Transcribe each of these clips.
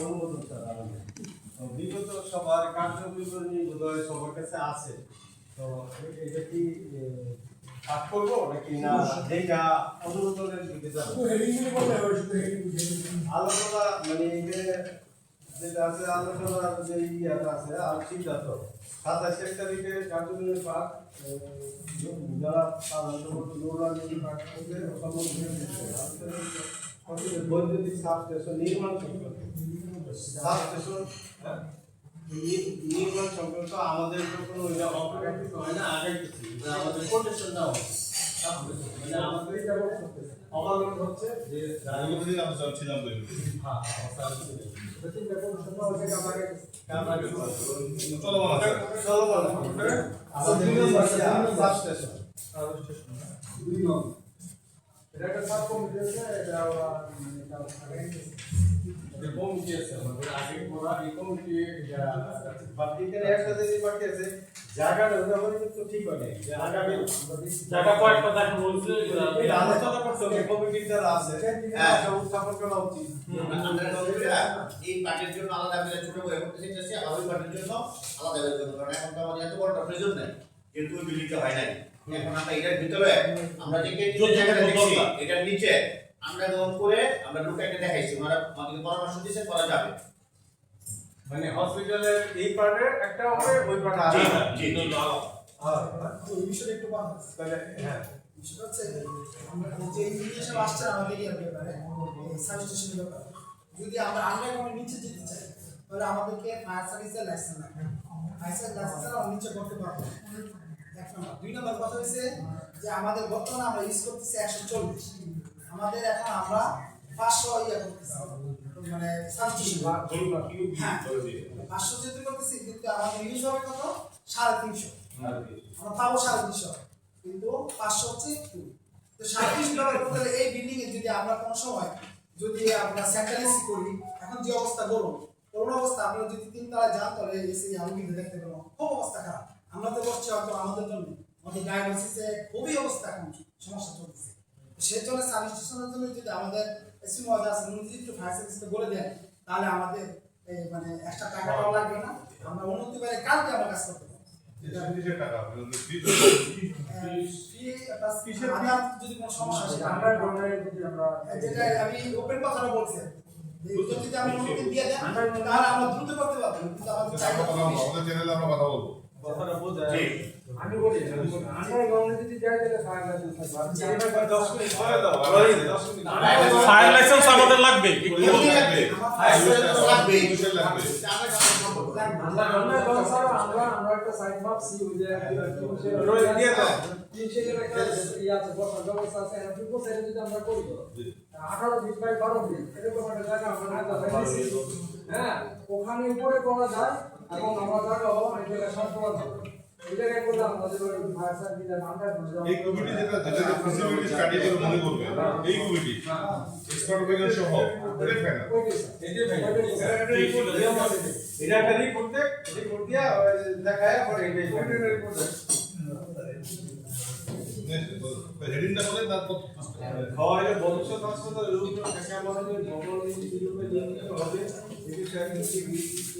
অনুমোদন ছাড়া বিগত সবার কার্যবিবরণী বোধহয় সবার কাছে আছে। তো এটা কি পাঠ করবো নাকি না যেটা অনুমোদনের দিকে যাবো? আলোচনা মানে যেটা আছে আলোচনার যে ইয়েটা আছে আর সিদ্ধান্ত 27 তারিখে কার্যবিবরণী পাঠ যারা সাধারণত নৌরানি পাঠ করবে বৈদ্যুতিক সাবস্টেশন নির্মাণ সংক্রান্ত নির্মাণ সংক্রান্ত আমাদের কোনো অগ্রগতি হয় না, আগে আমাদের কোটেশন দেওয়া মানে আমাদের এটা অবলম্বন হচ্ছে যে আমরা চলছিলাম এটা একটা সাব কমিটি আছে, এটা কমিটি আছে আমাদের আগে পড়া এই কমিটি বাকি এখানে একটা যে বাকি আছে জায়গাটা ব্যবহার কিন্তু ঠিক হয় না, যে আগামী জায়গা কয়েকটা দেখা বলছে এটা আলোচনা করতে হবে কমিটির যারা আছে হ্যাঁ উত্থাপন করা উচিত। আমরা এই পার্টির জন্য আলাদা করে ছোট করে করতে চাইছি, আর ওই পার্টির জন্য আলাদা করে করতে, কারণ এখন তো আমাদের এত বড় প্রয়োজন নাই, কিন্তু ওই বিল্ডিংটা হয় নাই। এখন আমরা এটার ভিতরে আমরা যে জায়গাটা দেখছি এটার নিচে আমরা গ্রহণ করে আমরা লোকটাকে দেখাইছি, ওনারা আমাদের পরামর্শ দিয়েছে করা যাবে, মানে হসপিটালের এই পার্টে একটা হবে ওই পার্টে আছে। জি জি ওই বিষয়ে একটু বাদ তাহলে হ্যাঁ বিষয় হচ্ছে আমরা যে ইনফরমেশন আসছে আমাদের এই ব্যাপারে সাবস্টেশনের ব্যাপারে যদি আমরা আন্ডারগ্রাউন্ডের নিচে যেতে চাই তাহলে আমাদেরকে ফায়ার সার্ভিসের লাইসেন্স লাগবে, ফায়ার সার্ভিস লাইসেন্স আমরা নিচে করতে পারবো। এক নম্বর। দুই নম্বর কথা হচ্ছে যে আমাদের বর্তমানে আমরা ইউজ করতেছি 140, আমাদের এখন আমরা 500 ইয়া করতেছি মানে সাবস্টেশন হ্যাঁ 500 যেতে করতেছি, কিন্তু আমাদের ইউজ হবে কত 350, আমরা পাবো 350, কিন্তু 500 হচ্ছে তো 350 ব্যবহার করতে হলে এই বিল্ডিং এ যদি আমরা কোনো সময় যদি আমরা সেন্ট্রালাইজ করি, এখন যে অবস্থা গরম অবস্থা, আপনারা যদি 3 তলায় যান তাহলে এসে আমি কিন্তু দেখতে পাবো খুব অবস্থা খারাপ। আমরা তো বলছি হয়তো আমাদের জন্য আমাদের ডায়াগনোসিসে খুবই অবস্থা এখন সমস্যা চলতেছে, সেই জন্য সাবস্টেশনের জন্য যদি আমাদের এসি মহোদয় আছেন উনি যদি একটু ফায়ার সার্ভিসকে বলে দেন তাহলে আমাদের মানে এক্সট্রা টাকাটাও লাগবে না, আমরা উন্নতি করে কালকে আমরা কাজ করতে পারবো। এটা কিসের টাকা যদি কোনো সমস্যা হয় আমরা যেটা আমি ওপেন কথাটা বলছি, যদি আমি অনুমতি দিয়ে দেন তাহলে আমরা দ্রুত করতে পারবো, কিন্তু আমাদের চাইলে আমাদের চ্যানেলে আমরা কথা বলবো কথাটা বোঝা আমি বলি আন্ডারগ্রাউন্ডে যদি যাই তাহলে ফায়ার লাইসেন্স লাগবে, 10 মিনিট পরে দাও 10 মিনিট ফায়ার লাইসেন্স আমাদের লাগবে, একটু লাগবে ফায়ার লাইসেন্স লাগবে আমরা একটা সাইড মাপ সি ওই যে রয়ে দিয়ে দাও 300 এর একটা ই আছে বসার ব্যবস্থা আছে, আর দুটো সাইডে যদি আমরা করি 18 20 বাই 12 ফিট এরকম একটা জায়গা আমরা দেখাইছি হ্যাঁ, ওখানে উপরে করা যায় এবং আমরা জায়গাও এই জায়গা সব করা যাবে, এই জায়গায় করলে আমাদের ওই ফায়ার সার্ভিস আমরা এই কমিটি যেটা ফিজিবিলিটি স্টাডি করে মনে করবে এই কমিটি এক্সপার্ট অপিনিয়ন সহ এটা ফাইনাল এই যে এটা একটা রিপোর্ট দিয়া দেখায় পরে এই রিপোর্ট হেডিংটা বলে তারপর হয় ভবিষ্যৎ হাসপাতাল রূপ ঢাকা মহানগর ভবন ইউরোপে নির্মিত হবে, এটি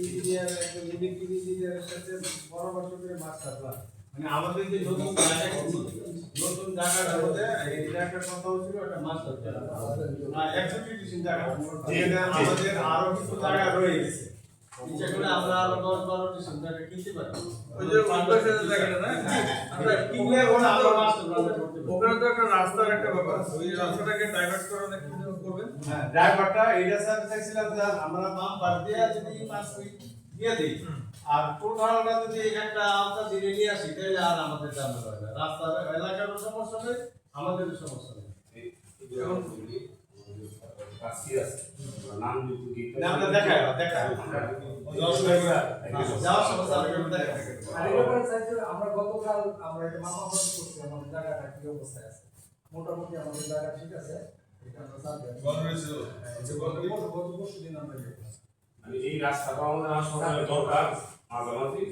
ইঞ্জিনিয়ার একজন ইঞ্জিনিয়ারের সাথে পরামর্শ করে মাস্টার প্ল্যান মানে আমাদের যে নতুন জায়গাটা হতে এটা একটা কথা হচ্ছিল একটা মাস্টার প্ল্যান না এক্সিকিউটিভ জায়গা যেটা আমাদের আরো কিছু জায়গা রয়ে গেছে, ইচ্ছা করে আমরা আরো 10-12টি জায়গা কিনতে পারি, ওই যে পাশে জায়গাটা না আমরা কিনলে ওরা আরো মাস্টার প্ল্যান করতে পারি, ওখানে তো একটা রাস্তার একটা ব্যাপার আছে, ওই রাস্তাটাকে ডাইভার্ট করার একটা কিছু করবেন হ্যাঁ ড্রাইভারটা এইটা স্যার চাইছিলাম যে আমরা নাম বাদ দিয়ে যদি 5 ফিট দিয়ে দেই আর টোটালটা যদি একটা আওতা দিয়ে নিয়ে আসি তাহলে আর আমাদের জানা হয় না, রাস্তার এলাকারও সমস্যা নেই আমাদেরও সমস্যা নেই। এখন কাছে আছে নাম যদি নামটা দেখায় যাওয়ার সমস্যা দেখা আর এবার সাইড আমরা গতকাল আমরা এটা মাপা করছি আমাদের জায়গাটা কি অবস্থায় আছে, মোটামুটি আমাদের জায়গা ঠিক আছে, এটা আমরা জানতে গতদিন আমরা আমি এই রাস্তাটা আমাদের আসলে দরকার মাঝামাঝি,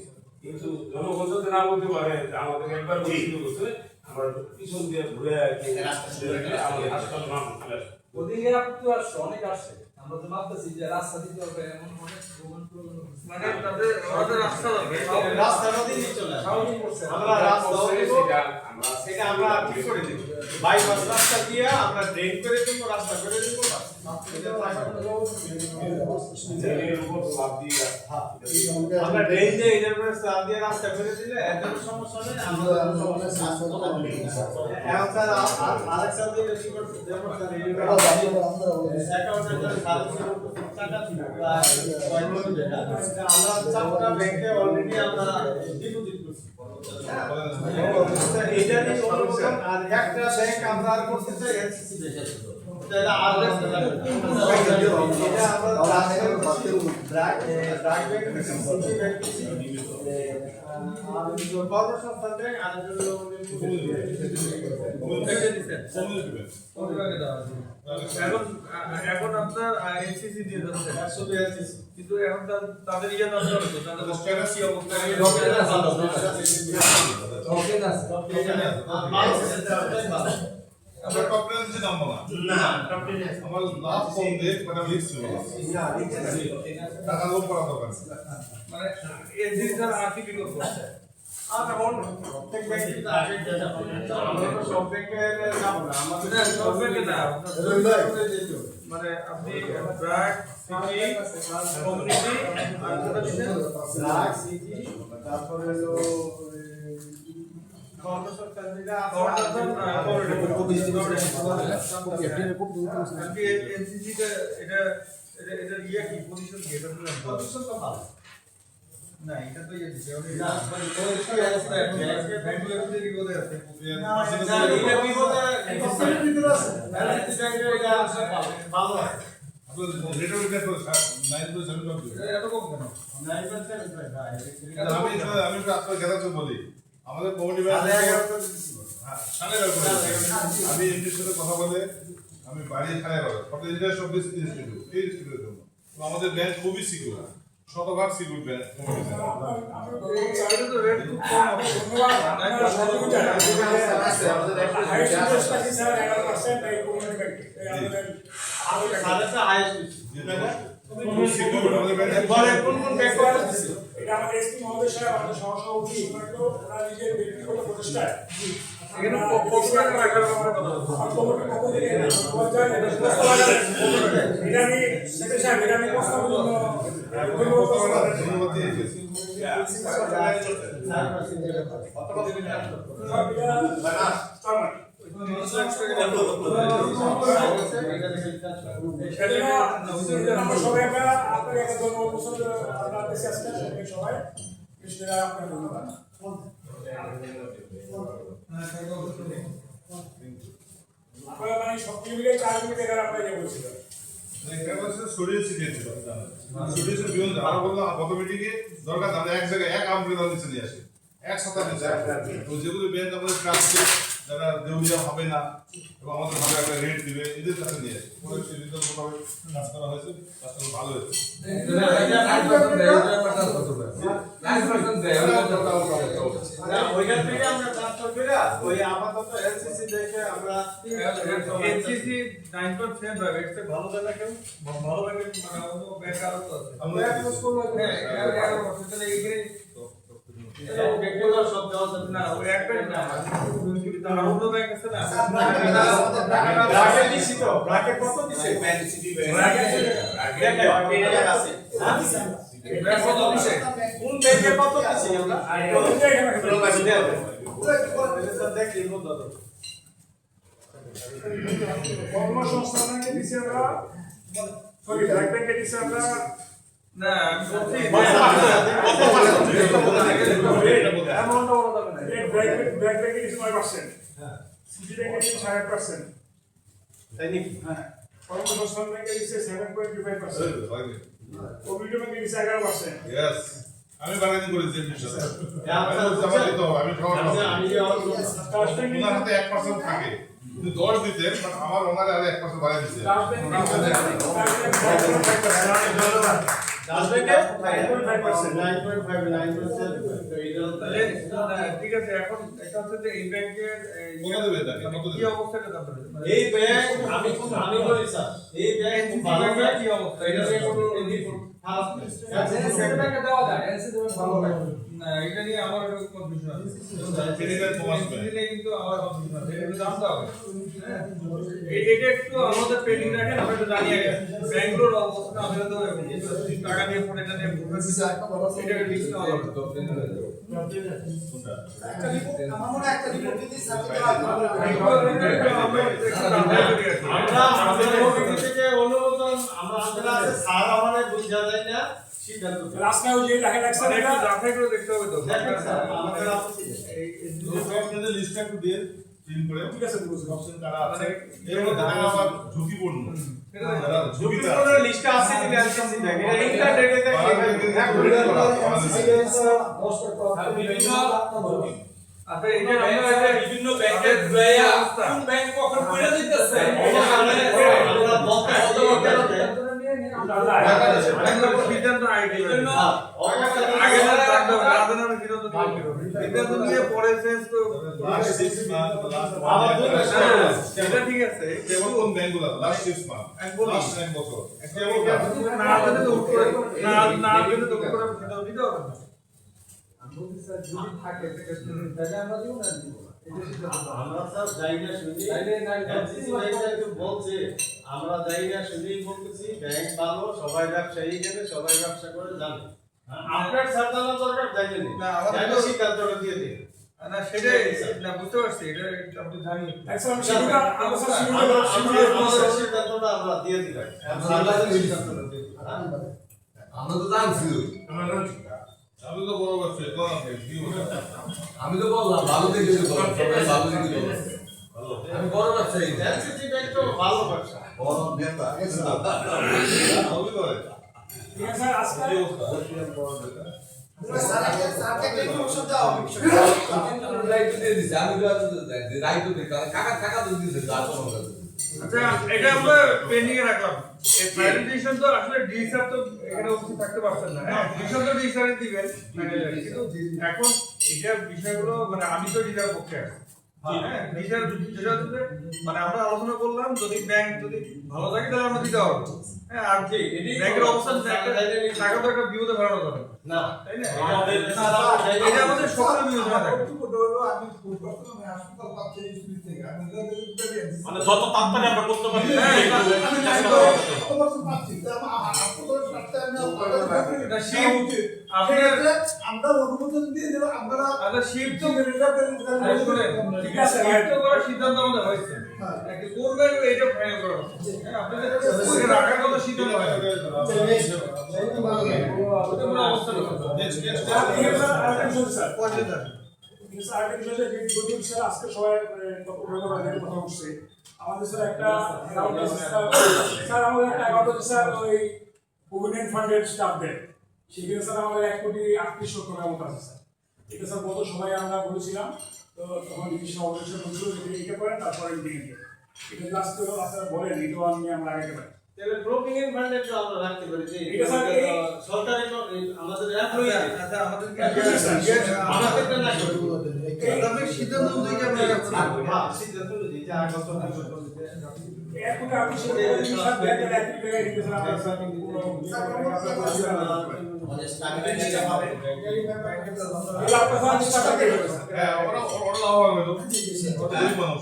কিন্তু জনগণ যদি না বলতে পারে আমাদের একবার বলতে আমরা পিছন দিয়ে ঘুরে রাস্তা আমাদের হাসপাতাল নাম ওদিকে আপনি তো আসছে অনেক আসছে আমরা তো ভাবতেছি যে রাস্তা দিতে হবে এমন অনেক ভ্রমণ প্রবণ মানে তাদের রাস্তা হবে রাস্তাটা দিয়ে চলে আসে। আমরা রাস্তাও দিব, সেটা আমরা ঠিক করে দিব। বাইপাস রাস্তা দিয়ে আমরা ড্রেন করে দিব, রাস্তা করে দিব। ড্রেনের উপর স্ল্যাব দিয়ে রাস্তা। আমরা ড্রেন দিয়ে এটার উপরে স্ল্যাব দিয়ে রাস্তা করে দিলে এত সমস্যা নেই। আমরা এখন স্যার আরেক স্যার দিয়ে কি করতে যেমন স্যার অ্যাকাউন্টের জন্য টাকা ছিল প্রায় 6 কোটি টাকা। আমরা চারটা ব্যাংকে অলরেডি আমরা ডিপোজিট করছি। এটা নিয়ে অনুমোদন আর একটা ব্যাংক আমরা আর করতে চাই এনসিসি ব্যাংক। এটা আর এটা আমরা ব্র্যাক ব্যাংক সিটি ব্যাংক আর কর্মসংস্থান ব্যাংক আর এখন আপনার এনসিসি দিয়ে যাচ্ছে শুধু এনসিসি কিন্তু এখন তাদের ইয়ে দরকার হতো তাদের স্ট্যাটাস কি অবস্থা আমরা কম্প্রেহেন্সিভ নামবো না আমার লাভ কম দেখ বাট আমি রিস্ক নেব টাকা লোক করা দরকার মানে এনসিসি ছাড়া আর কি বিকল্প আছে আর এখন প্রত্যেক ব্যাংকে তো আগে ডেটা পাবেন। আমরা তো সব ব্যাংকে যাব না, আমাদের সব ব্যাংকে না মানে আপনি ব্র্যাক সিটি কমিউনিটি আর কোনটা দিচ্ছেন ব্র্যাক সিটি তারপরে হলো কর্মসংস্থান যেটা এনসিসি টা এটা এটা ইয়ে কি পজিশন কি এটা বললাম পজিশন তো ভালো না এটা তো ইয়ে দিছে না মানে ব্যাংকের মধ্যে বিপদে আছে না এটা কি বলতে এনসিসির ভিতরে আছে এনসিসি ব্যাংকে এটা ভালো আছে আপনাদের রেট অফ রিটার্ন 9.7 পাবো এত কম কেন 9.7 আমি তো আপনাদের গ্যাদারকে বলি আমাদের কমিটি ব্যাংক সাড়ে 11 করে আমি এমডির সাথে কথা বলে আমি বাড়ি সাড়ে 11 photo interest of this institute এই ইনস্টিটিউটের জন্য তো আমাদের ব্যাংক খুবই সিকিউর শতভাগ সিকিউর ব্যাংক এটা তো রেট খুব কম সাড়ে হাইস্ট সিকিউর আমাদের ব্যাংক বলে কোন কোন ব্যাংক করতেছে এটা আমাদের এসপি মহোদয় সাহেব আমাদের সহসভাপতি ওনারা নিজের ব্যক্তিগত প্রচেষ্টায় এখানে পোস্টার রাখার ব্যাপারে কথা কমিটির পক্ষ থেকে এটা আমি সেক্রেটারি সাহেব এটা আমি প্রস্তাবের জন্য ধন্যবাদ দিয়ে এসেছি আমরা সবাই আপনার একটা ধন্যবাদ পছন্দ আপনার দেশে আসছেন সবাই কৃষ্ণরা আপনার ধন্যবাদ আপনারা মানে সব মিলে 4 কোটি টাকা আপনারা ইয়ে বলছিলেন এটা হচ্ছে সরিয়ে ছিটিয়ে ছিল সরিয়ে বিয়ন্ড আরো বললাম গত মিটিংয়ে দরকার আমরা এক জায়গায় এক আমরেলা নিচে নিয়ে আসি এক সপ্তাহ নিচে তো যেগুলো ব্যাংক আমাদের ট্রাস্টে যারা দেউলিয়া হবে না এবং আমাদের ভাবে একটা রেট দিবে এদের কাছে নিয়ে আসি পরে সেই রিটার্ন মোটামুটি কাজ করা হয়েছে কাজটা ভালো হয়েছে ওইখান থেকে আমরা ট্রান্সফার করে ওই আপাতত এলসিসি দেখে আমরা এনসিসি 9.7 ভাবে এটা ভালো জায়গা কেউ ভালো ব্যাংকের মানে অন্য ব্যাংক আরো তো আছে আমরা পোস্ট করব হ্যাঁ এটা তাহলে এইখানে ব্যক্তিগত সব দেওয়া যাবে না ওই এক ব্যাংক না তার অন্য ব্যাংক আছে না ব্র্যাকেট দিছি তো ব্র্যাকেট কত দিছে ব্র্যাকেট আছে ব্র্যাকেট কত দিছে কোন ব্যাংকে কত দিছে আমরা দেখি বলতো কর্মসংস্থানকে দিছি আমরা সরি ব্যাংক ব্যাংকে দিছি আমরা না আমি বলছি অ্যামাউন্ট বলা যাবে না ব্যাংক ব্যাংকে দিছি 9% হ্যাঁ সিটি ব্যাংকে দিছি 6%। তাই নাকি হ্যাঁ কর্মসংস্থান ব্যাংকে দিছি 7.25%। কোভিড ব্যাংকে দিছি 11%। ইয়েস আমি বার্গেনিং করেছি এমডির সাথে আমি ওনার হাতে 1% থাকে কিন্তু 10 দিতেন বাট আমার ওনারে আরো 1% বাড়িয়ে দিচ্ছে সার্ভেকে 9.5 তাহলে ঠিক আছে, এখন এটা হচ্ছে যে এই ব্যাংকের কত দেবে তাকে? মানে কত কি দেবে? অবস্থাটা জানতে হবে? এই ব্যাংক আমি বলি স্যার এই ব্যাংক খুব ভালো ব্যাংকের ব্যাংক কি অবস্থা? এটা নিয়ে কোনো খারাপ ব্যাংকে দেওয়া যায় এনসি ভালো লাগে না, এটা নিয়ে আমার একটু কনফিউশন আছে। Critical commerce bank। দিলে কিন্তু আমার কনফিউশন আছে, এটা একটু জানতে হবে। হ্যাঁ, এটা একটু আমাদের পেন্ডিং রাখেন, আমরা একটু জানিয়ে ব্যাংকগুলোর অবস্থা আমাদের তো টাকা দিয়ে ফোন এটা নিয়ে এটা রিস্ক নেওয়া হবে। আমার মনে হয় একটা রিপোর্ট দিতে আমরা আমাদের কমিটি থেকে অনুমোদন আমরা আনতে আছে স্যার আমাদের বুঝা যায় না সিদ্ধান্ত আজকে ওই যে লেখা রাখছেন মানে এটা একটু যাচাই করে দেখতে হবে তো। দেখেন স্যার আমাদের আপত্তি নেই। আপনাদের লিস্টটা একটু দিয়ে প্রিন্ট করে ঠিক আছে বুঝছি অপশন কারা আছে এর মধ্যে যারা আবার ঝুঁকিপূর্ণ যারা ঝুঁকিতে আছে ঝুঁকিপূর্ণ লিস্টে আছে কিনা আনছি দেখেন এটা ইন্টারনেটে বিভিন্ন আচ্ছা, এই যে আমরা বিভিন্ন ব্যাংকের দয়া কোন ব্যাংক কখন কইরা দিতেছে আমরা বলতে সিদ্ধান্ত আগে জন্য আগে না থাকতে হবে, আগে না সিদ্ধান্ত নিতে হবে। সিদ্ধান্ত নিয়ে পরে শেষ তো লাস্ট 6 মান্থ আবার দুই মাস এটা ঠিক আছে। কেবল কোন ব্যাংকগুলো লাস্ট 6 মান্থ লাস্ট 1 বছর কেবল না দিলে তো উঠ করে না দিলে তো উঠ করে সিদ্ধান্ত দিতে হবে না। যদি থাকে তাহলে আমরা দিব না দিব আমরা স্যার যাই না শুনি এমসিসি ব্যাংক একটু বলছে আমরা যাই না শুনি বলতেছি ব্যাংক ভালো সবাই ব্যবসায়ী এখানে সবাই ব্যবসা করে জানে আপনার সাধারণ দরকার জানেন না, আমাদের না তো- সিদ্ধান্তটা দিয়ে দিন না সেটাই না বুঝতে পারছি, এটা আপনি জানি। আচ্ছা আমি শুরুটা আমরা স্যার আমাদের সিদ্ধান্তটা আমরা দিয়ে দিলাম আমাদের সিদ্ধান্তটা দিয়ে দিলাম আমরা তো জানছি আমি তো বড় ব্যবসায়ী কোন কি বলবো আমি তো বললাম ভালো দেখে বললাম সবাই ভালো দেখে বললাম আমি বড় ব্যবসায়ী এমসিসি ব্যাংক তো ভালো ব্যবসা বড় নেতা আমি করে ঠিক আছে স্যার আজকে কি অবস্থা রাইট দিয়ে দিছি আমি রাইট দিয়ে কাকা কাকা তো দিছে যার কোনো আচ্ছা, এটা আমরা পেন্ডিং এ রাখলাম। এই প্রেজেন্টেশন তো আসলে ডিসার তো এখানে উপস্থিত থাকতে পারছেন না। হ্যাঁ, ডিসার তো ডিসারে দিবেন। কিন্তু এখন এটা বিষয়গুলো মানে আমি তো ডিসার পক্ষে আছি। হ্যাঁ, ডিসার যেটা হচ্ছে মানে আমরা আলোচনা করলাম যদি ব্যাংক যদি ভালো থাকে তাহলে আমরা দিতে পারবো। হ্যাঁ, আর কি ব্যাংকের অবস্থান টাকা তো একটা বিপদে ফেলানো যাবে না, না তাই না? আমাদের এটা আমাদের সকলের বিপদে থাকে। মানে যত তাড়াতাড়ি আমরা করতে পারি এটা শিফট আপনার আমরা অনুমোদন দিয়ে দিলাম আপনারা আচ্ছা শিফট তো ঠিক আছে একটা করার সিদ্ধান্ত আমাদের হয়েছে। একটা করবেন এটা ফাইনাল করা হচ্ছে। হ্যাঁ, আপনাদের ওই রাখার কথা সিদ্ধান্ত হয় না। ওটা কোনো অবস্থা না। আজকে সবাই কথা উঠছে আমাদের স্যার একটা স্যার আমাদের একটা অ্যাকাউন্ট স্যার ওই প্রভিডেন্ট ফান্ডের স্টাফদের সেখানে স্যার আমাদের 1,38,00,000 টাকার মতো আছে স্যার। এটা স্যার গত সবাই আমরা বলেছিলাম তো তখন ডিসিশন অবশ্যই বলছিল যে এটা করেন তারপরে দিয়ে এটা লাস্ট আপনারা বলেন এটাও আমি আমরা আগাতে পারি তাহলে প্রভিডেন্ট ফান্ডে তো আমরা রাখতে পারি যে এটা স্যার সরকারি আমাদের এমপ্লয়ি আচ্ছা আমাদের আমাদের না আমাদের সিদ্ধান্ত অনুযায়ী আমরা রাখছি। হ্যাঁ সিদ্ধান্ত অনুযায়ী যা আগত এরপরে আপনি সেটা সব ব্যাংকের অ্যাক্টিভিটি দিতে স্যার আমরা স্যার হ্যাঁ ওরা লাভ হবে তো ওটা দুই মানুষ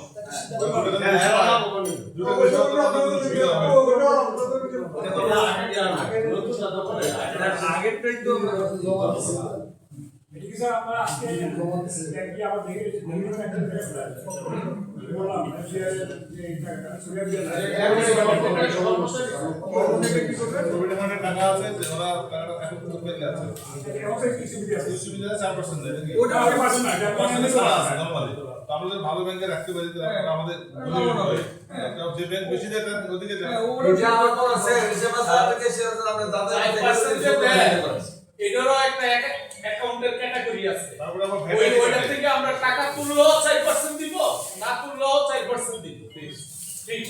আগেরটাই তো এটা কি স্যার আমরা আজকে কি আবার দেখে বললাম যে সুরিয়া দিয়ে টাকা আছে ওরা টাকাটা এখন করবে না আছে সুবিধা 4% দেয় নাকি ওটা আমি পারছি না এটা নরমালি তো আমরা যদি ভালো ব্যাংকে রাখতে পারি তাহলে আমাদের যে ব্যাংক বেশি দেয় তার ওদিকে যায় এটা আমার তো আছে হিসেবে তাদেরকে শেয়ার করে আমরা দাদা এটারও একটা অ্যাকাউন্টের ক্যাটাগরি আছে তারপরে আবার ওইটা থেকে আমরা টাকা তুললেও 4% দিব না তুললেও 4% দিব ঠিক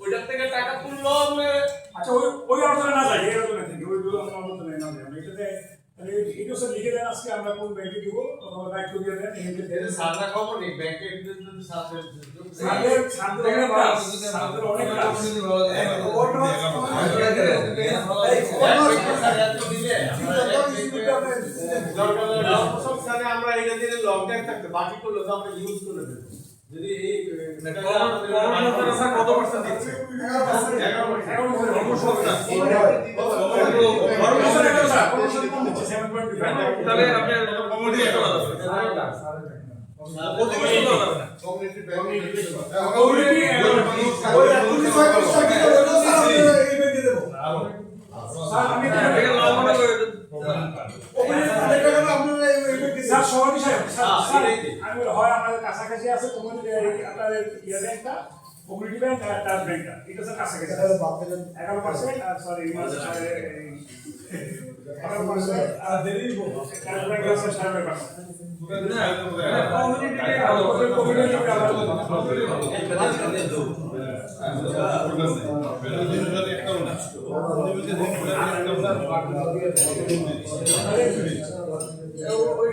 ওইটার থেকে টাকা তুললেও আমরা আচ্ছা ওই আলোচনা না যায় এই আলোচনা থেকে ওই আলোচনা এটা স্যার লিখে দেন আজকে আমরা কোন ব্যাংকে দিব তোমরা দায়িত্ব দিয়ে দেন এর সারটা খবর নেই ব্যাংকে যদি সাথে ছাত্রের অনেক কাজ আমরা এটা দিলে লং টাইম থাকতে বাকি করলে তো আমরা ইউজ করে দেব যদি এই কর্মসংস্থান কত পার্সেন্ট দিচ্ছে? 11% তাহলে আপনি কমিটি করা যাবে প্রতি বছর করা যাবে না। এটাকে লঙ্ঘন করে স্যার সভাপতি সাহেব আমি হয় আমাদের কাছাকাছি আছে তোমাদের আপনাদের ইয়ে ব্যাংকটা কমিউনিটি ব্যাংক আর তার ব্যাংকটা এটা স্যার কাছাকাছি 11% আর সরি 11% আর দেরি তার ব্যাংক আছে 7%।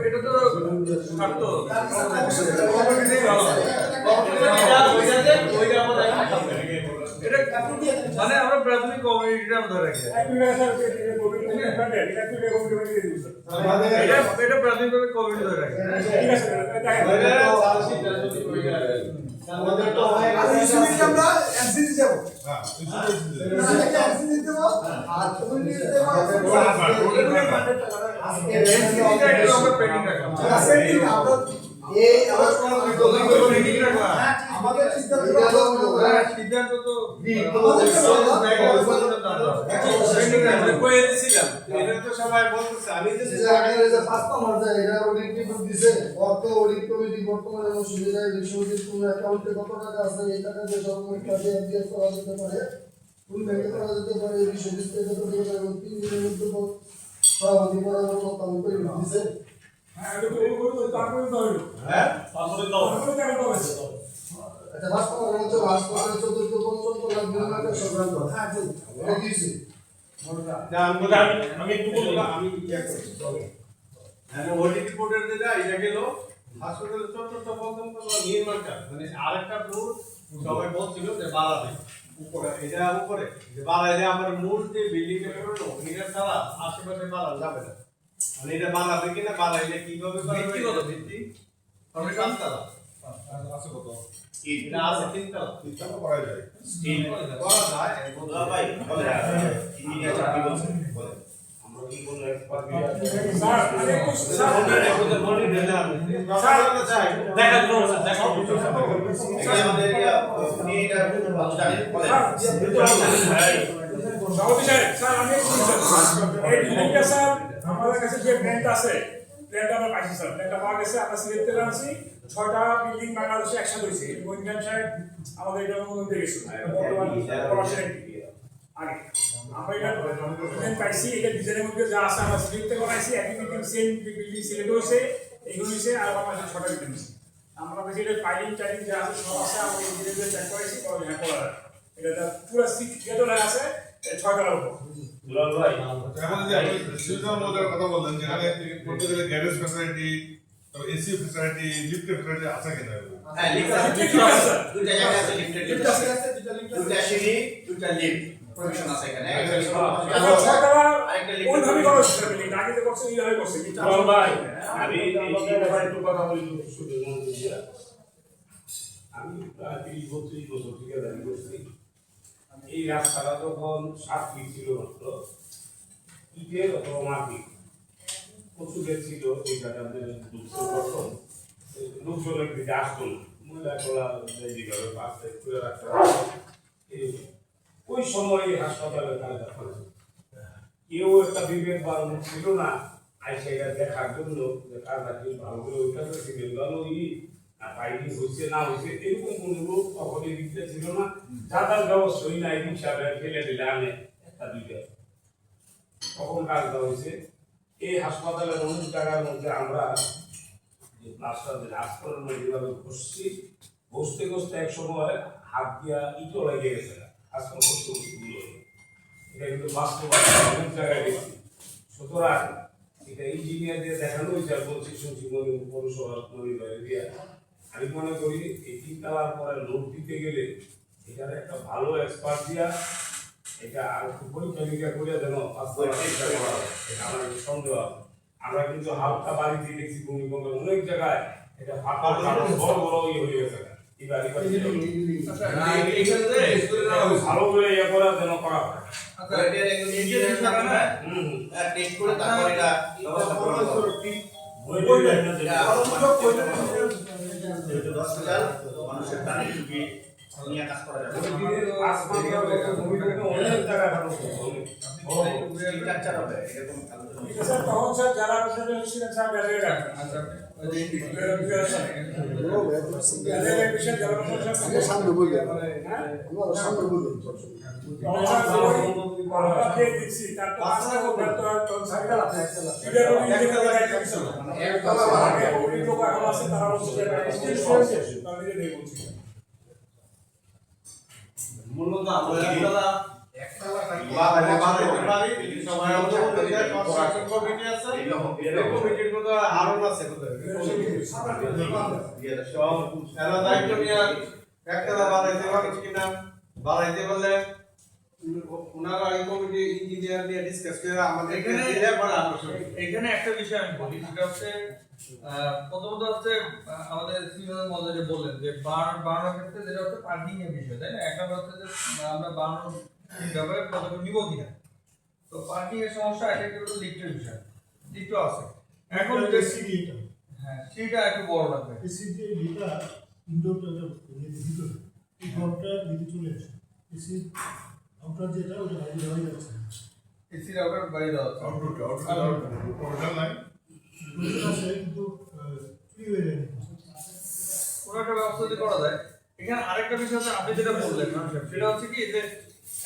এটা তো ছাড়তো এটা মানে আমরা প্রাথমিক কমিউনিটিটা ধরে রাখি এটা প্রাথমিকভাবে কমিউনিটি ধরে রাখি আমাদের তো হয় আমরা এনসিসি যাব হ্যাঁ এনসিসি দেব আর কমিউনিটি দেব আমরা পেন্ডিং রাখলাম এই আমরা পেন্ডিং রাখলাম আমাদের সিদ্ধান্ত সিদ্ধান্ত তো এটা তো সবাই বলতেছে আমি যে পাঁচটা মাস এটা অডিট রিপোর্ট দিছে অর্থ অডিট কমিটি বর্তমানে সুবিধায় বিশ্ববিদ্যালয়ের কোন অ্যাকাউন্টে কত টাকা আছে এই টাকা দিয়ে সরকারি কাজে এফডিএস করা যেতে পারে কোন ব্যাংকে করা যেতে পারে এই বিষয়ে বিস্তারিত করতে পারে 3 দিনের মধ্যে সভাপতি বরাবর কথা বলতে দিছে হ্যাঁ এটা তো তারপরে তো হলো হ্যাঁ তারপরে তো হবে আচ্ছা বাস্তবে হচ্ছে বাস্তবে চতুর্থ পঞ্চম লাখ বিনিয়োগ সংক্রান্ত হ্যাঁ এটা দিছে আমি একটু বলবো আমি ইয়া করি আমি ওডিট রিপোর্টের যেটা এটা গেল হাসপাতালের চতুর্থ পঞ্চম নির্মাণ কাজ মানে আরেকটা ফ্লোর সবাই বলছিল যে বাড়াবে উপরে এটা উপরে যে বাড়াইলে আমার মূল যে বিল্ডিং এর করলো এটা ছাড়া আশেপাশে বাড়া যাবে না মানে এটা বাড়াবে কিনা বাড়াইলে কিভাবে ভিত্তি কত ভিত্তি আমি পাঁচতলা আছে কত এটা আছে তিনতলা ইচ্ছা করা যায় করা যায় ভাই বলে ইঞ্জিনিয়ার কি বলছে বলে আমরা কি বলবো এক্সপার্ট স্যার আরেকটু স্যার সভাপতি সাহেব স্যার আমি এই বিল্ডিংটা স্যার আমাদের কাছে যে প্ল্যানটা আছে প্ল্যানটা আমরা পাইছি স্যার প্ল্যানটা পাওয়া গেছে আমরা সিলেক্ট করে আনছি 6টা বিল্ডিং বাংলাদেশে একসাথে হয়েছে মহিন্দান সাহেব আমাদের এটা অনুমোদন দিয়ে গেছিল বর্তমান প্রবাসের আগে আমরা এটা প্ল্যান পাইছি এটা ডিজাইনের মধ্যে যা আছে আমরা সিলেক্ট করে বানাইছি একই বিল্ডিং সেম বিল্ডিং সিলেক্ট হয়েছে এগুলো হয়েছে আর আমার কাছে 6টা বিল্ডিং আমরা বেশি এটা পাইলিং টাইলিং যা আছে সব আছে আমরা ইঞ্জিনিয়ার চেক করেছি হ্যাঁ করা এটা পুরো সিট গেটও আছে 6টার উপর দুলাল ভাই এখন যে আপনি সুবিধার মধ্যে কথা বললেন যেখানে করতে গেলে গ্যারেজ ফ্যাসিলিটি তারপর এসি ফ্যাসিলিটি লিফট ফ্যাসিলিটি আছে কিনা হ্যাঁ লিফট আছে দুইটা জায়গা আছে লিফটের দুইটা সিঁড়ি দুইটা লিফট প্রভিশন আছে এখানে একটা ওইভাবে করা হচ্ছে বিল্ডিং আগে তো করছে এইভাবে করছে দুলাল ভাই আমি এই ব্যাপারে একটু কথা বলি শুধু আমি প্রায় 30-32 বছর থেকে দাঁড়িয়ে করছি এই রাস্তাটা তখন 7 ফিট ছিল মাত্র ইটের অথবা মাটি প্রচুর ছিল এই জায়গাতে প্রথম লোকজনের দিকে আসতো না মহিলা টোলা যেভাবে পাশে খুলে রাখতে ওই সময় এই হাসপাতালের কাজটা করেছে কেউ একটা বিবেক বাড়ানো ছিল না আইসে এটা দেখার জন্য যে কাজটা কি ভালো করে ওইটাতে সিমেন্ট গেল পাইনি হয়েছে না হয়েছে এরকম কোনো লোক তখন এই দিকটা ছিল না যাতায়াত ব্যবস্থাই নাই হিসাবে ফেলে দিলে আনে একটা দুইটা তখন কাজটা হয়েছে এই হাসপাতালের অনেক জায়গার মধ্যে আমরা যে প্লাস্টার হাসপাতালের মধ্যে যেভাবে ঘষছি ঘষতে ঘষতে এক সময় হাত দিয়া ইটো লেগে গেছে হাসপাতাল ঘষতে ঘষতে এটা কিন্তু বাস্তব অনেক জায়গায় দেখছি সুতরাং এটা ইঞ্জিনিয়ার দিয়ে দেখানো হয়েছে আর বলছি শুনছি পৌরসভা মনিবাড়ি দিয়া আমি মনে করি এই 3 তলার পরে লোড দিতে গেলে এটার একটা ভালো এক্সপার্ট দিয়া এটা আর একটু পরীক্ষা নিরীক্ষা করে যেন এটা আমার একটু সন্দেহ আছে। আমরা কিন্তু হালকা বাড়িতে দেখছি ভূমিকম্পের অনেক জায়গায় এটা ফাঁকা বড় বড় হয়ে গেছে এই বাড়ি আচ্ছা এইখানে ভালো করে ইয়ে করা যেন করা হয়। আচ্ছা টেস্ট করে তারপর এটা ব্যবস্থা করা হবে। মানুষের দাঁড়িয়ে ঢুকে নিয়ে কাজ করা যাবে স্ট্রাকচার হবে এরকম আলোচনা এটা স্যার তখন স্যার যারা প্রশাসন ছিলেন স্যার ব্যাটারি রাখবেন ব্যাটারি বিষয়ে যারা প্রশাসন সামনে বলবে হ্যাঁ আমরা সামনে বলবে আমরা খেয়ে দিচ্ছি তারপর আস্থা করবেন তো আর তখন সাইকেল আছে এটা ওই ইঞ্জিনিয়ার গাইড দিছিল একতলা আগে ওই লোক এখন আছে তারা বলছে যে স্টিল শেষ তাহলে এটা দেই বলছি মূলত আমরা একতলা সবাই কনস্ট্রাকশন কমিটি আছে এই কমিটির মধ্যে আরো আছে সব এরা দায়িত্ব নিয়ে একতলা বানাইতে পারছে কিনা বানাইতে পারলে ওনারা এই কমিটি ইঞ্জিনিয়ার নিয়ে ডিসকাস করে আমাদের এখানে দিলে পরে আমরা শুনি। এখানে একটা বিষয় আমি বলি সেটা হচ্ছে প্রথমত হচ্ছে আমাদের সিনিয়র মহোদয় যে বললেন যে বানানোর ক্ষেত্রে যেটা হচ্ছে পার্কিং এর বিষয় তাই না এক নম্বর হচ্ছে যে আমরা বানানোর ব্যাপারে পদক্ষেপ নিব কিনা তো পার্কিং এর সমস্যা এটা একটু লিফটের বিষয় লিফটও আছে এখন যে হ্যাঁ সেটা একটু বড় লাগবে এসির আউটার বাইরে দেওয়া হচ্ছে কোনো একটা ব্যবস্থা যদি করা যায় এখানে আরেকটা বিষয় হচ্ছে আপনি যেটা বললেন সেটা হচ্ছে কি যে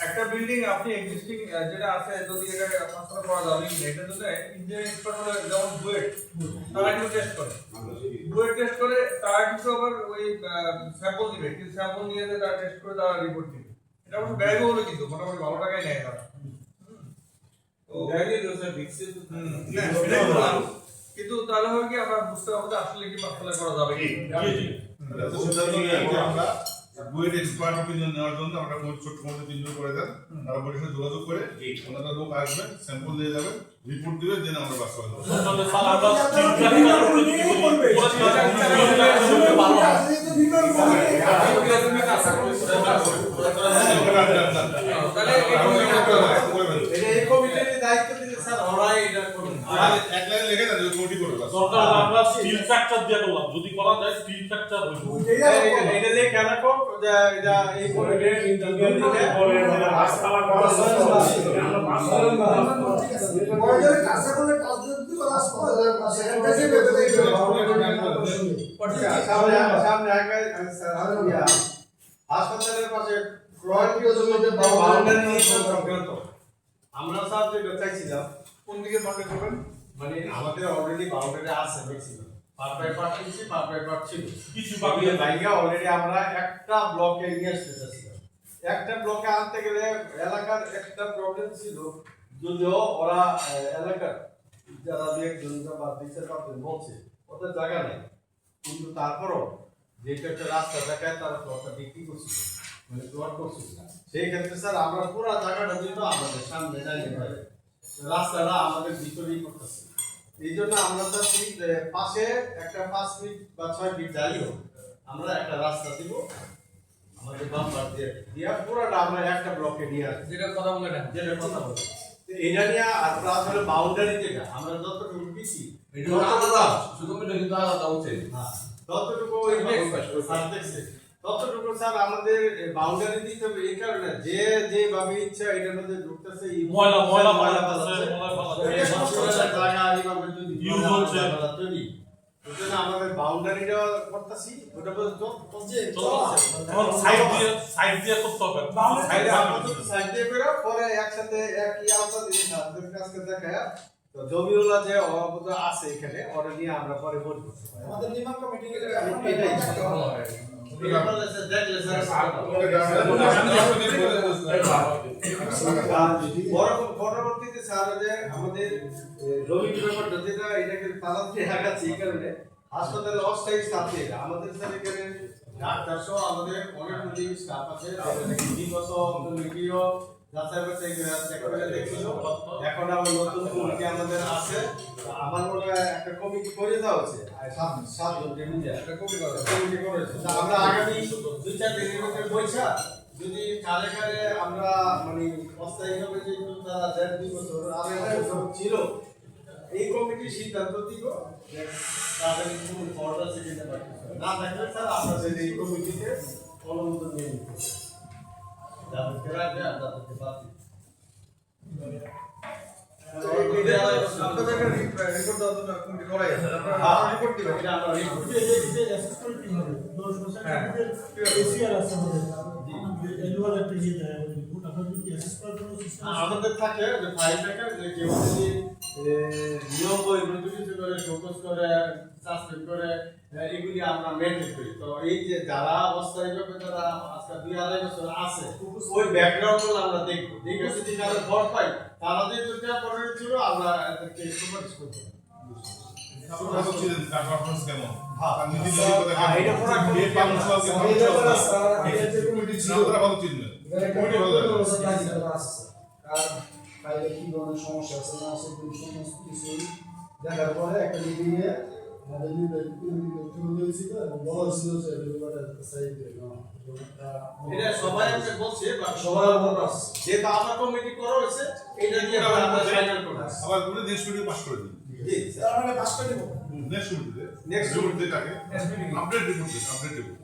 একটা বিল্ডিং আপনি এক্সিস্টিং যেটা আছে যদি এটা পাঁচতলা করা যাবে এটা যদি ইঞ্জিনিয়ারিং এক্সপার্ট হলে যেমন বুয়েট তারা কিন্তু টেস্ট করে বুয়েট টেস্ট করে তারা কিন্তু আবার ওই স্যাম্পল দিবে কিন্তু স্যাম্পল নিয়ে তারা টেস্ট করে তারা রিপোর্ট দিবে এটা অবশ্য ব্যয়বহুল কিন্তু মোটামুটি ভালো টাকাই নেয় তারা কিন্তু তাহলে হবে কি আমরা বুঝতে পারবো যে আসলে কি পাঁচতলা করা যাবে কি আমরা বুয়েট এক্সপার্ট অপিনিয়ন নেওয়ার জন্য আমরা ছোট মোটো 3 জন করে দেন তারা বডির সাথে যোগাযোগ করে ওনারা লোক আসবেন স্যাম্পল দিয়ে যাবেন রিপোর্ট দিবেন দেন আমরা বাস্তবায়ন এই কমিটির দায়িত্ব দিলে স্যার ওরাই এটা করবে এক লাইনে লিখে দেন কমিটি করবে সরকার আমরা স্টিল স্ট্রাকচার দিয়ে করলাম যদি করা যায় স্টিল স্ট্রাকচার হইব এটা লেখা রাখো যে এটা এই কমিটির ইন্টারভিউ দিলে বলে আস্থা করা বড়দের কাছে বলে কাজ দিতে হাসপাতালের পাশে কাছে বেদে সামনে আগে হাসপাতালের পাশে ক্রয়কৃত জমিতে বাউন্ডারি সংক্রান্ত আমরা স্যার যেটা চাইছিলাম কোন দিকে বাউন্ডারি করবেন মানে আমাদের অলরেডি বাউন্ডারি আছে ম্যাক্সিমাম পার্ট বাই পার্ট ছিল কিছু বাকি বাকি জায়গা অলরেডি আমরা একটা ব্লকে নিয়ে আসতে চাচ্ছিলাম একটা ব্লকে আনতে গেলে এলাকার একটা প্রবলেম ছিল যদিও ওরা এলাকার যারা একজন বা বিচার পাচ্ছেন বলছে ওদের জায়গা নেই কিন্তু তারপরও যেটা একটা রাস্তা দেখায় তারা প্লটটা বিক্রি করছিল মানে প্লট করছিল সেই ক্ষেত্রে স্যার আমরা পুরো জায়গাটা কিন্তু আমাদের সামনে যাইতে পারে রাস্তাটা আমাদের ভিতরেই করতেছে এই জন্য আমরা চাচ্ছি যে পাশে একটা 5 ফিট বা 6 ফিট যাই হোক আমরা একটা রাস্তা দিব আমাদের বাম্পার দিয়ে পুরোটা আমরা একটা ব্লকে নিয়ে আসি যেটা কথা বলে না যেটা কথা বলি এটা নিয়ে আর প্লাস হলো বাউন্ডারি যেটা আমরা যতটুকু পিছি এটা আলাদা শুধু এটা কিন্তু আলাদা উচিত হ্যাঁ ততটুকু ওই স্যার দেখছে ততটুকু স্যার আমাদের বাউন্ডারি দিতে হবে এই কারণে যে যেভাবে ইচ্ছা এটার মধ্যে ঢুকতেছে ময়লা পালাচ্ছে জায়গা এইভাবে যদি ইউজ হচ্ছে তৈরি ওজন্য আমাদের বাউন্ডারিটা করতেছি ওটা চলছে এখন সাইড দিয়ে করতে হবে সাইড দিয়ে করে পরে একসাথে একই আওতা দিয়ে সাথে কাজকে দেখায় তো জমিওয়ালা যে অবস্থা আছে এখানে ওটা নিয়ে আমরা পরে বলবো। আমাদের নির্মাণ কমিটি এটাই দেখলে পরবর্তীতে স্যার যে আমাদের জমির ব্যাপারটা যেটা এটাকে তাড়াতাড়ি হাঁকাচ্ছে এই কারণে হাসপাতালে অস্থায়ী স্টাফ নেই আমাদের স্যার এখানে ডাক্তার সহ আমাদের অনেকগুলি স্টাফ আছে কমিটিও যাচাই বাছাই করে চেক করে দেখছিল। এখন আবার নতুন কমিটি আমাদের আছে, আমার মনে হয় একটা কমিটি করে দেওয়া হচ্ছে 7 জন মিলে একটা কমিটি করেছে। আমরা আগামী 2-4 দিনের মধ্যে বৈশা যদি কালে কালে আমরা মানে অস্থায়ীভাবে যে তারা 1.5-2 বছর আগে ছিল এই কমিটির সিদ্ধান্ত দিব যে তাদের কোনো অর্ডার সেকেন্ডে বাকি না থাকলে স্যার আপনাদের এই কমিটিতে অনুমোদন নিয়ে নিতে হবে। যাদেরকে রাখবে আর যাদেরকে বাদ দিবে। আপনাদের রিপোর্ট দেওয়ার জন্য কমিটি করাই আছে আপনারা রিপোর্ট দিবেন এটা আমরা রিপোর্ট আমাদের থাকে যে ফাইল থাকে যে কেউ যদি নিয়ম বইগুলো কিছু করে ফোকাস করে সাসপেন্ড করে এগুলি আমরা মেনটেন করি। তো এই যে যারা অস্থায়ীভাবে যারা আজকে 2-2.5 বছর আছে ওই ব্যাকগ্রাউন্ডগুলো আমরা দেখবো, দেখে যদি কারো ভর পাই তারা যে দুটা পরে ছিল আমরা এদেরকে সুপারিশ করবো। আপনারা ছিলেন তার পারফরম্যান্স কেমন? হ্যাঁ নীতি নৈতিকতা কেমন? এটা পুরো এই পাঞ্চুয়াল কে কমিটি ছিল তারা ভালো চিনবেন। কমিটি ভালো জানেন। ফাইলে কি ধরনের সমস্যা আছে না আছে সমস্ত কিছু দেখার পরে একটা মিটিং এ আমাদের হয়েছিল এবং বলা হয়েছিল যে এটা সবাই আমাকে বলছে বা সবার মত আছে যেটা আমরা কমিটি করা হয়েছে এটা দিয়ে আমরা ফাইনাল করব। আবার পুরো নেক্সট ভিডিও পাস করে দিন। জি তার মানে পাস করে দেব নেক্সট ভিডিওতে Next যেটাকে update report update report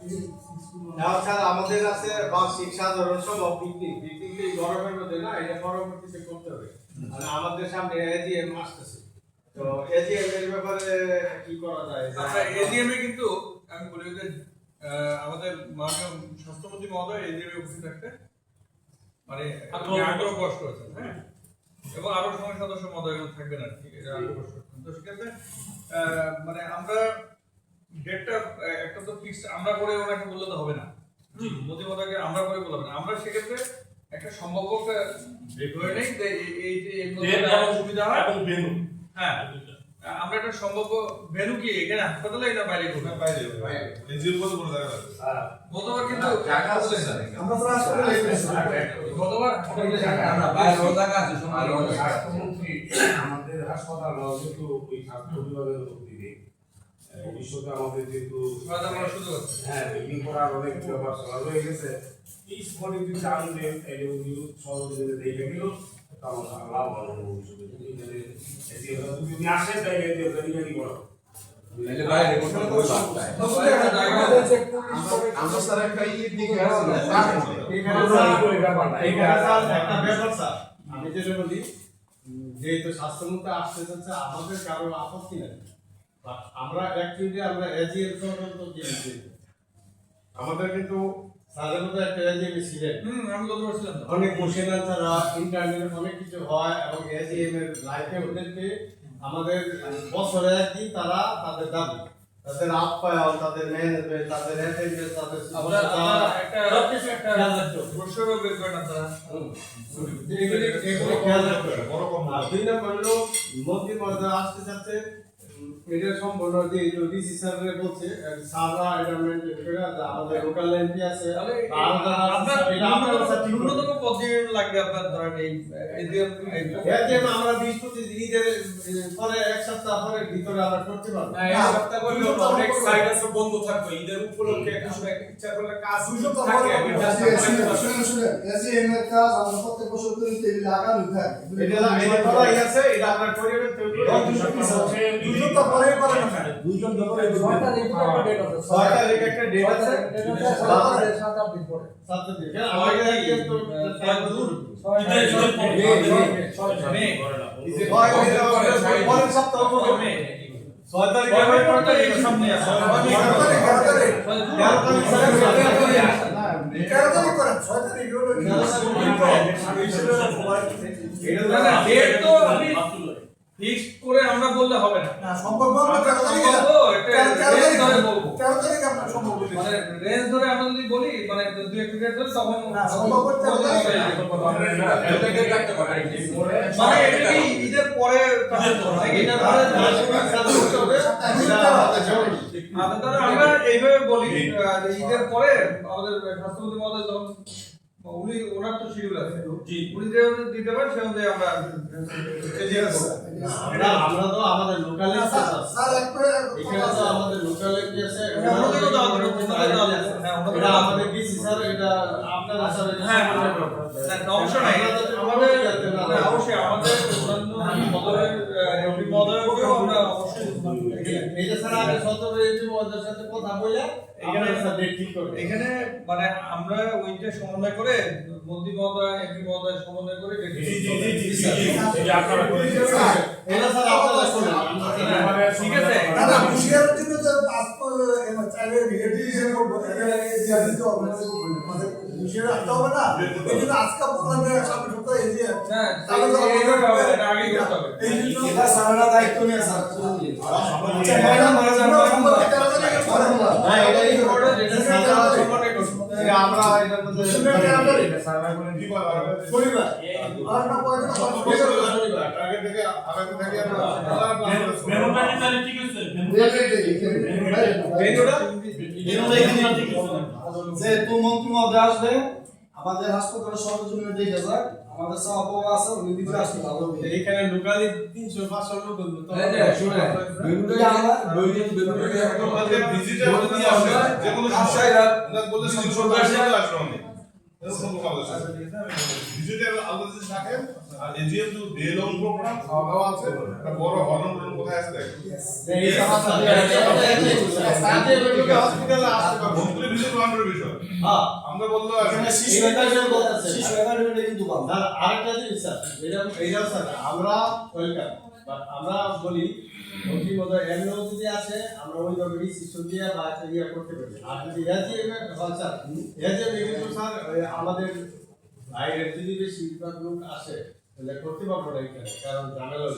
now sir আমাদের আছে বার্ষিক সাধারণ সভা পিকনিক এই গরমের মধ্যে না এটা পরবর্তীতে করতে হবে। মানে আমাদের সামনে এজিএম আসতেছে, তো এজিএম এর ব্যাপারে কি করা যায়? আচ্ছা এজিএম এ কিন্তু আমি বলি যে আমাদের মাননীয় স্বাস্থ্যমন্ত্রী মহোদয় এজিএম এ উপস্থিত থাকতে মানে আগ্রহ প্রকাশ করেছেন, হ্যাঁ, এবং আরো সংসদ সদস্য মহোদয় থাকবেন আর কি, এটা আগ্রহ প্রকাশ করেছেন। তো সেক্ষেত্রে মানে আমরা ডেটটা একটা তো ফিক্সড আমরা করে ওনাকে বললে তো হবে না, মোদি মহোদয়কে আমরা করে বলতে হবে না। আমরা সেক্ষেত্রে একটা সম্ভাব্য ধরে নেই যে এই যে সুবিধা হয় এবং ভেন্যু, হ্যাঁ, আমরা একটা সম্ভাব্য ভেন্যু কি এখানে হাসপাতালে না বাইরে করব? বাইরে এনজিও বলতে বড় জায়গা আছে। গতবার কিন্তু জায়গা আছে স্যার আমরা তো হাসপাতালে গতবার আমরা বাইরে জায়গা আছে স্বাস্থ্যমন্ত্রী আমাদের হাসপাতাল যেহেতু ওই স্বাস্থ্য বিভাগের অধীনে ভবিষ্যতে আমাদের যেহেতু সুযোগ আছে, হ্যাঁ বিল্ডিং করার অনেক ব্যাপার সলভ হয়ে গেছে, এই স্পটে যদি চান যে সহযোগিতা দেখে গেল তাহলে লাভ হবে ভবিষ্যতে। যদি আসেন তাহলে ডেলিভারি করো তাহলে বাইরে কোথাও কই বাড়তায় আমরা স্যার একটা দিকে আছে একটা ব্যাপার স্যার আমি যেটা বলি যেহেতু স্বাস্থ্যমন্ত্রী আসতে যাচ্ছে আমাদের কারো আপত্তি নেই, বাট আমরা অ্যাকচুয়ালি আমরা এজিএম সংক্রান্ত দিয়েছি আমাদের কিন্তু স্যারের মধ্যে একটা এজিএম ছিলেন, আমি গতবার ছিলাম তো। অনেক কোশ্চেন আনসার ইন্টারনেট অনেক কিছু হয় এবং এজিএম এর লাইফে ওদেরকে আমাদের বছরে একদিন তারা তাদের দাবি তাদের আপ্যায়ন তাদের ম্যানেজমেন্ট তাদের অ্যাটেন্ডেন্স তাদের আমরা একটা সবকিছু একটা খেয়াল রাখতে হবে। ব্রোশারও বের করেন আপনারা। এগুলো খেয়াল রাখতে হবে। বড় কম আর 2 নম্বর হলো মন্ত্রী মহোদয় আসতে চাচ্ছে এটা সম্পূর্ণ যে ডিসি স্যাররা বলছে সারা এটা মেনটেন করে আমাদের লোকাল এমপি আছে তাহলে আপনার এটা আপনার ঠিক করুন। ন্যূনতম কতদিন লাগবে আপনার ধরেন এই এজিএম এজিএম আমরা 20-25 ঈদের পরে এক সপ্তাহ পরে ভিতরে আমরা করতে পারবো। এই সপ্তাহ বললে অনেক সাইড আছে বন্ধ থাকবে ঈদের উপলক্ষে কিছু একটা ইচ্ছা করলে কাজ থাকে এজিএম এর কাজ আমরা প্রত্যেক বছর করে টেবিলে আগানো থাকে এটা করা আছে এটা আমরা করে তৈরি দুজন তো পরে করে না দুজন তো পরে 6 তারিখ একটা ডেট আছে 7 দিন পরে 7 দিন আমাদের কিন্তু পরের সপ্তাহ হবে 6 তারিখে সামনে আছে 11 তারিখ করেন 6 তারিখ হলো ডেট তো আমি ফিক্সড করে আমরা বললে হবে না। না সম্ভব হবে আমরা 13 তারিখে সম্ভব একটা রেঞ্জ ধরে বলবো। 13 তারিখে আমরা সম্ভব বলি মানে রেঞ্জ ধরে আমরা যদি বলি মানে 2-1 ডেট ধরে তখন না সম্ভব হবে 13 তারিখে মানে এটা কি ঈদের পরে কাজ করব নাকি এটা ধরে করতে হবে। তাহলে আমরা এইভাবে বলি যে ঈদের পরে আমাদের স্বাস্থ্যমন্ত্রী মহোদয় যখন উনি ওনার তো শিডিউল আছে উনি যে দিতে পারেন সে অনুযায়ী আমরা আমরা তো আমাদের লোকালে স্যার এখানে তো আমাদের লোকালে কি আছে ওনাদেরও দাও এটা আমাদের ডিসি স্যার এটা আপনারা স্যার হ্যাঁ সমস্যা নাই আমাদের অবশ্যই আমাদের অন্যান্য মহোদয়ের এমপি মহোদয়কেও আমরা অবশ্যই এটা স্যার আগে 17 এমপি মহোদয়ের সাথে কথা বলে এখানে স্যার ডেট ঠিক করবে। এখানে মানে আমরা ওইটা সমন্বয় করে মন্ত্রী মহোদয় এমপি মহোদয় সমন্বয় করে ডেট এটা স্যার আপনারা শুনুন ঠিক আছে দাদা হুশিয়ার জন্য যে পাসপোর্ট চাইলে রিলেটিভেশন করব এটা দিয়া দিতে হবে মানে হুশিয়ার রাখতে হবে না কিন্তু আজকে বললাম সামনে সপ্তাহে এই যে হ্যাঁ এইভাবে হবে এটা আগে করতে হবে এই জন্য এটা স্যাররা দায়িত্ব নিয়ে স্যার আচ্ছা ম্যাডাম সম্ভব 13 তারিখে পরে না এটা এই অর্ডার যেটা স্যাররা সমন্বয় করছে এটা আমরা এটার মধ্যে স্যাররা বলেন কি বলা পরিবার আর না পরে টার্গেট থেকে আগামী থেকে আমরা যে তো মন্ত্রী মহোদয় আসবে আমাদের হাসপাতালের সরজমিনে দেখে যাক আমাদের সাহায্য আছে উনি দিতে আসতে ভালো হবে এখানে লোকালি 300-500 লোক হলো তো শুনে আমাদের ভিজিটার যদি আসে যে কোনো সমস্যা আমরা বলতে 300 আসবে আসবে ভিজিটার আলাদা যদি থাকেন আর এজিএম তো ডে লং প্রোগ্রাম খাওয়া দাওয়া আছে একটা বড় হলন কোথায় আছে এই সাথে হসপিটালে আসতে পারবো মন্ত্রী ভিজিট ওয়ান্ডার বিষয় হ্যাঁ আমরা বললো এখানে শিশু একাডেমি বলতেছে শিশু একাডেমিটা কিন্তু ভালো আর আরেকটা জিনিস স্যার এটা স্যার আমরা ওয়েলকাম বাট আমরা বলি মন্ত্রী মহোদয় এমনিও যদি আসে আমরা ওইভাবে রিসিপশন দিয়ে বা একটা ইয়ে করতে পারি আর যদি এজিএম হয় স্যার এজিএম কিন্তু স্যার আমাদের বাইরের যদি বেশি লোক আসে তাহলে করতে পারবো না এখানে কারণ ঝামেলা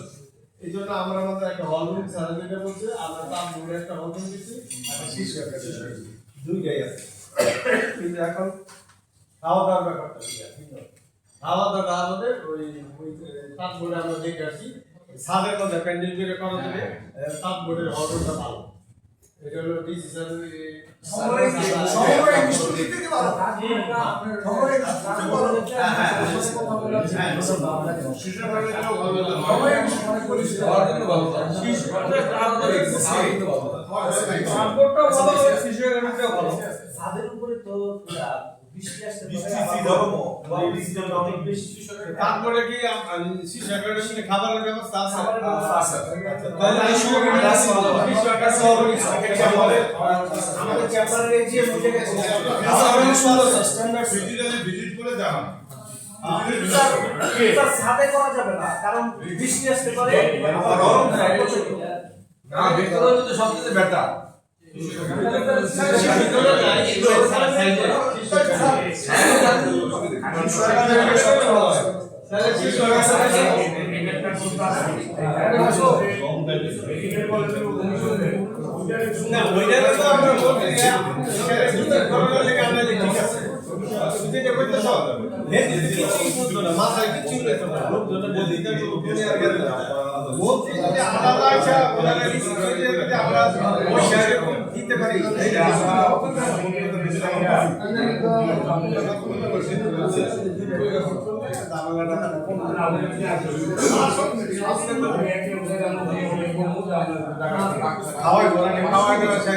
এই জন্য আমরা আমাদের একটা হল রুম স্যার যেটা বলছে আমরা তার রুমে একটা হল রুম দিচ্ছি একটা শিশু একাডেমি দুইটাই আছে কিন্তু এখন খাওয়া দাওয়ার ব্যাপারটা কি আছে খাওয়া দাওয়া আমাদের ওই তাঁতবোর্ডে আমরা দেখে আসছি ছাদের মধ্যে প্যান্ডেল করে করা যাবে তাঁতবোর্ডের হলরুমটা ভালো এটা হলো ডিসি স্যার শিশু একাডেমিটাও ভালো সাপোর্টটাও ভালো শিশু একাডেমিটাও ভালো ছাদের উপরে তো তারপরে কি শিশু একাডেমিতে খাবারের ব্যবস্থা আছে আমাদের চেম্বারের এই যে ভিজিট করে জানান ছাদে করা যাবে না কারণ বৃষ্টি আসতে পারে না ভেতরে তো সবচেয়ে বেটার মাথায় কিছু দিতে পারি খাওয়াই খাওয়াই দেওয়া চাই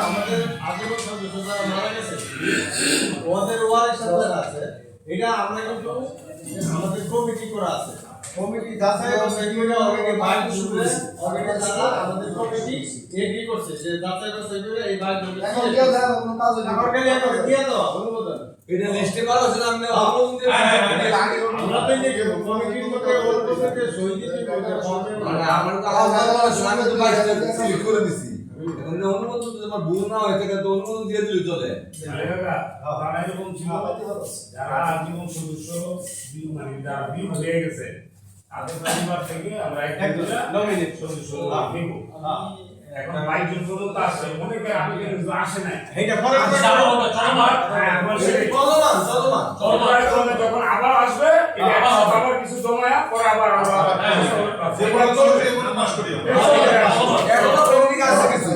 আমাদের আজীবন সদস্য যারা মারা গেছে ওদের ওয়ারিশ আছে এটা আমরা কিন্তু আমাদের কমিটি করা আছে কমিটি যাচাই বাছাই করে অলরেডি বাইক শুরু অলরেডি তারা আমাদের কমিটি এগ্রি করছে যে যাচাই বাছাই করে এই বাইক এখন কেউ দেন অন্য কাজে আমার কাছে একটা দিয়ে দাও অনুমোদন এটা লিস্টে করা হচ্ছে না আপনি অনুমোদন দিয়ে আমরা তো যে কমিটির মধ্যে অনুমোদনকে সই দিতে মানে আমার তো আলাদা করা হচ্ছে না, আমি তো বাইরে সিলেক্ট করে দিছি এখন এটা অনুমোদন যদি আমার ভুল না হয় তাহলে তো অনুমোদন দিয়ে দিলে চলে আরে কাকা, তারা এরকম ছিল, যারা আজীবন সদস্য মানে যারা বিল হয়ে গেছে তাদের পরিবার থেকে আমরা একদম নমিনেট সদস্য নিব। এখন 22 জন পর্যন্ত আসছে, অনেকে আবেদন আসে নাই। এইটা পরে হ্যাঁ, আমার সেটাই। চলমান যখন আবার আসবে এটা আবার কিছু জমায়া পরে আবার যে বড় চলছে এগুলো পাস করি এখন তো পেন্ডিং আছে কিছু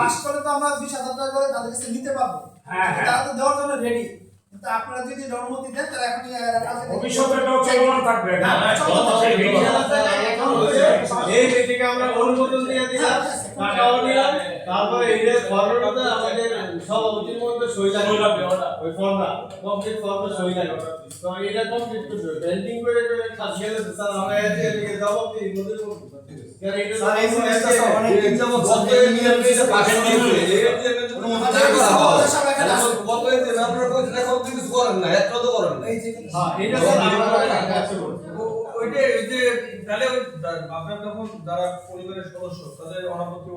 পাস করে তো আমরা 20,000 টাকা করে তাদের কাছে নিতে পারবো। হ্যাঁ, হ্যাঁ। তারা তো দেওয়ার জন্য রেডি, কিন্তু আপনারা যদি অনুমতি দেন তাহলে এখন ভবিষ্যতে এটাও চলমান থাকবে। এই মিটিংয়ে আমরা অনুমোদন দিয়ে দিলাম, টাকাও নিলাম, তারপরে এই যে ফর্মটা আমাদের সভাপতির মধ্যে সই লাগবে, ওই ফর্মটা কমপ্লিট ফর্মে সই লাগবে। তো এটা কমপ্লিট করতে হবে, পেন্ডিং করে কাজ গেলে স্যার আমরা এদিকে জবাব দিই মধ্যে কারণ এটা স্যার এই জিনিসটা অনেক দিন যাবত কত নিয়ে এসে পাশে দিয়েছে এই যে অনুমোদন করা হয় কত দিন আপনারা কই না কত কিছু করেন না এত তো করেন না হ্যাঁ এটা স্যার আমরা কাছে করব। ওইটা এই যে তাহলে আপনার যখন যারা পরিবারের সদস্য তাদের অনাপত্তি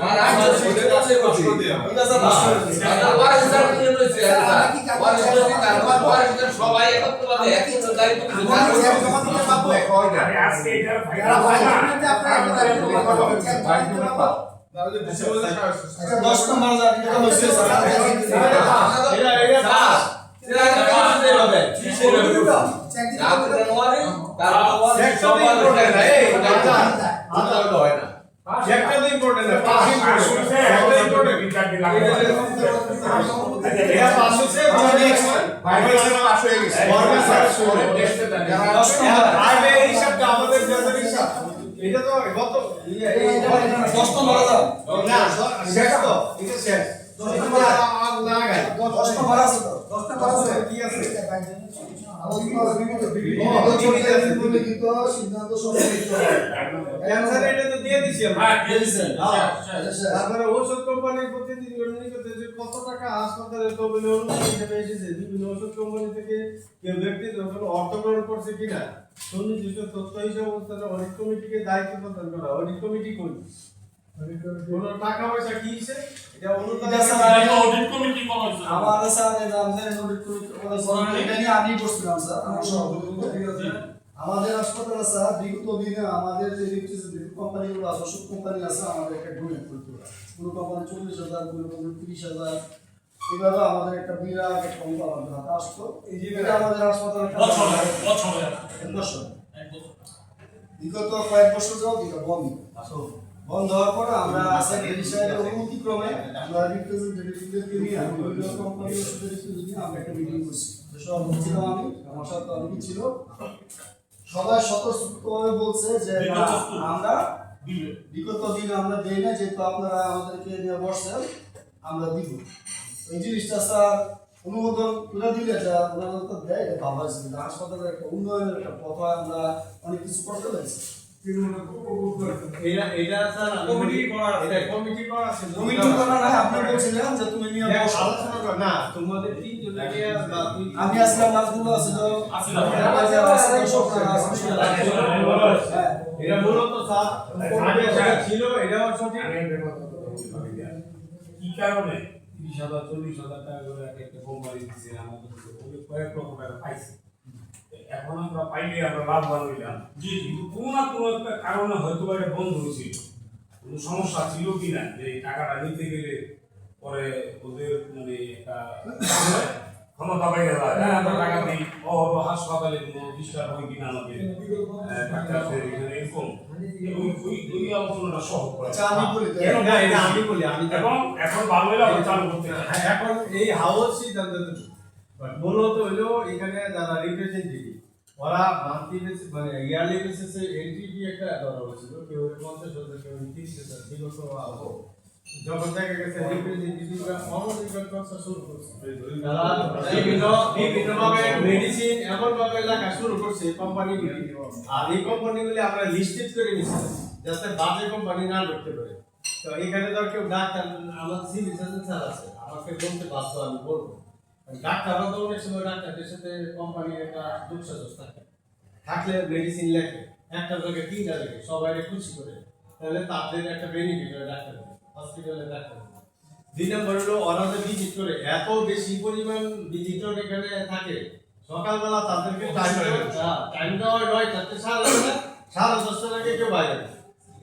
আর আমরা সেটা কাছে করছি এটা স্যার সবাই একত্রভাবে একত্র দায়িত্ব আরে আজকে এটার আচ্ছা 10 নম্বর এটা হচ্ছে স্যার এটা তো গত 10 নম্বর দাও না শেষ তো এটা শেষ 10 নম্বর না গাই 10 নম্বর আছে তো 10 নম্বর আছে কি আছে লিখিত সিদ্ধান্ত সম্মিলিত ক্যান্সার এটা তো দিয়ে দিছি আমরা হ্যাঁ দিয়ে দিছেন তারপরে ওষুধ কোম্পানির প্রতিদিন নিকটে যে কত টাকা হাসপাতালে তহবিলে অনুদান হিসেবে এসেছে বিভিন্ন ওষুধ কোম্পানি থেকে কেউ ব্যক্তি যখন অর্থ গ্রহণ করছে কিনা সুনির্দিষ্ট তথ্য হিসেবে অডিট কমিটিকে দায়িত্ব প্রদান করা অডিট কমিটি কোন কোনো টাকা পয়সা কি হিসে এটা অনুদান অডিট কমিটি কোন হচ্ছে আমাদের স্যার আমাদের নোটিস করে এটা নিয়ে আমি বসছিলাম স্যার আমার সভাপতি ঠিক আছে আমাদের হাসপাতালে স্যার বিগত দিনে আমাদের যে রিপ্রেজেন্টেটিভ কোম্পানিগুলো আছে ওষুধ কোম্পানি আছে আমাদের একটা ডোনেট করতে হয় কোনো কোম্পানি 40,000 কোনো কোম্পানি 30,000 এভাবে আমাদের একটা বিরাট একটা অঙ্ক আমাদের হাতে আসতো এই যে আমাদের হাসপাতালে বছর বিগত কয়েক বছর যাও দিকে বন্ধ হওয়ার পরে আমরা সেক্রেটারি সাহেবের অনুমতি ক্রমে আমরা রিপ্রেজেন্টেটিভদেরকে নিয়ে বিভিন্ন কোম্পানি ওষুধের নিয়ে আমরা একটা মিটিং করছি সভাপতি ছিলাম আমি আমার সাথে অনেকে ছিল সবাই স্বতঃস্ফূর্তভাবে বলছে যে না, আমরা বিগত দিনে আমরা দেই না যেহেতু আপনারা আমাদেরকে নিয়ে বসছেন আমরা দিব এই জিনিসটা স্যার অনুমোদন করে দিলে যা ওনারা তো দেয় এটা ভালো হয়েছে কিন্তু হাসপাতালের একটা উন্নয়নের একটা পথ আমরা অনেক কিছু করতে পেরেছি এটা স্যার কমিটি করা আছে। এটা কমিটি করা আছে কমিটি করা না আপনি বলছিলেন যে তুমি নিয়ে বসো আলোচনা কর না তোমাদের তিনজনে নিয়ে বা তুই আমি আসলাম নাজমুল আছিল এটা মূলত স্যার আগে যেটা ছিল এটাও সঠিক কি কারণে 30,000 40,000 টাকা করে একটা কোম্পানি দিচ্ছে আমাদের কয়েক লক্ষ টাকা পাইছে এখন আমরা পাইলে আমরা লাভবান হইলাম জি কিন্তু কোনো না কোনো একটা কারণে হয়তো এটা বন্ধ হয়েছিল কোনো সমস্যা ছিল কিনা যে এই টাকাটা নিতে গেলে পরে ওদের মানে একটা ক্ষমতা পাই যায় হ্যাঁ আমরা টাকা দিই হাসপাতালে কোনো ডিস্টার্ব হয় কিনা আমাদের ডাক্তারদের এখানে এরকম ওই আলোচনাটা সহজ করে আমি বলি আমি এখন ভালো হলে আমরা চালু করতে এখন এই হাউস সিদ্ধান্ত মূলত হলো এখানে যারা রিপ্রেজেন্টেটিভ ওরা মান্থলি বেসিস মানে ইয়ারলি বেসিসে এন্ট্রি ফি একটা ধরা হয়েছিল কেউ 50,000 কেউ 30,000 ছিল তো যখন দেখা গেছে রিপ্রেজেন্টেটিভরা অনধিকার চর্চা শুরু করছে বিভিন্ন ভাবে মেডিসিন এমন ভাবে লেখা শুরু করছে কোম্পানিগুলি আর এই কোম্পানিগুলি আমরা লিস্টেড করে নিচ্ছি যাতে বাজে কোম্পানি না ঢুকতে পারে তো এখানে ধর কেউ ডাক্তার আমার সিভিল সার্জন স্যার আছে আমাকে বলতে বাধ্য আমি বলবো ডাক্তাররা তো অনেক সময় ডাক্তারদের সাথে কোম্পানির একটা দুঃসাহস থাকে থাকলে মেডিসিন লেখে একটা জায়গায় তিনটা লেখে সবাই খুশি করে তাহলে তাদের একটা বেনিফিট হয় ডাক্তার হসপিটালে ডাক্তার 2 নম্বর হলো ওরা যে ভিজিট করে এত বেশি পরিমাণ ভিজিটর এখানে থাকে সকালবেলা তাদেরকে টাইম দেওয়া হয় 9টা থেকে 10:30 আগে কেউ বাইরে যায়।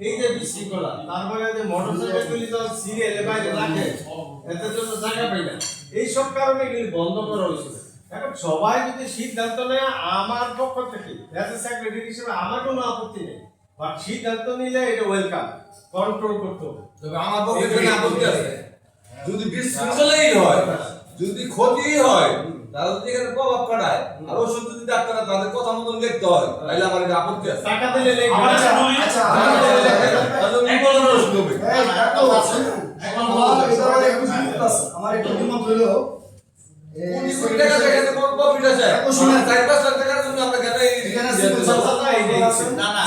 এই যে বিশৃঙ্খলা তারপরে যে মোটরসাইকেলগুলি তো সিরিয়ালে বাইরে রাখে এতে জন্য জায়গা পাই না এইসব কারণে এগুলি বন্ধ করা হয়েছিল। এখন সবাই যদি সিদ্ধান্ত নেয় আমার পক্ষ থেকে অ্যাজ এ সেক্রেটারি হিসেবে আমার কোনো আপত্তি নেই বাট সিদ্ধান্ত নিলে এটা ওয়েলকাম কন্ট্রোল করতে হবে। তবে আমার পক্ষে এখানে আপত্তি আছে যদি বিশৃঙ্খলাই হয় যদি ক্ষতি হয় তাহলে যদি এখানে প্রভাব পড়ায় আর ওষুধ যদি ডাক্তাররা তাদের কথা মতন লিখতে হয় তাহলে আমার এটা আপত্তি আছে। টাকা দিলে লেখবে আমার একটু দ্বিমত হলো কোটি কোটি টাকা এখানে প্রফিট আছে 4-5 লাখ টাকার জন্য আমরা কেন এখানে না না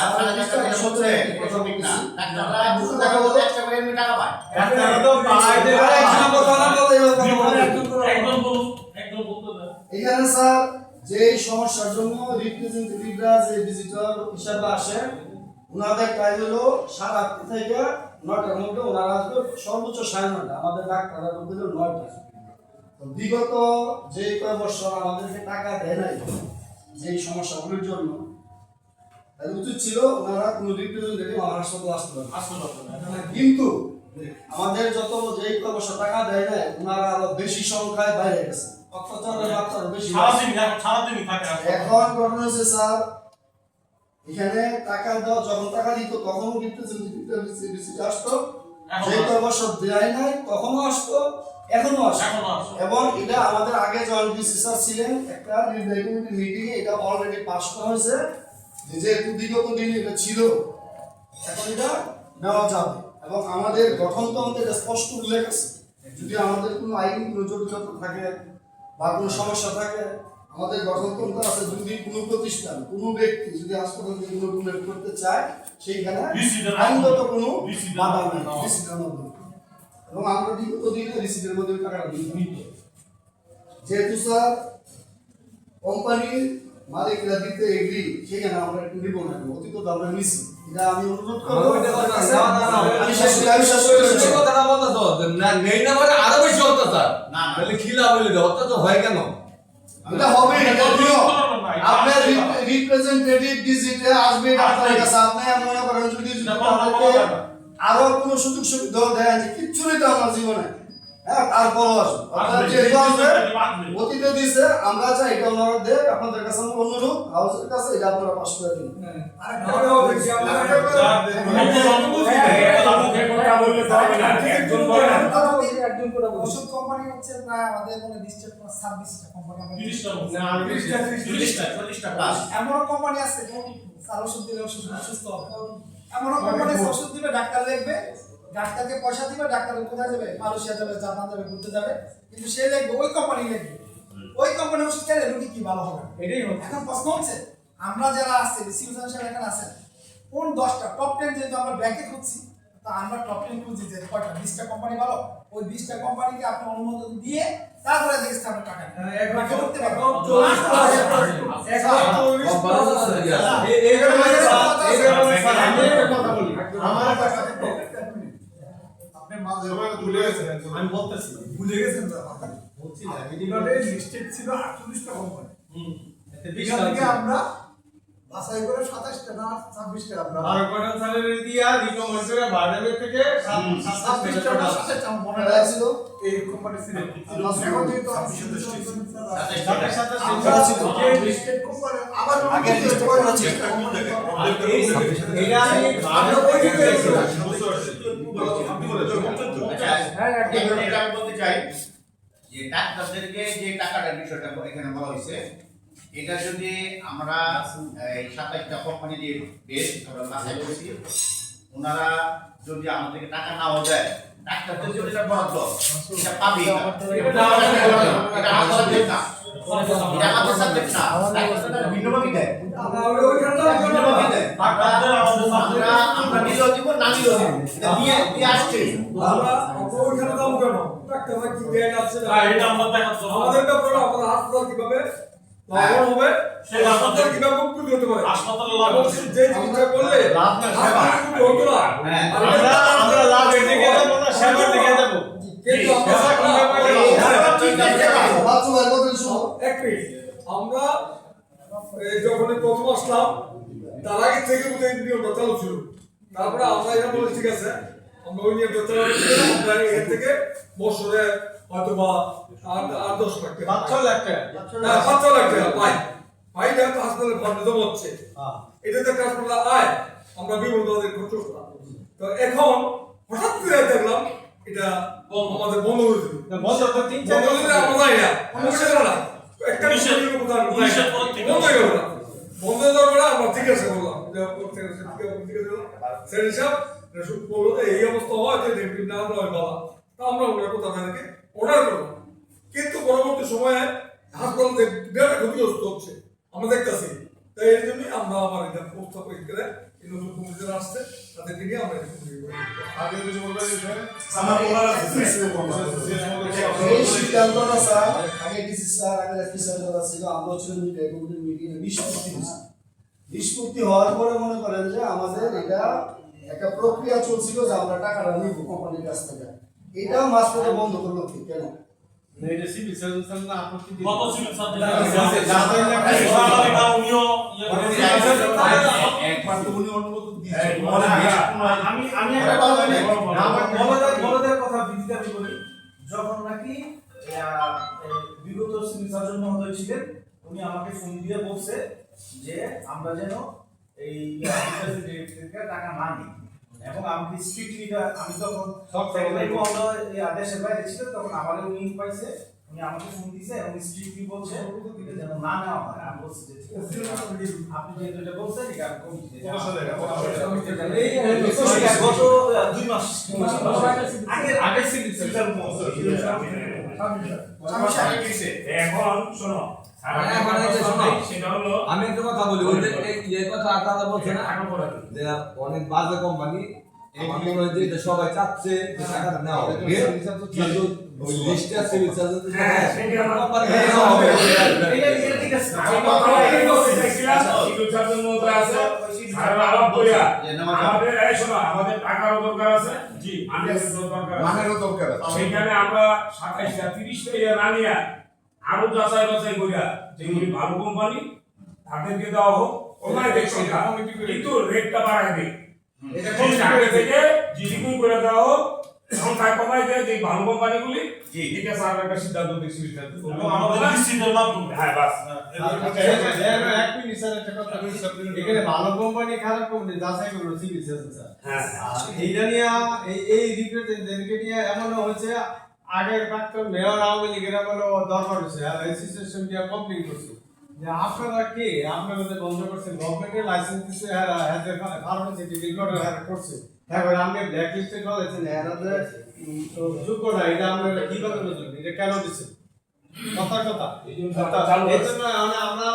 এখানে স্যার যে সমস্যার জন্য রিপ্রেজেন্টেটিভরা যে ভিজিটর হিসাবে আসে ওনাদের টাইম হলো 7:30 থেকে 9টার মধ্যে ওনারা আসবে সর্বোচ্চ 9:30 আমাদের ডাক্তাররা বলতে 9টা। তো বিগত যে কয়েক বছর আমাদেরকে টাকা দেয় নাই যে সমস্যাগুলোর জন্য তাহলে উচিত ছিল ওনারা কোনো রিপ্রেজেন্টেটিভ আমার হাসপাতালে আসতে পারে কিন্তু আমাদের যত যেই কয়েক বছর টাকা দেয় নাই ওনারা আরো বেশি সংখ্যায় বাইরে গেছে অত্যাচারের মাত্রা বেশি। এখন ঘটনা হচ্ছে স্যার এখানে টাকা দেওয়া যখন টাকা দিত তখনও রিপ্রেজেন্টেটিভ আসতো যেই কয়েক বছর দেয় নাই তখনও আসতো এখনো আসে এবং এটা আমাদের আগে যখন ডিসি স্যার ছিলেন একটা নির্বাহী কমিটির মিটিংয়ে এটা অলরেডি পাস করা হয়েছে যেহেতু বিগত দিন এটা ছিল এখন এটা নেওয়া যাবে এবং আমাদের গঠনতন্ত্রে এটা স্পষ্ট উল্লেখ আছে যদি আমাদের কোনো আইনি কোনো জটিলতা থাকে বা কোনো সমস্যা থাকে আমাদের গঠনতন্ত্র আছে যদি কোনো প্রতিষ্ঠান কোনো ব্যক্তি যদি হাসপাতাল থেকে কোনো ডোনেট করতে চায় সেইখানে আইনগত কোনো বাধা নেই রিসিটের মধ্যে এবং আমরা বিগত দিনে রিসিটের মধ্যে টাকাটা নিত যেহেতু স্যার কোম্পানির মালিকরা দিতে এগ্রি সেখানে আমরা একটু নিব না অতীত আমরা নিছি এটা আমি অনুরোধ করবো আমি শেষ কথাটা বলতে তো না নেই না মানে আরো বেশি অত্যাচার না তাহলে খিলা বলে অত্যাচার হয় কেন এটা হবে এটা দিও আপনার রিপ্রেজেন্টেটিভ ভিজিটে আসবে ডাক্তারের কাছে আপনি মনে করেন যদি আমাকে আরো কোনো সুযোগ সুবিধা দেয় যে কিচ্ছু নেই তো আমার জীবনে হ্যাঁ তারপর আসবে আপনার যে অতীতে দিয়েছে আমরা চাই এটা ওনারা দেখ আপনাদের কাছে আমার অনুরোধ হাউসের কাছে এটা আপনারা পাস করে দিন ওষুধ কোম্পানি হচ্ছে প্রায় আমাদের মানে 26টা কোম্পানি এমন কোম্পানি আছে স্যার ওষুধ দিলে সুস্থ হবে এমন কোম্পানি ওষুধ দিবে ডাক্তার লিখবে ডাক্তারকে পয়সা দিবে ডাক্তার কোথায় যাবে মালয়েশিয়া যাবে জাপান যাবে ঘুরতে যাবে কিন্তু সে লিখবে ওই কোম্পানি লিখবে ওই কোম্পানি ওষুধ খেলে রোগী কি ভালো হবে এটাই এখন প্রশ্ন হচ্ছে আমরা যারা আছে সিভিল সার্জন এখানে আছেন কোন 10টা টপ 10 যেহেতু আমরা ব্যাংকে খুঁজছি তা আমরা টপ 10 খুঁজছি যে কয়টা 20টা কোম্পানি ভালো ওই 20টা কোম্পানিকে আপনি অনুমোদন দিয়ে তারপরে দেখছি আমরা টাকা বাকি করতে পারবো আমি বলতেছি ভুলে গেছেন বলছি না লিস্টেড ছিল 48টা কোম্পানি এতে এখান থেকে আমরা বাছাই করে 27টা না 26টা আমরা বারোকটা স্যালারি দিয়া রিকমেন্ড করে বারডের থেকে 27টা মনে রাখছিল এই কোম্পানি ছিল এখন যেহেতু আমরা ছিল যে লিস্টেড কোম্পানি আবার আগে লিস্ট করা আছে এটা আমি ভালো করে দেখছিলাম এটা আমি বলতে চাই যে ডাক্তারদেরকে যে টাকাটার বিষয়টা এখানে বলা হয়েছে এটা যদি আমরা এই 27টা কোম্পানি দিয়ে বেশ আমরা বাছাই করেছি ওনারা যদি আমাদেরকে টাকা নাও দেয় ডাক্তারদের যদি এটা বরাদ্দ এটা পাবে এটা আমাদের সাবজেক্ট না এটা আমাদের সাবজেক্ট না ডাক্তাররা ভিন্নভাবে দেয় আমরা নিল নিলেও দিব না নিলেও দিব এটা দিয়ে আসছে আমরা ওইখানে দাম কেন ডাক্তাররা কি রেট আছে এটা আমরা দেখাচ্ছি আমাদের ব্যাপারে আপনারা হাসপাতাল কিভাবে লাভবান হবে সেই হাসপাতাল কিভাবে উপকৃত হতে পারে হাসপাতালে লাভ এবং যে জিনিসটা করলে লাভ না হাসপাতাল হতো না হ্যাঁ আমরা লাভ এর দিকে যাব না সেবার দিকে যাব কিন্তু বাচ্চা ভাই কথা শুনো এক মিনিট আমরা যখন প্রথম আসলাম তার আগে থেকে বোধহয় এই নিয়মটা চালু ছিল তারপরে আমরা এটা বলে ঠিক আছে আমরা ওই নিয়মটা চালু করে আমরা এখান থেকে বছরে হয়তো বা 8-10 লাখ টাকা 5 লাখ টাকা না 5 লাখ টাকা পাই না তো হাসপাতালের ফান্ডে জমা হচ্ছে এটা তো হাসপাতাল আয় আমরা বিভিন্ন ধরনের খরচ করতাম তো এখন হঠাৎ করে দেখলাম এটা আমাদের বন্ধ হয়ে দিল বন্ধ তো 3-4 বন্ধ হলে আমরা যাই না আমরা সেটা না একটা বন্ধ হয়ে গেল না বন্ধ হয়ে যাওয়ার পরে আমরা ঠিক আছে বললাম সেটা হিসাব বললো এই অবস্থা হয় যে ডেবিট না হয় বাবা তা আমরা ওনার কথা তাদেরকে অর্ডার করলাম কিন্তু পরবর্তী সময়ে হাসপাতাল ডেটা ক্ষতিগ্রস্ত হচ্ছে আমরা দেখতেছি তাই এই জন্যই আমরা আমার এটা প্রস্তাব করে এই নতুন কমিটিতে আসছে তাদেরকে নিয়ে আমরা এটা কমিটি করি আগে কিছু বলবেন আমার বলার আছে এই সিদ্ধান্তটা স্যার আগে ডিসি স্যার আগে এসপি স্যার যারা ছিল আমরা ছিল কমিটির মিটিং নিষ্পত্তি হয়েছে নিষ্পত্তি হওয়ার পরে মনে করেন যে আমাদের এটা একটা প্রক্রিয়া চলছিল যে আমরা টাকাটা নিব কোম্পানির কাছ থেকে এটা মাঝপথে বন্ধ করলো কি কেন এটা সিভিল সার্জন না আপত্তি কত ছিল স্যার একবার তো উনি অনুমোদন দিয়েছে আমি একটা কথা বলি বড়দের কথা ভিত্তিতে আমি বলি যখন নাকি বিগত সিভিল সার্জন মহোদয় ছিলেন উনি আমাকে ফোন দিয়ে বলছে যে আমরা যেন এই টাকা না নিই এবং আমাকে স্ট্রিক্টলি আমি তখন এই আদেশের বাইরে ছিল তখন আমার উনি পাইছে উনি আমাকে ফোন দিয়েছে এবং স্ট্রিক্টলি বলছে যেন না নেওয়া হয় আমি বলছি যে ঠিক আছে আপনি যেহেতু এটা বলছেন এটা আমি কমিটিতে গত 2 মাস আগে সিভিল সার্জন এখন শোনো সেটা হলো আমি একটা কথা বলি ওই যে এই কথা আলাদা বলছে না যে অনেক বাজে কোম্পানি আমার মনে হয় যে এটা সবাই চাচ্ছে যে টাকাটা নেওয়া হবে কিন্তু ওই লিস্টটা সিভিল সার্জন কোম্পানি নেওয়া হবে এটা ঠিক আছে আমাদের টাকারও দরকার আছে জি মানেরও দরকার আছে সেখানে আমরা 27টা 30টা না নিয়ে আরো যাচাই বাছাই করিয়া যেগুলি ভালো কোম্পানি তাদেরকে দেওয়া হোক ওখানে দেখছি কিন্তু রেটটা বাড়ায় দেয় এটা ঠিক আগে থেকে জিডিপি করে দেওয়া হোক সংখ্যা কমাই দেয় যে ভালো কোম্পানিগুলি ঠিক আছে আমরা একটা সিদ্ধান্ত দেখছি আমাদের ডিসিশনের মাধ্যমে হ্যাঁ বাস এক মিনিট স্যার একটা কথা এখানে ভালো কোম্পানি খারাপ কোম্পানি যাচাই করলো সিভিল সার্জন স্যার হ্যাঁ এইটা নিয়ে এই রিপ্রেজেন্টেটিভকে নিয়ে এমন হয়েছে আগের প্রাক্তন মেয়র আওয়ামী লীগের বলে দরবার হয়েছে আর রেজিস্ট্রেশন দিয়ে কমপ্লিট করছে যে আপনারা কি আপনারা যে বন্ধ করছেন গভর্নমেন্টের লাইসেন্স দিচ্ছে ফার্মাসিউটিক্যাল রেকর্ড করছে হ্যাঁ আপনি ব্ল্যাক লিস্টে করেছেন এরা যে যোগ্য না এটা আপনারা কিভাবে বুঝলেন এটা কেন দিচ্ছেন কথা এই জন্য আমরা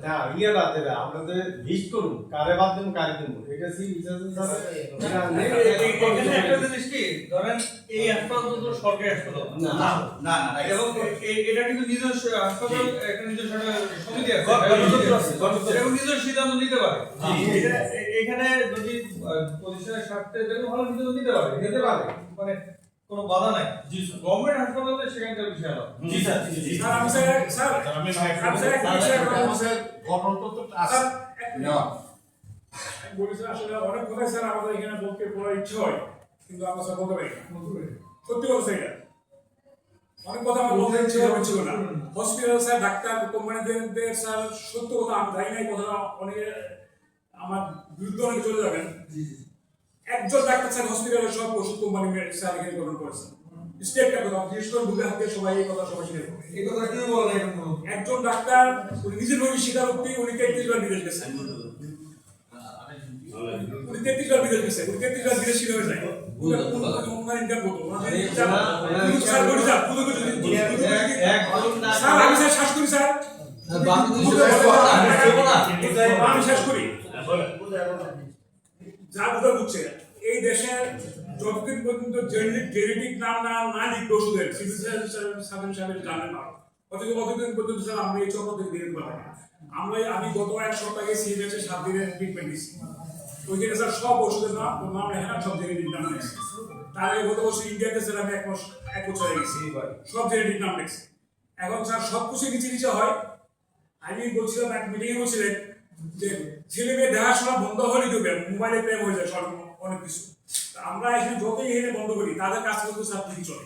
না ইয়ে বাদ দেবে আমরা যে লিস্ট করুন কারে বাদ দেবো কারে দেবো এটা সি বিচার একটা জিনিস কি ধরেন এই হাসপাতাল তো সরকারি হাসপাতাল না না এবং এটা কিন্তু নিজস্ব হাসপাতাল একটা নিজস্ব সমিতি আছে এবং নিজস্ব সিদ্ধান্ত নিতে পারে এখানে যদি প্রতিষ্ঠানের স্বার্থে যেন ভালো সিদ্ধান্ত নিতে পারে মানে কোনো বাধা নাই জি স্যার গভর্নমেন্ট হাসপাতালে সেখানকার বিষয় আলাদা জি স্যার জি স্যার আমি স্যার গঠনটা তো আছে না বলেছেন আসলে অনেক কথা স্যার আমাদের এখানে বলতে বলার ইচ্ছে হয় কিন্তু আমরা স্যার বলতে পারি না সত্যি বলছে এটা অনেক কথা আমার বলতে ইচ্ছে হচ্ছিল না হসপিটাল স্যার ডাক্তার কোম্পানিদের স্যার সত্য কথা আমি জানি না এই কথাটা অনেকে আমার বিরুদ্ধে অনেকে চলে যাবেন একজন ডাক্তার স্যার হসপিটালের সব ওষুধ কোম্পানি স্যার এখানে গঠন করেছেন স্টেটটা কথা বিশেষ করে ঢুকে হাতে সবাই এই কথা সবাই শুনে এই কথা কেউ বলে না এখন একজন ডাক্তার উনি নিজের রোগী স্বীকারোক্তি উনি 33 বার বিদেশ গেছেন উনি 33 বার বিদেশ গেছেন উনি 33 বার বিদেশি হয়ে যায় উনার ইনকাম কত স্যার আমি স্যার শ্বাস করি স্যার আমি শ্বাস করি যা বুঝা বুঝছে এই দেশে যতদিন পর্যন্ত জেনেটিক নাম না লিখবে ওষুধের সিভিল সার্জন জানেন না কতদিন পর্যন্ত স্যার আমরা এই চক্র থেকে বেরোতে পারবো না। আমি গত এক সপ্তাহে গেছি বেঁচে 7 দিনের ট্রিটমেন্ট দিচ্ছি ওইখানে স্যার সব ওষুধের নাম হ্যাঁ সব জেনেটিক নাম লেখছে। তার আগে গত বছর ইন্ডিয়াতে স্যার আমি 1 বছর গেছি সব জেনেটিক নাম লেখছে। এখন স্যার সব কিছু নিচে হয়। আমি বলছিলাম এক মিটিংয়ে বলছিলেন যে ছেলে মেয়ে দেখাশোনা বন্ধ হলে দেবে মোবাইলে প্রেম হয়ে যায় সব অনেক কিছু। আমরা এখানে যতই এখানে বন্ধ করি তাদের কাজ করতে স্যার ঠিকই চলে।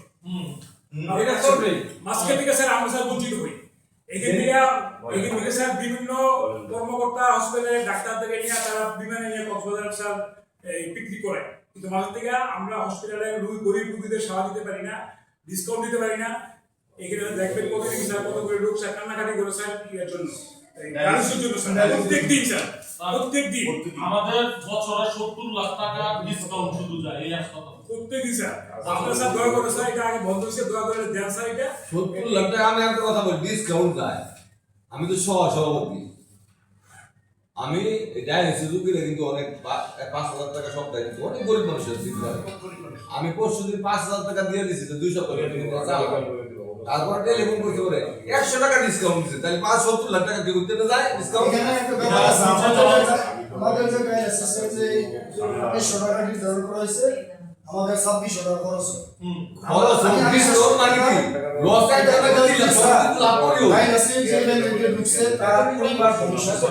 এটা করবে মাঝখান থেকে স্যার আমরা স্যার বঞ্চিত হই। এখান থেকে স্যার বিভিন্ন কর্মকর্তা হসপিটালে ডাক্তার থেকে নিয়ে তারা বিমানে নিয়ে কক্সবাজার স্যার বিক্রি করে, কিন্তু মাঝে থেকে আমরা হসপিটালে গরিব রোগীদের সেবা দিতে পারি না, ডিসকাউন্ট দিতে পারি না। এখানে দেখবেন কতদিন স্যার কত করে লোক স্যার কান্নাকাটি করে স্যার এর জন্য প্রত্যেক দিন আমাদের বছরে 70 লাখ টাকা ডিসকাউন্ট শুধু যায় এই হাসপাতালে প্রত্যেকদিন স্যার। আপনারা স্যার দয়া করে স্যার এটা আগে বন্ধ হয়েছে, দয়া করে দেন স্যার এটা 70 লাখ টাকা। আমি একটা কথা বলি, ডিসকাউন্ট যায়। আমি তো সভাপতি, আমি ডায়ালিসিস রোগীরা কিন্তু অনেক 5,000 টাকা সপ্তাহে কিন্তু অনেক গরিব মানুষের দিতে পারে। আমি পরশু দিন 5,000 টাকা দিয়ে দিছি, 2 সপ্তাহ তারপরে টেলিফোন করতে পারে 100 টাকা ডিসকাউন্ট দিচ্ছে, তাহলে 70 লাখ টাকা কেউ দিতে যায় ডিসকাউন্ট। এখানে একটা ব্যাপার আছে, আমাদের যে ডায়ালিসিসের যে 100 টাকা নির্ধারণ করা হয়েছে, আমাদের 2600 টাকা খরচ হয়। খরচ ডিসকাউন্ট মানে কি লস টাকা দিলে লাভ করিও। ডায়ালিসিস যে লেভেলে ঢুকছে তার পরিবার ভবিষ্যৎ।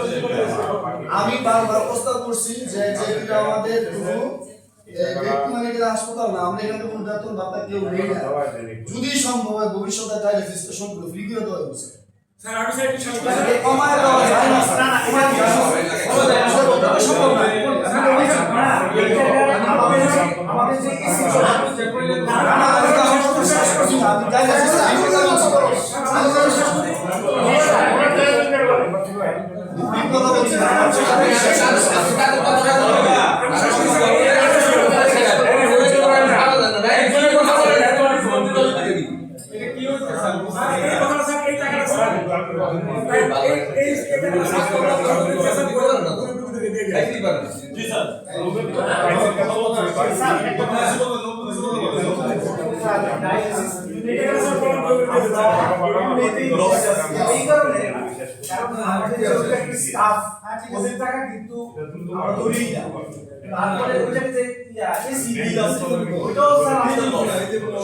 আমি বারবার প্রস্তাব করছি যে যেটা আমাদের কোনো ব্যক্তি মালিকের হাসপাতাল না, আমরা এখানে কোনো বেতন ভাতা কেউ নেই না, যদি সম্ভব হয় ভবিষ্যতে ডায়ালিসিসটা সম্পূর্ণ ফ্রি করে দেওয়া উচিত। স্যার আমি স্যার একটু কমায় দেওয়া যায় না স্যার, সম্ভব না। আমাদের যে এসি আমি ডায়ালিসিস কথা বলছি না।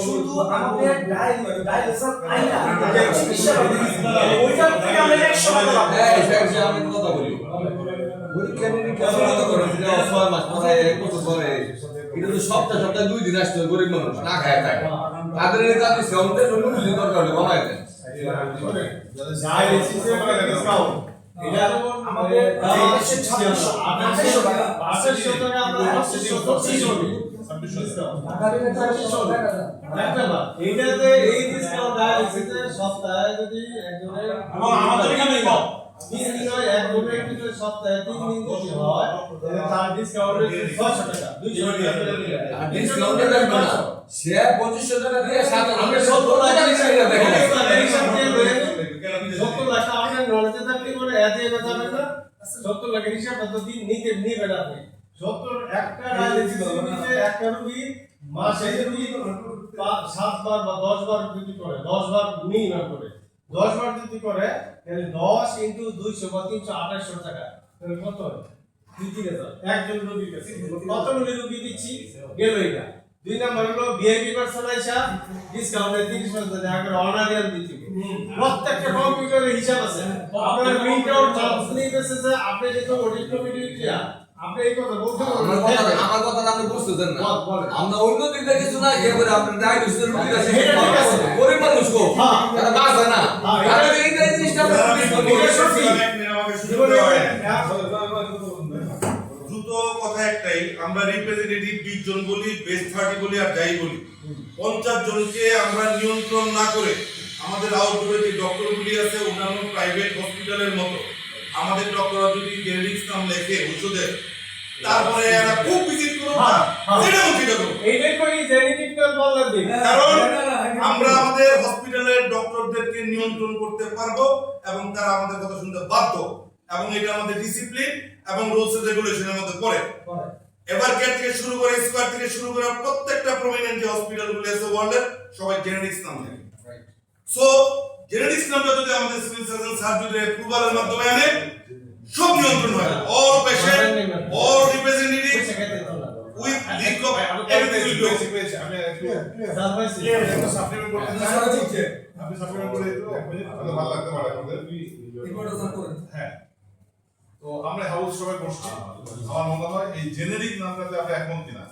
শুধু আমাদের ডায়ালিসিস আইনা চিকিৎসা ওইটা থেকে আমরা 100 টাকা আমি কথা বলি পরীক্ষা নিরীক্ষা করে 6 মাস পরে 1 বছর পরে এটা তো সপ্তাহে 2 দিন আসতে গরিব মানুষ না খায় থাকে তাদের এটা ডিসকাউন্টের জন্য বুঝি দরকার হলে বানায় দেন। ডায়ালিসিসের ডিসকাউন্ট এটা আমাদের 2600 টাকা 2800 টাকা আমরা 2600 এইটাতে এই ডিসকাউন্ট ডায়ালিসিসের সপ্তাহে যদি একজনের আমাদের এখানে কম 3 দিন হয়, একজনের কিন্তু সপ্তাহে 3 দিন যদি হয় তাহলে তার ডিসকাউন্ট 600 টাকা 200 টাকা আর ডিসকাউন্টের লাগবে না, সে 2500 টাকা দিয়ে 70 টাকা হিসাবে দেখেন 70 লাখ আপনার নলেজে থাকলে করে এতে যাবে না। 70 লাখের হিসাবটা তো নিতে নিবে না আপনি 70 একটা ডায়ালিসিস নিতে একটা রোগী মাসে যদি 7 বার বা 10 বার যদি করে 10 বার মিনিমাম করে 10 বার যদি করে তাহলে 10 ইনটু 200 বা 328 টাকা তাহলে কত হয় 3,000 একজন রোগীর কাছে কতগুলো রোগী দিচ্ছি গেল এটা। 2 নাম্বার হলো ভিআইপি পার্সন আইসা ডিসকাউন্টে 30% দেয়, আগে অনারিয়াল দিতে প্রত্যেকটা কম্পিউটারের হিসাব আছে। আপনার প্রিন্ট আউট ট্রান্সলেট মেসেজে আপনি যেটা অডিট কমিটি দিয়া আপনি এই কথা বলতে আমার কথা আপনি বুঝতেছেন না। আমরা অন্য দিক থেকে কিছু না গিয়ে করে আপনার ডায়ালিসিসের রোগী আছে গরিব মানুষ কো তারা বাঁচে না, তাহলে এই জিনিসটা দ্রুত কথা একটাই, আমরা রিপ্রেজেন্টেটিভ 20 জন বলি, বেস্ট 30 বলি আর যাই বলি, 50 জনকে আমরা নিয়ন্ত্রণ না করে আমাদের আউটডোরে যে ডক্টরগুলি আছে অন্যান্য প্রাইভেট হসপিটালের মতো আমাদের ডক্টররা যদি জেনেরিক্স নাম লেখে ওষুধের, তারপরে এরা খুব ভিজিট করো না, এটা উচিত করো এইটাই করি জেনেটিক নাম বললাম দিন, কারণ আমরা আমাদের হসপিটালের ডক্টরদেরকে নিয়ন্ত্রণ করতে পারবো এবং তারা আমাদের কথা শুনতে বাধ্য, এবং এটা আমাদের ডিসিপ্লিন এবং রুলস এন্ড রেগুলেশনের মধ্যে পড়ে। এভারকেয়ার থেকে শুরু করে স্কয়ার থেকে শুরু করে প্রত্যেকটা প্রমিনেন্ট যে হসপিটালগুলো আছে ওয়ার্ল্ডের সবাই জেনেটিক্স নাম থাকে। সো জেনেটিক্স নামটা যদি আমাদের সিভিল সার্জন সার্টিফিকেট অ্যাপ্রুভালের মাধ্যমে আনে সব নিয়ন্ত্রণ হয়, all patient all representative with link of everything will go. আমি একটু সাপ্লিমেন্ট করতে চাই, আপনি সাপ্লিমেন্ট করে দিতে এক মিনিট, তাহলে ভালো লাগতে পারে আমাদের। হ্যাঁ, তো আমরা হাউস সবাই বসছি, আমার মনে হয় এই জেনেরিক নামটাতে আমরা একমত কিনা?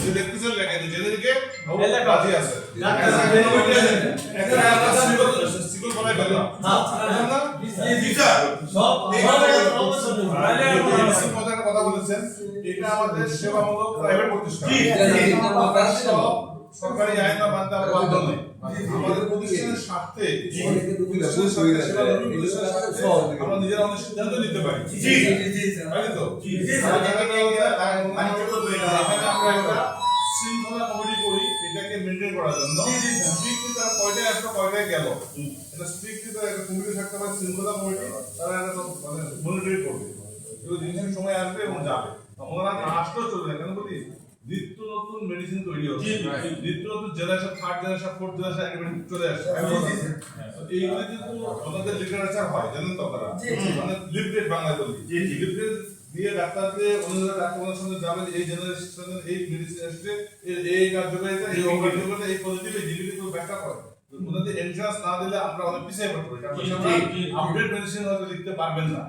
যে দেখতেছেন লেখা যে জেনেরিকে রাজি আছে, সিকল বলাই ফেললাম কথা বলেছেন, এটা আমাদের সেবামূলক প্রাইভেট প্রতিষ্ঠান, সরকারি আইন বা মানতে আমরা বাধ্য নই। আমাদের প্রতিষ্ঠানের স্বার্থে আমরা নিজেরা অনেক সিদ্ধান্ত নিতে পারি, তাই তো? আমরা একটা শৃঙ্খলা কমিটি করি এটাকে মেনটেন করার জন্য, স্ট্রিক্টলি তারা কয়টায় আসলো কয়টায় গেল, এটা স্ট্রিক্টলি তারা একটা কমিটি থাকতে পারে, শৃঙ্খলা কমিটি, তারা এটা মানে মনিটরিং করবে, জিনিসের সময় আসবে এবং যাবে। ওনারা আসলেও চলবে না, কেন বলি নিত্য নতুন মেডিসিন তৈরি হচ্ছে, নিত্য নতুন generation, third generation, fourth generation antibiotic চলে আসছে। এইগুলো কিন্তু আমাদের লিটারেচার হয়, জানেন তো আপনারা, মানে লিফলেট বাংলায় বলি, লিফলেট দিয়ে ডাক্তারকে অন্যরা ডাক্তারের সঙ্গে যাবেন, এই জেনারেশন এই মেডিসিন আসছে, এই কার্যকারিতা, এই কার্যকারিতা, এই পজিটিভ, এই নেগেটিভ ব্যাখ্যা করে। ওনাদের এন্ট্রান্স না দিলে আমরা অনেক পিছিয়ে পড়বো, আপডেট মেডিসিন হয়তো লিখতে পারবেন না,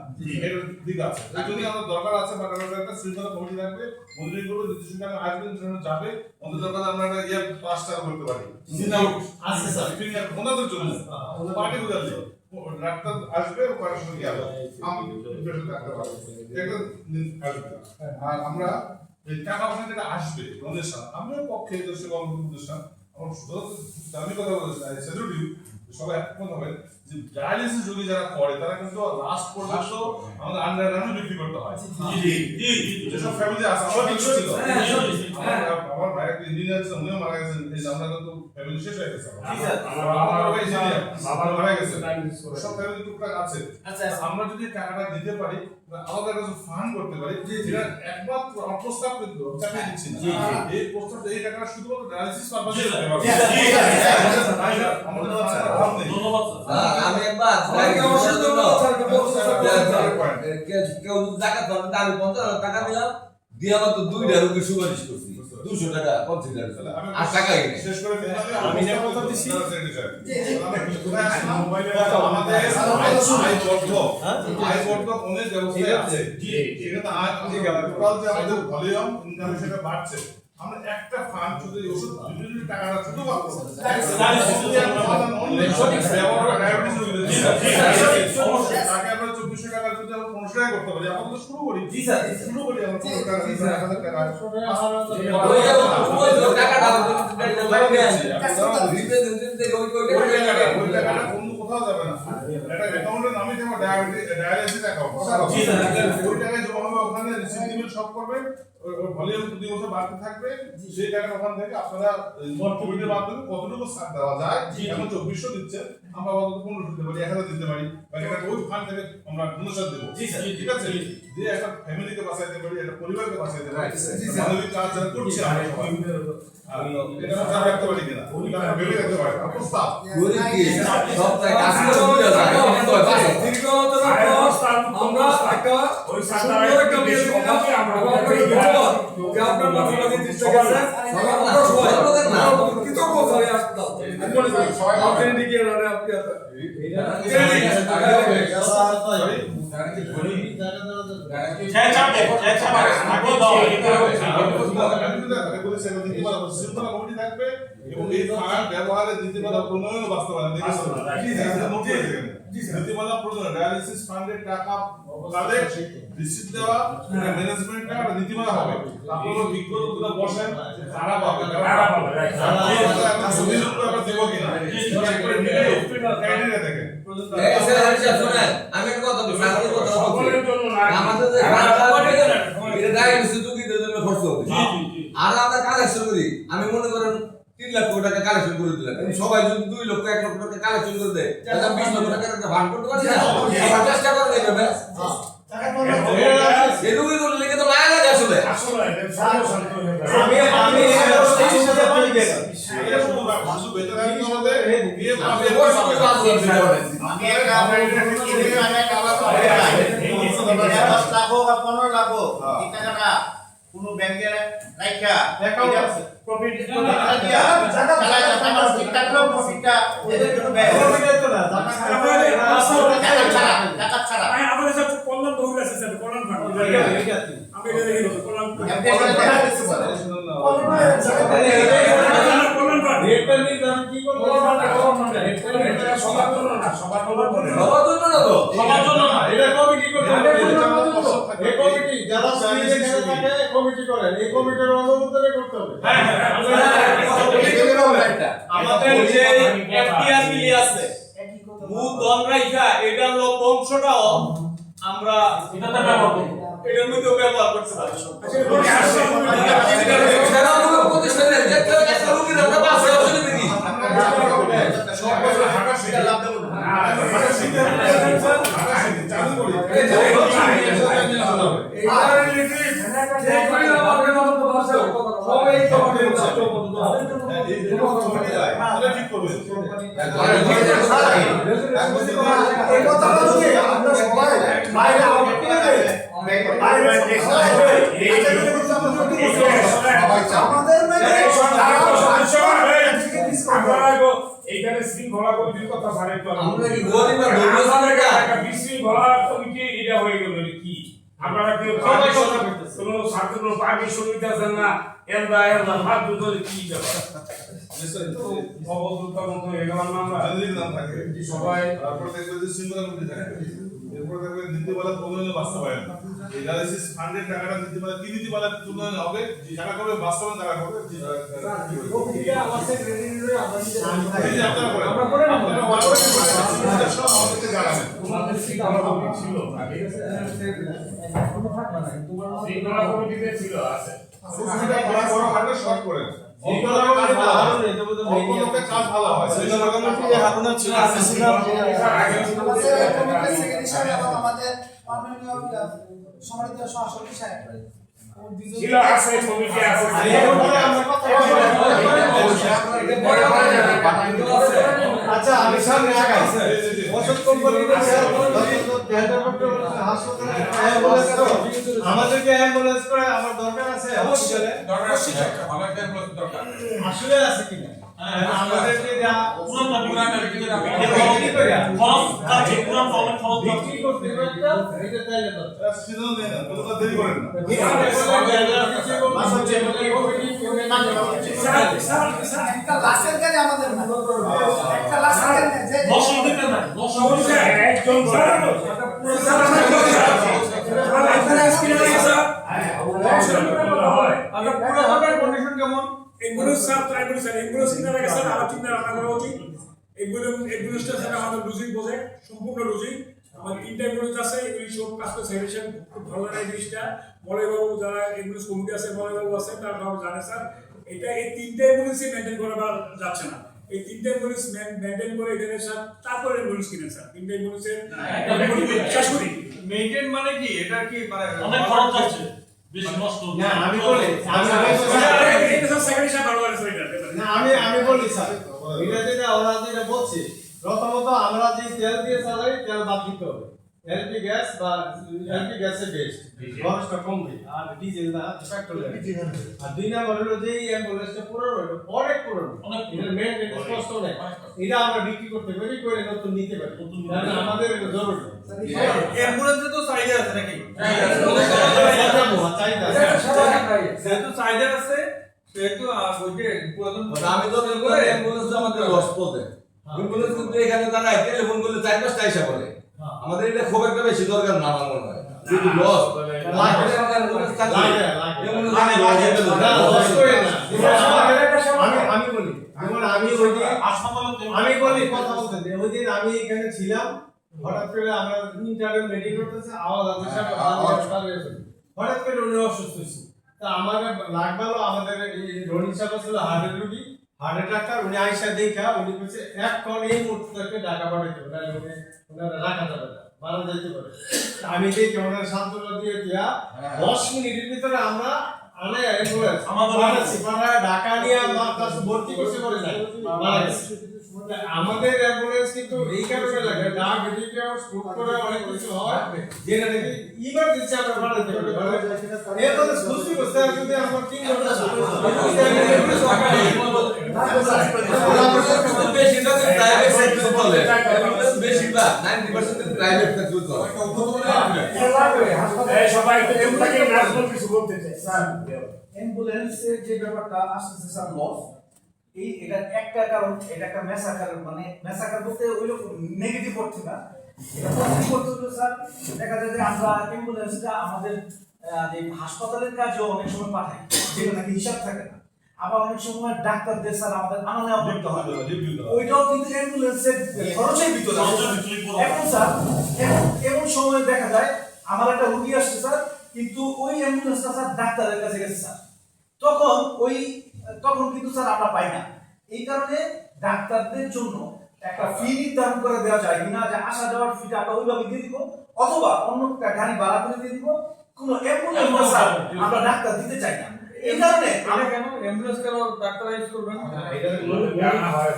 এর দিক আছে। এই জন্য আমাদের দরকার আছে বা একটা শৃঙ্খলা কমিটি থাকবে, মনিটরিং করবে, নির্দিষ্ট টাইমে আসবেন, যাবে, আমাদের দরকার আমরা একটা ইয়ার পাস চালু করতে পারি, আছে স্যার ফিঙ্গার ওনাদের জন্য পার্টিকুলারলি ডাক্তার আসবে ও পড়াশোনা কি হবে, আমি প্রিপারেশন রাখতে পারবো, একটা আসবে। আর আমরা এই টাকা পয়সা যেটা আসবে ডোনেশন, আমিও পক্ষে দেশে প্রতিষ্ঠান আমি কথা বলছি, সবাই একমত হবেন যে ডায়ালিসিস রোগী যারা করে তারা কিন্তু লাস্ট পর্যন্ত আমাদের আন্ডারগ্রাউন্ডে বিক্রি করতে হয়। যেসব ফ্যামিলি আছে, আমার কিছু ছিল, আমার ভাই একটা ইঞ্জিনিয়ার ছিল, উনিও মারা গেছেন, আমরা কিন্তু ফ্যামিলি শেষ হয়ে গেছে, আমার বাবা ইঞ্জিনিয়ার, বাবা মারা গেছে, সব ফ্যামিলি টুকটাক আছে। আমরা যদি টাকাটা দিতে পারি, আমাদের কাছে ফান্ড করতে পারি, যেটা একমাত্র প্রস্তাব কিন্তু চাপিয়ে দিচ্ছি না, এই প্রস্তাব এই টাকাটা শুধুমাত্র ডায়ালিসিস পারপাসে দিতে পারবো। আমি একবার কেউ টাকা আমি 50,000 টাকা দিলাম দিয়ে আমার তো 2টা রোগী সুপারিশ করছি, 200 টাকা কনসিডার আর টাকাই নেই। শেষ করে আমি কথা দিচ্ছি, অনেক ব্যবস্থা আছে, সেটা টোটাল যে আমাদের ভলিউম ইনকাম সেটা বাড়ছে, আমরা একটা ফান্ড শুধু ওষুধ টাকাটা শুধুমাত্র তাকে আমরা 2400 টাকা যদি আমরা 1500 টাকা করতে পারি, আমরা তো শুরু করি, শুরু করি আমরা 15 টাকা 1000 টাকা কোথাও যাবে না, এটা অ্যাকাউন্টের নামই থাকবে ডায়ালিসিস অ্যাকাউন্ট, ওই টাকা জমা হবে ওখানে, রিসিপ্ট সব করবে, ভলিউম প্রতি বছর বাড়তে থাকবে, সেই টাকাটা ওখান থেকে আপনারা কমিটির মাধ্যমে কতটুকু ছাড় দেওয়া যায়, এখন 2400 দিচ্ছে, আমরা অন্তত 1500 দিতে পারি, 1000 দিতে পারি, বা এটা ওই ফান্ড থেকে আমরা ডোনেশন দেবো, ঠিক আছে, দিয়ে একটা ফ্যামিলিকে বাঁচাইতে পারি, একটা পরিবারকে বাঁচাইতে পারি, মানবিক কাজ যারা করছে আমরা সবাই এটা আমরা রাখতে পারি কিনা, ওটা ভেবে রাখতে পারি প্রস্তাব সব টাকা আসলে বুঝা যায় আমরা একটা ওই সাতারা একটা বেশি আমাকে আমরা আপনার মাথাটা দিতে গেছে আমরা সবাই না কিন্তু কোথায় আসতাম আমি বলি সবাই আপনি দিকে রানে আপনি ব্যবহারে নীতিমালা প্রণয়ন বাস্তবায়ন নীতিমালা প্রণয়ন ডায়ালিসিস ফান্ডের টাকা কালেক্ট রিসিপ্ট দেওয়া ম্যানেজমেন্ট আর নীতিমালা হবে, আপনারা বিজ্ঞগুলো বসেন খারাপ হবে দেব কিনা ক্রাইটেরিয়া দেখেন। আমি একটা কথা বলছি, আমাদের যে এটা ডায়ালিসিস রোগীদের জন্য খরচ হবে, আর আমরা কালেকশন করি, আমি মনে করেন 3 লাখ টাকা কালেকশন করে দিলাম, সবাই যদি 2 লক্ষ 1 লক্ষ টাকা কালেকশন করে দেয় তাহলে 20 লক্ষ টাকা একটা ফান্ড করতে পারি না, চেষ্টা করে দেখবে আমি একটা এটা 10 লাখ হোক আর 15 লাখ হোক এই টাকাটা কোনো ব্যাংকে রাখা অ্যাকাউন্ট আছে প্রফিট দিয়া চালায় যাচ্ছে আমার ঠিক থাকলেও প্রফিটটা এদের জন্য ব্যয় প্রফিট তো না টাকা ছাড়া আমাদের সাথে কল্যাণ দৌড় আছে স্যার কল্যাণ ফান্ড আমি এটা দেখি কল্যাণ কল্যাণ ফান্ড রেটটা নির্ধারণ কি করব সবার জন্য না সবার জন্য না এটা কমিটি করতে হবে এই কমিটি যারা সিএ এখানে থাকে কমিটি করে এই কমিটির অনুমোদনে করতে হবে আমাদের যে এফটিআর বিলি আছে মূল ধন রাখা এটার লোক অংশটাও আমরা এটাতে ব্যবহার করব এটার মধ্যে ব্যবহার করতে পারি প্রতিষ্ঠানের যে কেউ একটা রোগীর আমরা 5 বছর দিই ঠিক করবে এইখানে শৃঙ্খলা কমিটির কথা ভারে আমরা কি গরিব আর ধর্মীয় সংগঠন একটা বিশৃঙ্খলা কমিটি এটা হয়ে গেল কি আপনারা কেউ কোনো ছাত্র পারমিশন নিতে আছেন না এলদা ভাত দুটো কি ব্যাপার অবদূতার মতো হয়ে গেলাম না আমরা নাম থাকে সবাই তারপর দেখবে যে সিঙ্গল কমিটি থাকে এরপর দেখবে নীতিমালা প্রণয়ন বাস্তবায়ন এই ডায়ালিসিস ফান্ডের টাকাটা নীতিমালা কি নীতিমালা প্রণয়ন হবে যারা করবে বাস্তবায়ন তারা করবে কমিটিটা আমার সেক্রেটারি আমরা এই যে আপনারা করেন আপনারা ওয়ার্ডে সব আমাদেরকে জানাবেন তোমাদের শৃঙ্খলা কমিটি ছিল আগে শৃঙ্খলা কমিটিতে ছিল আছে সুবিধা করা বড় হাতে শর্ট করেন কাজ ভালো হয় আমাদের কমিটির সেক্রেটারি সাহেব এবং আমাদের মাননীয় সম্মানিত সহসভাপতি সাহেব ছিল আছে কমিটি আছে আচ্ছা আমি সামনে আগাই ওষুধ কোম্পানির আমাদেরকে অ্যাম্বুলেন্স করে আমার দরকার আছে হসপিটালে আসলে আছে কিনা আমাদেরকে যা বিক্রি করতে এটা চাইলে সিদ্ধান্ত নেন না কোনো দেরি করেন না একটা লাশের কাজ আমাদের না একটা লাশের কাজ না যে একজন কন্ডিশন কেমন এগুলো সব ট্রাইবুল স্যার এগুলো চিন্তা রাখে স্যার আরো চিন্তা রাখা করা উচিত এগুলোটা স্যার আমাদের লুজিং বোঝে সম্পূর্ণ লুজিং আমার তিনটা এগুলো আছে এগুলি সব কাজ করে সাজেশন খুব ভালো লাগে জিনিসটা মলয়বাবু যারা এগুলো কমিটি আছে মলয়বাবু আছে তারা সব জানে স্যার এটা এই তিনটা এগুলোসই মেনটেন করা যাচ্ছে না এই তিনটা এগুলোস মেনটেন করে এটার সাথে তারপরে এগুলোস কিনেন স্যার তিনটা এগুলোসের শেষ করি মেইনটেইন মানে কি এটা কি মানে অনেক খরচ আছে বেশি নষ্ট না আমি বলি এটা সব সেকেন্ড সাহেব ভালো আছে এটা না আমি বলি স্যার এটা যেটা ওরা যেটা বলছে প্রথমত আমরা যে তেল দিয়ে চালাই তেল বাদ দিতে হবে এলপি গ্যাস বা এলপি গ্যাসের বেস্ট খরচটা কমবে আর ডিজেল না পেট্রোল আর দুই নম্বর হলো যে অ্যাম্বুলেন্সটা পুরো অনেক পুরনো এটা মেইনটেনেন্স কষ্ট নেই এটা আমরা বিক্রি করতে পারি করে নতুন নিতে পারি কারণ আমাদের জরুরি অ্যাম্বুলেন্সে তো চাহিদা আছে নাকি চাহিদা যেহেতু চাহিদা আছে সেহেতু ওইটা পুরাতন আমি তো বলবো অ্যাম্বুলেন্স আমাদের লস পড়ে অ্যাম্বুলেন্স কিন্তু এখানে তারা টেলিফোন করলে 4-5টা এসে বলে আমাদের এটা খুব একটা বেশি দরকার না আমার মনে হয় যদি লস আমি বলি কথা বলতে ওই দিন আমি এখানে ছিলাম হঠাৎ করে আমরা ইন্টারনেট মিটিং করতেছে আওয়াজ হঠাৎ করে উনি অসুস্থ হয়েছে তা আমাদের লাগলো আমাদের রনি সাহেব ছিল হার্টের রোগী হার্টের ডাক্তার উনি আইসা দেখা উনি বলছে এখন এই মুহূর্তে ঢাকা পাঠাইতে হবে নাহলে ওনারা রাখা যাবে না মারা যাইতে পারে আমি দেখি ওনার সান্ত্বনা দিয়ে দিয়া 10 মিনিটের ভিতরে আমরা আনে অ্যাম্বুলেন্স আমাদের ঢাকা নিয়ে ভর্তি করতে পারে না আমাদের অ্যাম্বুলেন্স কিন্তু এই কারণে লাগে ডাক এদিকে স্কুট করে অনেক কিছু হয় যেটা দেখি ইমার্জেন্সি আমরা বাড়াতে পারি এ তো বুঝতে বুঝতে যদি আমরা 3 ঘন্টা বেশিরভাগ প্রাইভেট সেক্টর চলে বেশিরভাগ 90% প্রাইভেট সেক্টর চলে এই সবাই তো এমনকি ন্যাশনাল কিছু বলতে চাই স্যার অ্যাম্বুলেন্সের যে ব্যাপারটা আসতেছে স্যার লস এটা একটা কারণ এটা একটা মেসাকার মানে মেসাকার বলতে ওই রকম নেগেটিভ করছে না এটা পজিটিভ করতে হলো স্যার দেখা যায় যে আমরা অ্যাম্বুলেন্সটা আমাদের যে হাসপাতালের কাজেও অনেক সময় পাঠাই যেটা নাকি হিসাব থাকে না আবার অনেক সময় ডাক্তারদের স্যার আমাদের আনা নেওয়া করতে হয় ওইটাও কিন্তু অ্যাম্বুলেন্সের খরচের ভিতরে এখন স্যার এমন সময় দেখা যায় আমার একটা রোগী আসছে স্যার কিন্তু ওই অ্যাম্বুলেন্সটা স্যার ডাক্তারের কাছে গেছে স্যার তখন কিন্তু স্যার আমরা পাই না এই কারণে ডাক্তারদের জন্য একটা ফি নির্ধারণ করে দেওয়া যায় কিনা যে আসা যাওয়ার ফিটা আমরা ওইভাবে দিয়ে দিব অথবা অন্য একটা গাড়ি ভাড়া করে দিয়ে দিব কোনো অ্যাম্বুলেন্স স্যার আমরা ডাক্তার দিতে চাই না এই কারণে এটা কেন অ্যাম্বুলেন্স কেন ডাক্তার ইউজ করবেন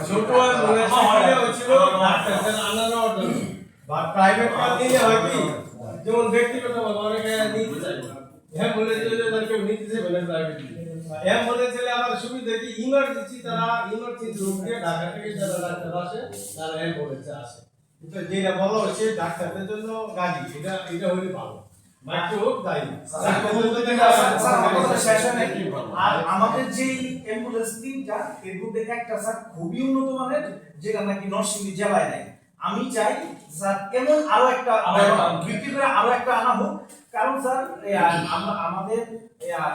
ছোট অ্যাম্বুলেন্স হয়েছিল ডাক্তারদের আনানো বা প্রাইভেট কার নিয়ে হয় কি যেমন ব্যক্তিগত ভাবে অনেকে নিতে চায় অ্যাম্বুলেন্স যদি কেউ নিতে চায় বলে প্রাইভেট অ্যাম্বুলেন্স হলে আমাদের সুবিধা কি ইমার্জেন্সি রোগীকে ঢাকা থেকে যারা ডাক্তার আসে তারা অ্যাম্বুলেন্সে আসে কিন্তু যেটা বলা হচ্ছে ডাক্তারদের জন্য গাড়ি এটা হলে ভালো আর আমাদের যে অ্যাম্বুলেন্স তিনটা এর মধ্যে একটা স্যার খুবই উন্নত মানের যেটা নাকি নরসিংদী জেলায় নাই আমি চাই স্যার এমন আরো একটা বিক্রি করে আরো একটা আনা হোক কারণ স্যার আমাদের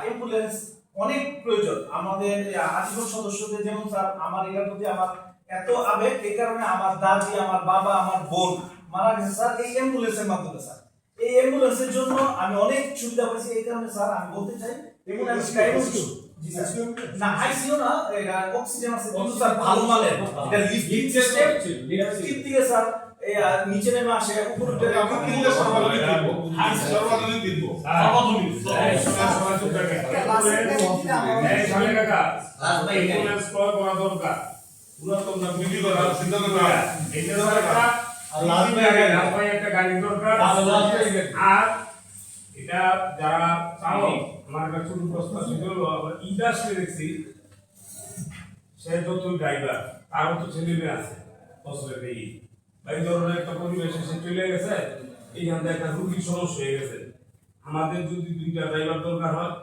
অ্যাম্বুলেন্স অনেক প্রয়োজন আমাদের আজীবন সদস্যদের যেমন স্যার আমার এটার প্রতি আমার এত আবেগ এই কারণে আমার দাদি আমার বাবা আমার বোন মারা গেছে স্যার এই অ্যাম্বুলেন্সের মাধ্যমে স্যার এই অ্যাম্বুলেন্সের জন্য আমি অনেক সুবিধা পাইছি এই কারণে স্যার আমি বলতে চাই এবং আমি না আইসিইউ না এটা অক্সিজেন আছে কিন্তু স্যার ভালো মানের এটা লিফট সিস্টেম লিফট থেকে স্যার এই নিচে নেমে আসে উপরে উঠে আমরা কিনলে সর্বাধিক কিনবো সর্বাধিক কিনবো এই সামনে কাকা অ্যাম্বুলেন্স ক্রয় করা দরকার পুরাতন না বিক্রি করা সিদ্ধান্ত করা এটা একটা লাভবাই একটা গাড়ি দরকার আর এটা যারা চালক আমার একটা ছোট প্রশ্ন ছিল ইন্ডাস্ট্রি দেখছি সে যত ড্রাইভার তারও তো ছেলে মেয়ে আছে বছরের এই ধরনের একটা পরিবেশে সে চলে গেছে এইখান থেকে একটা রুগীর সমস্যা হয়ে গেছে আমাদের যদি 2টা ড্রাইভার দরকার হয়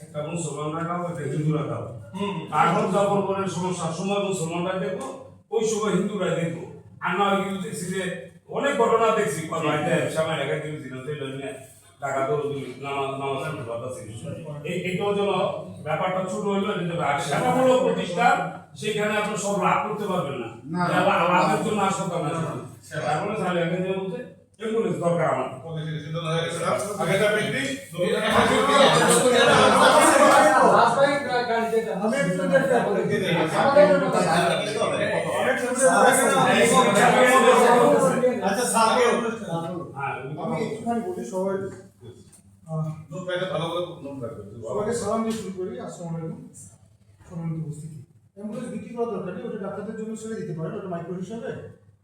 একটা মুসলমান রাখাও একটা হিন্দু রাখাও এখন যাপনের সমস্যার সময় মুসলমানরা দেখবো ওই সময় হিন্দুরা দেখবো আর না কিন্তু দেখছি যে অনেক ঘটনা দেখছি সামনে রেখা দিয়েছিল টাকা দৌড় নামাজ এইটাও যেন ব্যাপারটা ছোট হইলো সেবামূলক প্রতিষ্ঠান সেখানে আপনি সব লাভ করতে পারবেন না লাভের জন্য হাসপাতাল না তারপরে তাহলে এখানে বলতে অ্যাম্বুলেন্স দরকার আমার আগেটা ব্যক্তি আচ্ছা স্যার আমি একটুখানি বলি সবাই সবাইকে সালাম দিয়ে শুরু করি। আসসালামু আলাইকুম সম্মানিত উপস্থিতি। অ্যাম্বুলেন্স বিক্রি করা দরকার নেই, ওটা ডাক্তারদের জন্য ছেড়ে দিতে পারেন, ওটা মাইক্রো হিসাবে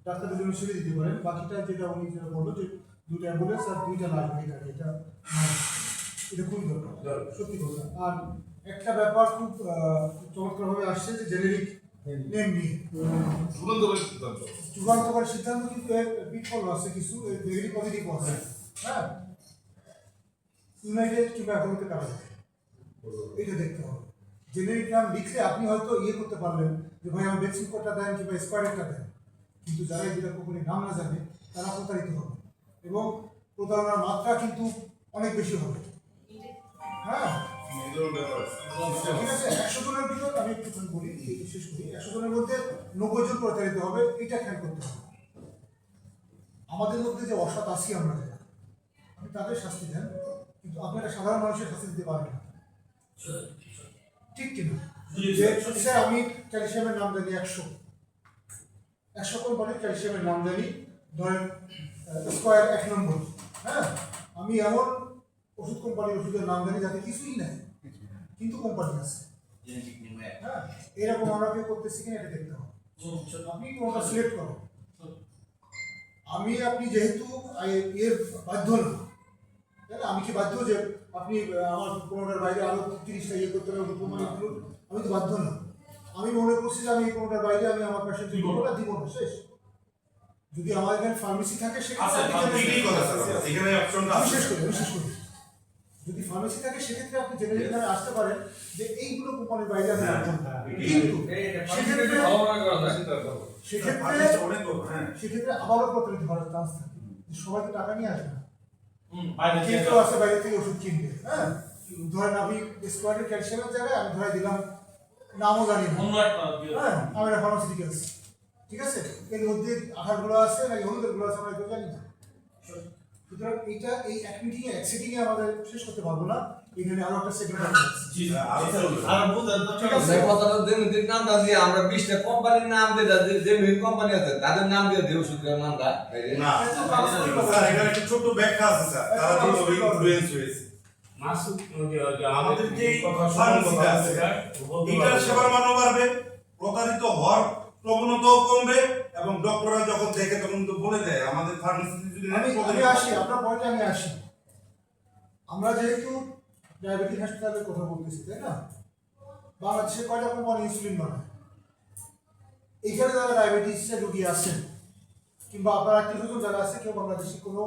ডাক্তারদের জন্য ছেড়ে দিতে পারেন। বাকিটা যেটা উনি যেটা বললো যে 2টা অ্যাম্বুলেন্স আর 2টা লাগবে গাড়ি, এটা খুবই দরকার সত্যি কথা। আর একটা ব্যাপার খুব চমৎকারভাবে আসছে যে জেনেরিক নেম নিয়ে যুগান্তকারী সিদ্ধান্ত, কিন্তু এর বিফল আছে কিছু, নেগেটিভ পজিটিভ আছে। হ্যাঁ, ইউনাইটেড কিংবা এখনোতে কারণ এটা দেখতে হবে। জেনেরিক নাম লিখলে আপনি হয়তো ইয়ে করতে পারলেন যে ভাই আমার ভ্যাকসিন কোডটা দেন কিংবা স্কোয়ারেটটা দেন, কিন্তু যারা যেটা কখনই নাম না জানে তারা প্রতারিত হবে এবং প্রতারণার মাত্রা কিন্তু অনেক বেশি হবে। হ্যাঁ ঠিক আছে, 100 জনের ভিতর আমি একটু বলি শেষ করি, 100 জনের মধ্যে 90 জন প্রতারিত হবে, এটা খেয়াল করতে হবে। আমাদের মধ্যে যে অসৎ আছি আমরা যারা, আপনি তাদের শাস্তি দেন, কিন্তু আপনারা সাধারণ মানুষের শাস্তি দিতে পারবেন না, ঠিক কিনা? যে আমি ক্যালসিয়ামের নাম জানি 100 কোম্পানির ক্যালসিয়ামের নাম জানি, ধরেন স্কোয়ার 1 নম্বর। হ্যাঁ, আমি এমন ওষুধ কোম্পানির ওষুধের নাম জানি যাতে কিছুই নাই, কিন্তু কোম্পানি আছে, জেনেটিক নিয়ে হ্যাঁ, এরকম আমরা কেউ করতেছি কিনা এটা দেখতে হবে। আপনি কোনটা সিলেক্ট করো, আপনি যেহেতু এর বাধ্য না, তাই না? আমি কি বাধ্য যে আপনি আমার কোনোটার বাইরে আরো 30টা ইয়ে করতে হবে, আমি তো বাধ্য না। আমি মনে করছি যে আমি কোনোটার বাইরে আমি আমার পেশেন্ট দিব না, শেষ। যদি আমার এখানে ফার্মেসি থাকে সেক্ষেত্রে শেষ করি। যদি ফার্মেসি থাকে সেক্ষেত্রে আপনি জেনারেল এখানে আসতে পারেন যে এইগুলো কোম্পানির বাইরে আমি রাখবো না। কিন্তু সেক্ষেত্রে আবারও প্রতারিত হওয়ার চান্স থাকে, সবাই তো টাকা নিয়ে আসবে না, কেউ আসে বাইরে থেকে ওষুধ কিনবে। হ্যাঁ, ধরেন আমি স্কোয়াডের ক্যালসিয়ামের জায়গায় আমি ধরে দিলাম নামও জানি না, হ্যাঁ, আমি ফার্মাসিউটিক্যালস, ঠিক আছে, এর মধ্যে আঠারগুলো আছে নাকি হলুদেরগুলো আছে আমরা কেউ জানি না। সুতরাং এইটা এই এক মিটিংয়ে এক সেটিংয়ে আমাদের শেষ করতে পারবো না, এখানে আরো একটা সেকেন্ড নামটা দিয়ে আমরা 20টা কোম্পানির নাম দিয়ে যে মেইন কোম্পানি আছে তাদের নাম দিয়ে দেব সুতরাং নামটা না স্যার এখানে একটা ছোট ব্যাখ্যা আছে স্যার, তারা যেভাবে ইনফ্লুয়েন্স হয়েছে আমাদের যে ফার্মেসিটা আছে এটার সেবার মানও বাড়বে, প্রতারিত হওয়ার প্রবণতাও কমবে, এবং ডক্টররা যখন দেখে তখন তো বলে দেয় আমাদের ফার্মেসিতে যদি আমি আসি আপনার পয়েন্টে আমি আসি। আমরা যেহেতু ডায়াবেটিক হাসপাতালের কথা বলতেছি, তাই না? বাংলাদেশে কয়টা কোম্পানি ইনসুলিন বানায়? এইখানে যারা ডায়াবেটিসের রোগী আছেন কিংবা আপনার আত্মীয় যারা আছে, কেউ বাংলাদেশে কোনো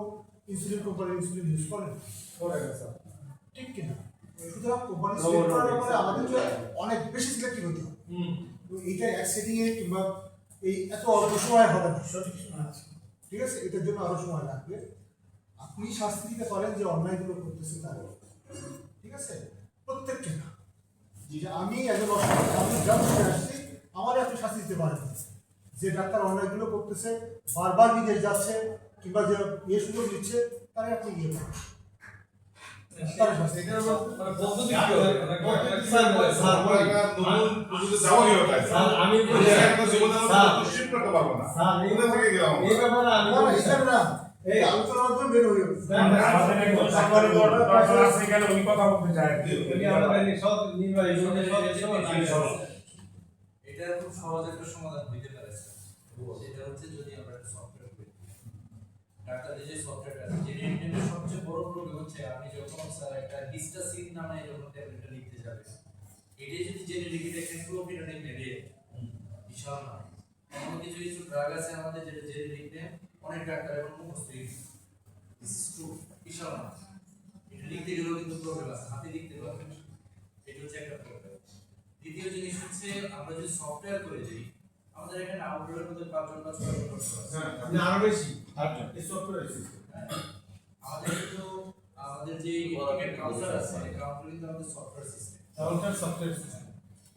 ইনসুলিন কোম্পানির ইনসুলিন ইউজ করেন? ঠিক কিনা? সুতরাং কোম্পানি সিলেক্ট করার পরে আমাদেরকে অনেক বেশি সিলেক্টিভ হতে হবে। এইটা এক সেটিংয়ে কিংবা এই এত অল্প সময় হবে না, ঠিক আছে? এটার জন্য আরো সময় লাগবে। আপনি শাস্তি দিতে পারেন যে অন্যায়গুলো করতেছে তার, ঠিক আছে, প্রত্যেককে না। যে আমি একজন আমি জানতে আসছি, আমার আপনি শাস্তি দিতে পারেন যে ডাক্তার অন্যায়গুলো করতেছে, বারবার বিদেশ যাচ্ছে কিংবা যে সুযোগ দিচ্ছে, তারে আপনি ইয়ে করেন। আলোচনার মাধ্যমে বের হয়ে এটা খুব সহজ একটা সমাধান হইতে পারে, সেটা হচ্ছে যদি আমরা একটা সফটওয়্যার করি। ডাক্তারদের যে সফটওয়্যারটা আছে, জেনারেটের সবচেয়ে বড় প্রবলেম হচ্ছে আপনি যখন স্যার একটা হিস্টাসিন নামে যখন ট্যাবলেটটা লিখতে যাবে, এটা যদি জেনারেট একটা ক্লোপিডানিক নেবে বিশাল না, এমন কিছু কিছু ড্রাগ আছে আমাদের যেটা জেনারেট নেয় অনেক ডাক্তার এখন মুখস্থ বিশাল না, এটা লিখতে গেলেও কিন্তু প্রবলেম আছে, হাতে লিখতে পারবেন না, এটা হচ্ছে একটা প্রবলেম। দ্বিতীয় জিনিস হচ্ছে আমরা যদি সফটওয়্যার করে দিই, আমাদের এখানে আউটডোরের মধ্যে 5 জন বা 6 জন ডক্টর আছে, হ্যাঁ আপনি আরো বেশি এই সফটওয়্যার সিস্টেম আমাদের কিন্তু আমাদের যে ইন্টিগ্রেটেড কাউন্টার আছে, কাউন্টার কিন্তু আমাদের সফটওয়্যার সিস্টেম, সফটওয়্যার সিস্টেম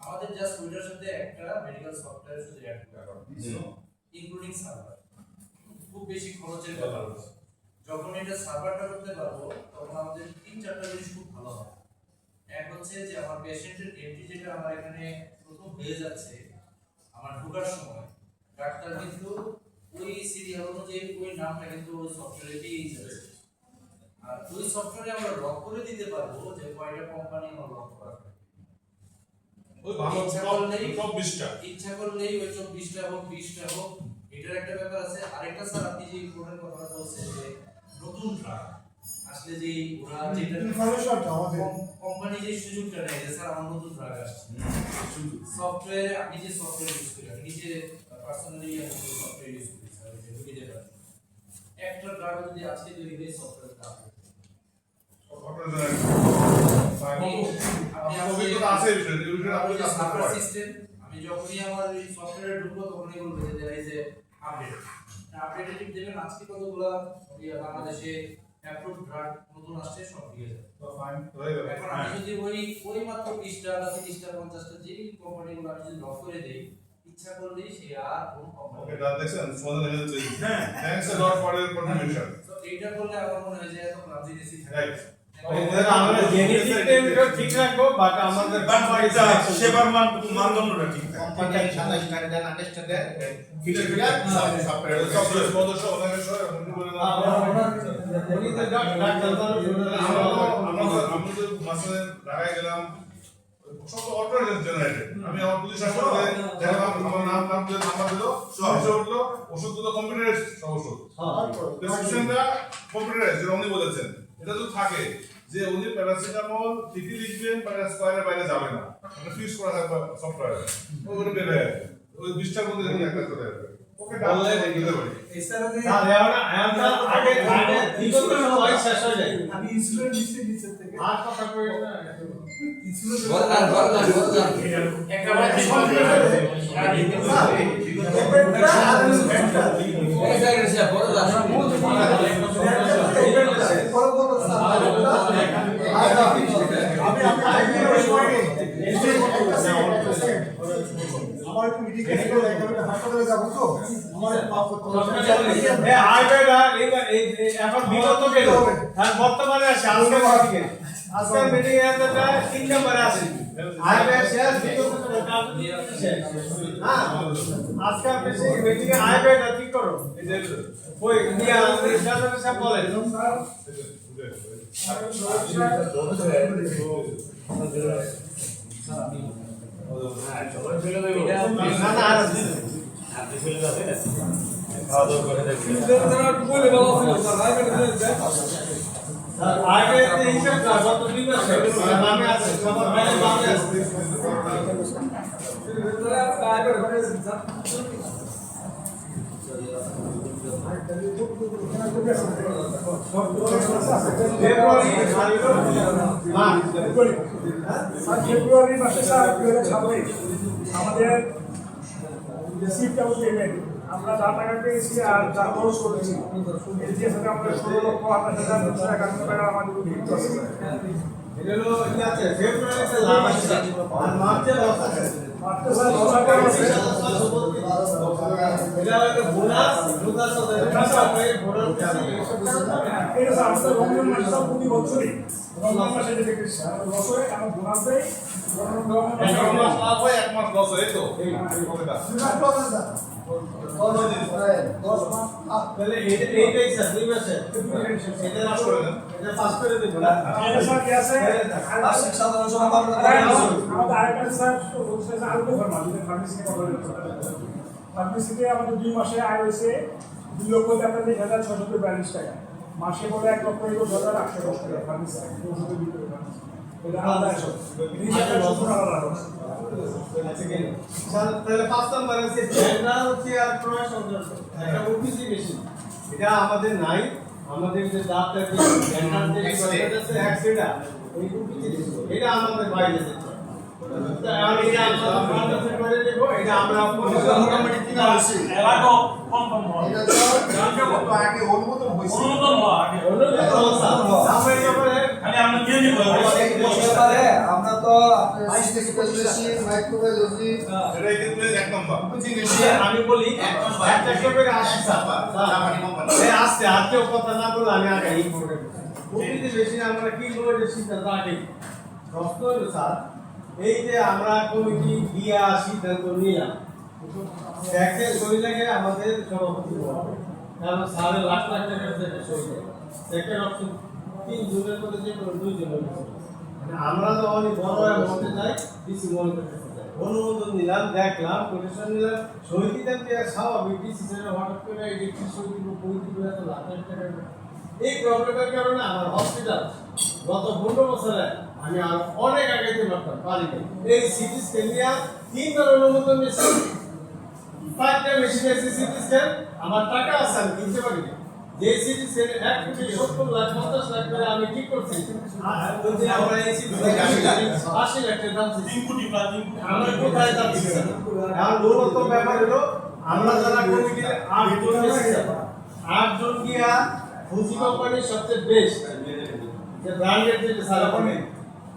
আমাদের জাস্ট ওইটার সাথে একটা মেডিকেল সফটওয়্যার শুধু অ্যাড করা ইনক্লুডিং সার্ভার, খুব বেশি খরচের ব্যাপার। যখন এটা সার্ভারটা করতে পারবো তখন আমাদের 3-4টা জিনিস খুব ভালো হবে। এক হচ্ছে যে আমার পেশেন্টের এন্ট্রি যেটা আমার এখানে প্রথম হয়ে যাচ্ছে, আমার ঢোকার সময় ডাক্তার কিন্তু ওই সিরিয়াল অনুযায়ী ওই নামটা কিন্তু ওই সফটওয়্যারে দিয়েই যাবে, আর ওই সফটওয়্যারে আমরা লক করে দিতে পারবো যে কয়টা কোম্পানি আমার লক করা হবে। ওই ইচ্ছা করলেই ওই 24টা হোক 20টা হোক, এটার একটা ব্যাপার আছে। আরেকটা স্যার আপনি যে ইম্পর্টেন্ট কথাটা বলছেন যে নতুন ড্রাগ আসলে যে ওরা যেটা ইনফরমেশনটা আমাদের কোম্পানি যে সুযোগটা নেয় যে স্যার আমার নতুন ড্রাগ আসছে, সফটওয়্যারে আমি যে সফটওয়্যার ইউজ করি, আমি নিজে পার্সোনালি আমি সফটওয়্যার ইউজ করি স্যার, এটা বুঝতে পারি একটা ড্রাগ যদি আজকে তৈরি হয় সফটওয়্যারটা আপনি সিস্টেম, আমি যখনই আমার এই সফটওয়্যারে ঢুকবো তখনই বলবো যে দেয়ার ইজ এ আপডেট টিপ দেবেন আজকে কতগুলা বাংলাদেশে অ্যাপ্রুভড ড্রাগ নতুন আসছে সব দিয়ে যাবে। এখন আমি যদি ওই মাত্র 20টা বা 30টা 50টা যে কোম্পানিগুলো আমি যদি লক করে দেই, ইচ্ছা করলেই সে আর কোন কোম্পানি ওকে দাঁত দেখছেন ফোন হয়ে যাচ্ছে। হ্যাঁ thanks a lot for your contribution. তো এইটা করলে আমার মনে হয় যে এত ক্লাবজিনেসই থাকে। রাইট আমরা জেনেটিকটা ঠিক রাখবো, বাট আমাদের সেবার মানদণ্ডটা ঠিক থাকে। কোম্পানি 27টা দেন 28টা দেন সফটওয়্যার সদস্য ওনাকে সহ আমরা তো মাসে ঢাকায় গেলাম, সব অটো জেনারেটেড। আমি আমার পুলিশ হাসপাতালে দেখলাম, আমার নাম দিল, নাম্বার দিল, সব উঠলো, ওষুধ দিল কম্পিউটারাইজ সব ওষুধ, প্রেসক্রিপশনটা কম্পিউটারাইজ, যেটা উনি বলেছেন। এটা তো থাকে যে উনি প্যারাসিটামল ঠিকই লিখবেন, স্কয়ারের বাইরে যাবে না, এটা ফিক্স করা থাকবে সফটওয়্যারে, ওটা বের হয়ে যাবে ওই 20টার মধ্যে যখন একটা চলে যাবে। ওকে ডালে দিতে পারি আমি ইনসুলিন দিচ্ছি নিচের থেকে আর কথা কই না আমার একটু মিটিং এসে হাসপাতালে যাবো তো আমার এখন বিগত গেল বর্তমানে আছে আজকে থেকে আজকে মিটিং এ একটা 3 নম্বরে আছে আইবে শেয়ার বিগত হ্যাঁ আজকে আপনি সেই মিটিং এ আইবে না ঠিক করো ওই নিয়া সাথে সব বলেন না না আর আপনি ফেলে যাবেন খাওয়া দাওয়া করে দেখবেন বলে বলা ছিল স্যার আগে এই হিসাব না গত 2 মাস বামে আছে সবার বাইরে বামে আছে ফেব্রুয়ারি মাসে স্যার 2026 আমাদের রিসিপ্ট অফ পেমেন্ট আমরা যা টাকা পেয়েছি আর যা খরচ করেছি এর যে সাথে আমরা 16,58,991 টাকা আমাদের ভিড় আছে এগুলো কি আছে ফেব্রুয়ারিতে লাভ আছে আর মার্চে লস আছে মাত্র স্যার 10 টাকা আছে এটা একটা বোনাস আছে এটা বোনাস এটা স্যার আমাদের রমজান মাসে সব প্রতি বছরই রমজান মাসে যে দেখেছি বছরে আমরা বোনাস দেই এক মাস লাভ হয়, এক মাস লস হয়, এই তো এই কথাটা তাহলে এইটাই স্যার 2 মাসে এটা লাভ করে দেন, এটা পাস করে দেব না এটা স্যার কি আছে বার্ষিক সাধারণ সভা আমাদের আরেকটা স্যার বলছে যে আলু ফার্মা যেটা ফার্মেসি কথা বলে ফার্মেসিতে আমাদের 2 মাসে আয় হয়েছে 2,43,642 টাকা মাসে বলে 1,20,810 টাকা ফার্মেসি ওষুধের ভিতরে ফার্মেসি এটা আলাদা আছে স্যার তাহলে 5 নম্বর আছে জেনারেল চেয়ার ক্রয় সংক্রান্ত এটা ওপিসি মেশিন এটা আমাদের নাই আমাদের যে ডাক্তার যে জেনারেল যে আছে অ্যাক্সিডেন্ট এই ওপিসি এটা আমাদের বাইরে আছে আর এটা আমরা করে দেব এটা আমরা কমিটি থেকে আসি এলাকা কনফার্ম হয় এটা তো কত আগে অনুমোদন হইছে অনুমোদন হয় আগে আমরা এটা করে খালি আমরা দিয়ে দিব আমরা তো মাইক্রোবায়োলজি এটা কিন্তু এক নম্বর আমি বলি একটা করে আসি স্যার আসছে আজকেও কথা না বলে আমি আগে এই করে ওপিসি মেশিন আমরা কি করে সিদ্ধান্ত আগে প্রশ্ন হলো স্যার এই যে আমরা কমিটি দিয়া সিদ্ধান্ত নিলাম দেখে সই লাগে আমাদের সভাপতি হবে কারণ সাড়ে লাখ লাখ টাকার যেটা সই লাগে সেকেন্ড অপশন 3 জনের মধ্যে যে কোনো 2 জনের মানে আমরা তো অনেক বড় মধ্যে যাই ডিসি মনে করতে চাই অনুমোদন নিলাম দেখলাম কোটেশন নিলাম সই দিতাম যে স্বাভাবিক ডিসি সেটা হঠাৎ করে এই ডিসি সই দিব বই দিব এত লাখ লাখ টাকা এই প্রবলেমের কারণে আমার হসপিটাল গত 15 বছরে আমি আর অনেক আগাইতে পারতাম পারিনি এই সিটি স্ক্যান নিয়ে 3বার অনুমোদন নিয়েছি 5টা মেশিন আছে সিটি স্ক্যান আমার টাকা আছে আমি কিনতে পারিনি যে সিটি স্ক্যান 1 কোটি 70 লাখ 50 লাখ করে আমি ঠিক করছি আর ওই যে আমরা এই সিটি 80 লাখ টাকা দাম 3 কোটি বা 3 কোটি আমরা কোথায় যাচ্ছি আর মূলত ব্যাপার হলো আমরা যারা কমিটির 8 জন এসেছি 8 জন গিয়া ফুজি কোম্পানি সবচেয়ে বেস্ট যে ব্র্যান্ডেড যে সারা বলে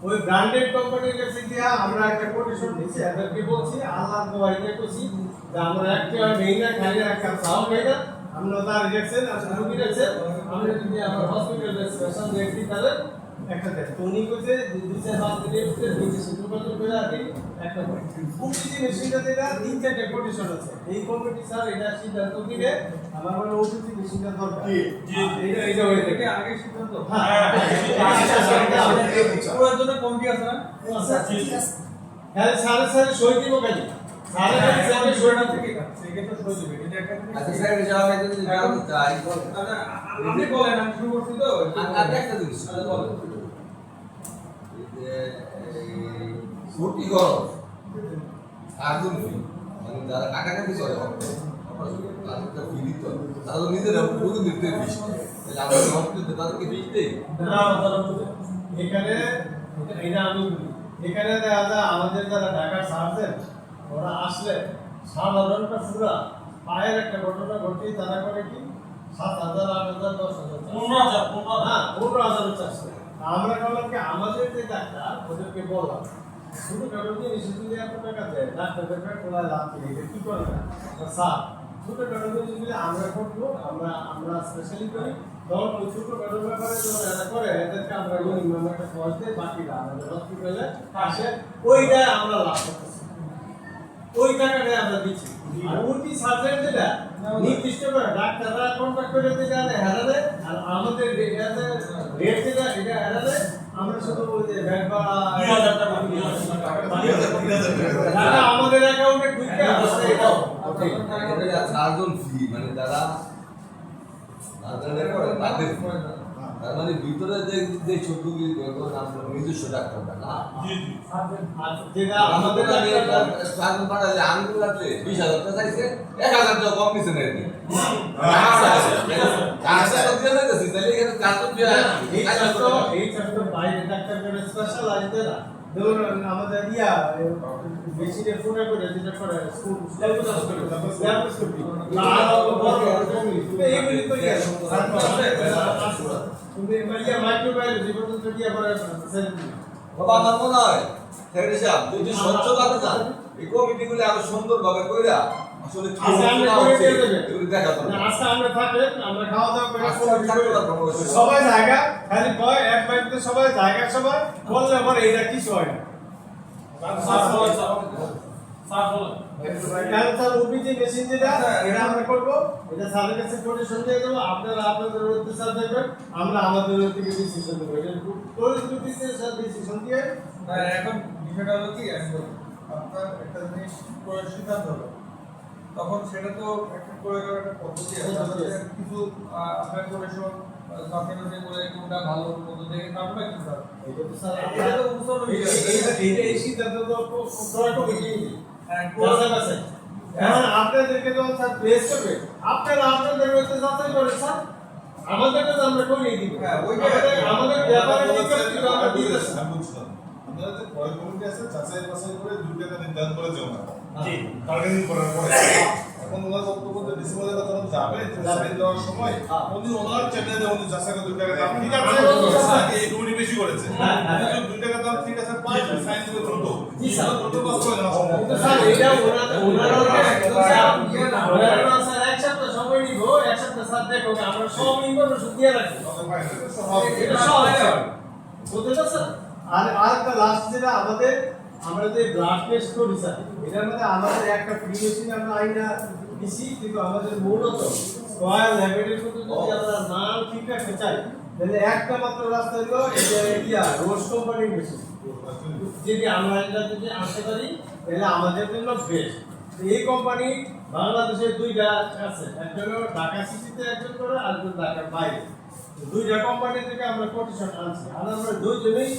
ওই ব্র্যান্ডেড কোম্পানির কাছে গিয়া আমরা একটা কোটেশন দিছি এদেরকে বলছি আল্লাহর দোয়াইতে কইছি যে আমরা একটা মেইনা খালি একটা সাও মেইনা আমরা তার রিজেকশন আর রুগী আছে আমরা যদি আমার হসপিটালে স্পেশাল রেখি তাহলে একটা দেন উনি কইছে দুই চার মাস দিলে দুই সুপারভাইজার করে আগে একটা কোম্পানি মেশিনটা যেটা 3-4টা কোটেশন আছে এই কমিটি স্যার এটা সিদ্ধান্ত দিবে আমার মনে হয় ওষুধ মেশিনটা দরকার। এটা হয়ে থাকে আগে সিদ্ধান্ত পুরোর জন্য কমিটি আছে না? হ্যাঁ সাড়ে সই দিব কেন? সাড়ে সইটা থেকে সেক্ষেত্রে সই দিবে। এটা একটা আচ্ছা স্যার যাওয়া হয় যদি জানতে চাই আপনি বলেন আমি শুরু করছি তো আমি একটা জিনিস বলেন ছুটি করো আগুন মানে যারা কাটাকাটি করে তাদের ফি দিতে হবে তারা তো নিজেরা রোগী দিতে ফিস তাহলে আমাদের হসপিটালে তাদেরকে ফিস দেই এখানে এটা আমি এখানে দেখা যায় আমাদের যারা ঢাকার সার্জেন ওরা আসলে সাধারণটা পুরা পায়ের একটা ঘটনা ঘটে তারা করে কি 7,000 8,000 10,000 15,000 হ্যাঁ 15,000 চাচ্ছে আমরা বললাম কি আমাদের যে ডাক্তার ওদেরকে বললাম শুধু কারণ কি যদি এত টাকা দেয় ডাক্তারদের কোলা লাভ কি এটা কি করে না স্যার ছোটো কারণ যদি আমরা করবো আমরা স্পেশালি করি তখন ওই ছোটো কারণ ব্যাপারে যখন এরা করে এদেরকে আমরা মিনিমাম একটা খরচ দিই বাকিটা আমাদের হসপিটালে আসে ওইটা আমরা লাভ করতেছি ওই টাকাটাই আমরা দিচ্ছি আর ওটি সার্জেন যেটা নির্দিষ্ট করে ডাক্তাররা কন্ট্যাক্ট করে দিতে জানে হারালে আর আমাদের রেট যেটা এটা হারালে আমরা শুধু বলি যে ব্যাংক বা 2,000 টাকা আমাদের অ্যাকাউন্টে ঢুকে আসে এটাও চারজন ফি মানে যারা তাদের তার মানে ভিতরে যে ছোটগুলি আমরা নিজস্ব ডাক্তারটা না যেটা আমাদের চারজন পাঠালে আঙ্গুল আছে 20,000 টাকা চাইছে 1,000 টাকা কম নিছে না এদিকে এই চারজন বাইরে ডাক্তার করে স্পেশালাইজড না ধরুন আমাদের বেশি যে ফোনে করে যেটা করে স্কুল এইগুলি তো তুমি মাইক্রোবায়োলজি পর্যন্ত কি আবার বাবা আমার মনে হয় যদি স্বচ্ছতাতে যান এই কমিটিগুলি আরো সুন্দরভাবে কইরা আসলে কি দেখা যাবে আজকে আমরা থাকলে আমরা খাওয়া দাওয়া করে সবাই জায়গা খালি কয় এক বাড়িতে সবাই জায়গা সবাই বললে আবার এটা কিছু হয় না স্যার ওপিজি মেশিন যেটা এটা আমরা করবো এটা স্যারের কাছে কোটেশন দিয়ে দেবো আপনারা আপনাদের ওইতে স্যার দেখবেন আমরা আমাদের ওই থেকে ডিসিশন দেবো এটা পরিস্থিতিতে স্যার ডিসিশন দিয়ে এখন বিষয়টা হলো কি আপনার একটা জিনিস করে সিদ্ধান্ত হলো তখন সেটা তো একটা প্রয়োগের একটা পদ্ধতি আছে কিছু আপনার কোটেশন ডকুমেন্টে করে কোনটা ভালো মতো দেখে তারপরে কি স্যার এটা তো স্যার এটা তো বুঝতে এই সিদ্ধান্ত তো প্রয়োগ কমিটি এখন আপনাদেরকে যখন স্যার প্লেস করবে আপনারা আপনাদের ওইতে যাচাই করে স্যার আমাদেরকে তো আমরা করিয়ে দিব আমাদের ব্যাপারে আমরা দিতেছি আপনারা যে প্রয়োগ কমিটি আছে যাচাই বাছাই করে 2 টাকা নির্ধারণ করে যাও না বার্গেনিং করার পরে এখন ওনার বক্তব্য যে ডিসেম্বরে যখন যাবে সাইন দেওয়ার সময় উনি ওনার চ্যানেলে উনি যাচাই করে 2 টাকা দাম ঠিক আছে এই কমিটি বেশি করেছে 2 টাকা দাম ঠিক আছে পাঁচ সাইন দিবে দ্রুত জি স্যার দ্রুত পাস করে দেওয়া সম্ভব স্যার এটা ওনারা স্যার এক সপ্তাহ সময় নিব এক সপ্তাহ স্যার দেখো আমরা সব ইনফরমেশন দিয়ে রাখি এটা সব বুঝতে পারছেন আর আরেকটা লাস্ট যেটা আমাদের আমরা যে ব্লাড টেস্ট করি স্যার এটার মধ্যে আমাদের একটা প্রিমেশন আমরা আইনা দিছি কিন্তু আমাদের মূলত রয়্যাল হ্যাবিটের মধ্যে যদি আমরা নাম ঠিক রাখতে চাই তাহলে একটা মাত্র রাস্তা হলো এটা রোজ কোম্পানির মেশিন যদি আমরা এটা যদি আনতে পারি তাহলে আমাদের জন্য বেস্ট এই কোম্পানি বাংলাদেশের দুইটা আছে একটা হলো ঢাকা সিটিতে একজন করে আর একজন ঢাকার বাইরে দুইটা কোম্পানি থেকে আমরা কোটেশন আনছি আর আমরা দুইজনেই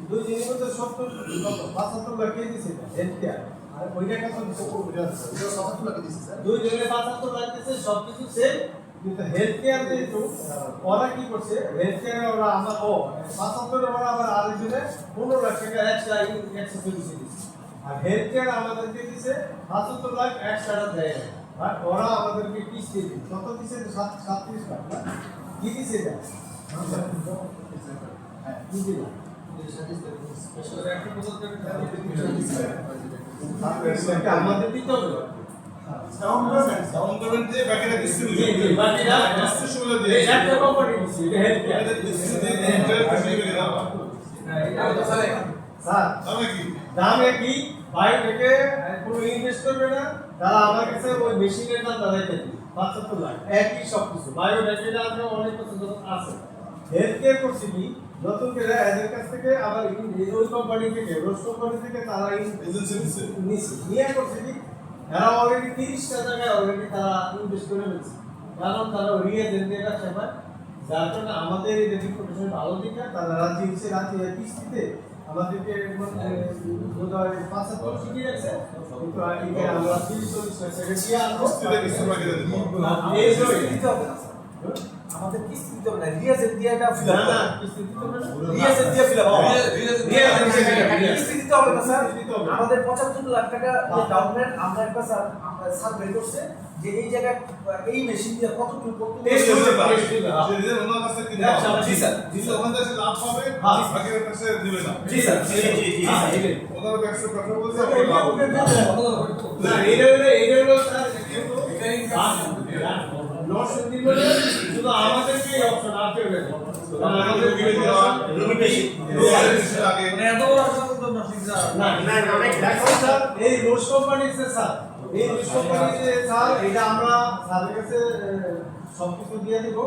মধ্যে 75 লাখ দিয়েছি হেলথ কেয়ার আর ওই টাকা তো 75 লাখ দিয়েছি স্যার দুইজনে 75 লাখ দিয়েছে সবকিছু সেম কিন্তু হেলথ কেয়ার যেহেতু ওরা কি করছে হেলথ কেয়ার ওরা আমরা 75 ওরা আবার আরেকজনে 15 লাখ টাকা এক্সট্রা দিয়েছে আর হেলথ কেয়ার আমাদেরকে দিয়েছে 75 লাখ এক্সট্রা দেয় আর ওরা আমাদেরকে কিস্তি দিচ্ছে কত দিচ্ছে 37 লাখ কি দিচ্ছে এটা হ্যাঁ কি দিল আমাদের দিতে হবে ডাউন পেমেন্ট দিয়ে বাকিটা কিস্তি দিবে জি বাকিটা কিস্তি সুবিধা দিয়ে একটা কোম্পানি দিচ্ছে এটা হেল্প এটা কিস্তি দিয়ে ইন্টারেস্ট বেশি করে দাও স্যার দাম কি বাইরে থেকে কোনো ইনভেস্ট করবে না তারা আমার কাছে ওই মেশিনের দাম তাদেরকে দিবে 75 লাখ একই সবকিছু বায়োডাটা আছে অনেক কিছু আছে হেলথ কেয়ার করছি কি নতুন করে এদের কাছ থেকে আবার ওই কোম্পানি থেকে রোজ কোম্পানি থেকে তারা এজেন্সি দিচ্ছে নিয়ে করছে কি এরা অলরেডি 30টা জায়গায় অলরেডি তারা ইনভেস্ট করে ফেলছে কারণ তারা রিয়েজেন্টের কাছে পায় যার কারণে আমাদের এই রেপুটেশন ভালো দিকে তারা রাজি হচ্ছে রাজি কিস্তিতে আমাদেরকে বোধহয় 75 শিখে গেছে কিন্তু আগে আমরা 30-40 লাখ টাকা দিয়ে আনবো এই দিতে হবে না আমাদের কিস্তি দিতে হবে না রিয়াজেন্ট দিয়ে এটা ফিল আপ না কিস্তি দিতে হবে না রিয়াজেন্ট দিয়ে ফিল আপ কিস্তি দিতে হবে না স্যার আমাদের 75 লাখ টাকা ডাউন পেমেন্ট আমরা একটা স্যার আমরা সার্ভে করছে যে এই জায়গায় এই মেশিন দিয়ে কতটুকু টেস্ট হতে পারে যে ওনার কাছে কিনে জি স্যার দিলে ওখান থেকে লাভ পাবে বাকির কাছে দিবে না জি স্যার জি ওনার কাছে কথা বলতে না এইটা স্যার নশো দিন বলে শুধু আমাদেরকে অপশন আর কেউ নেই আমাদের দিকে দেওয়া এত বড় অপশন তো নসিব না দেখো স্যার এই রোজ কোম্পানিতে স্যার এই রোজ কোম্পানিতে স্যার এটা আমরা স্যারের কাছে সবকিছু দিয়ে দিব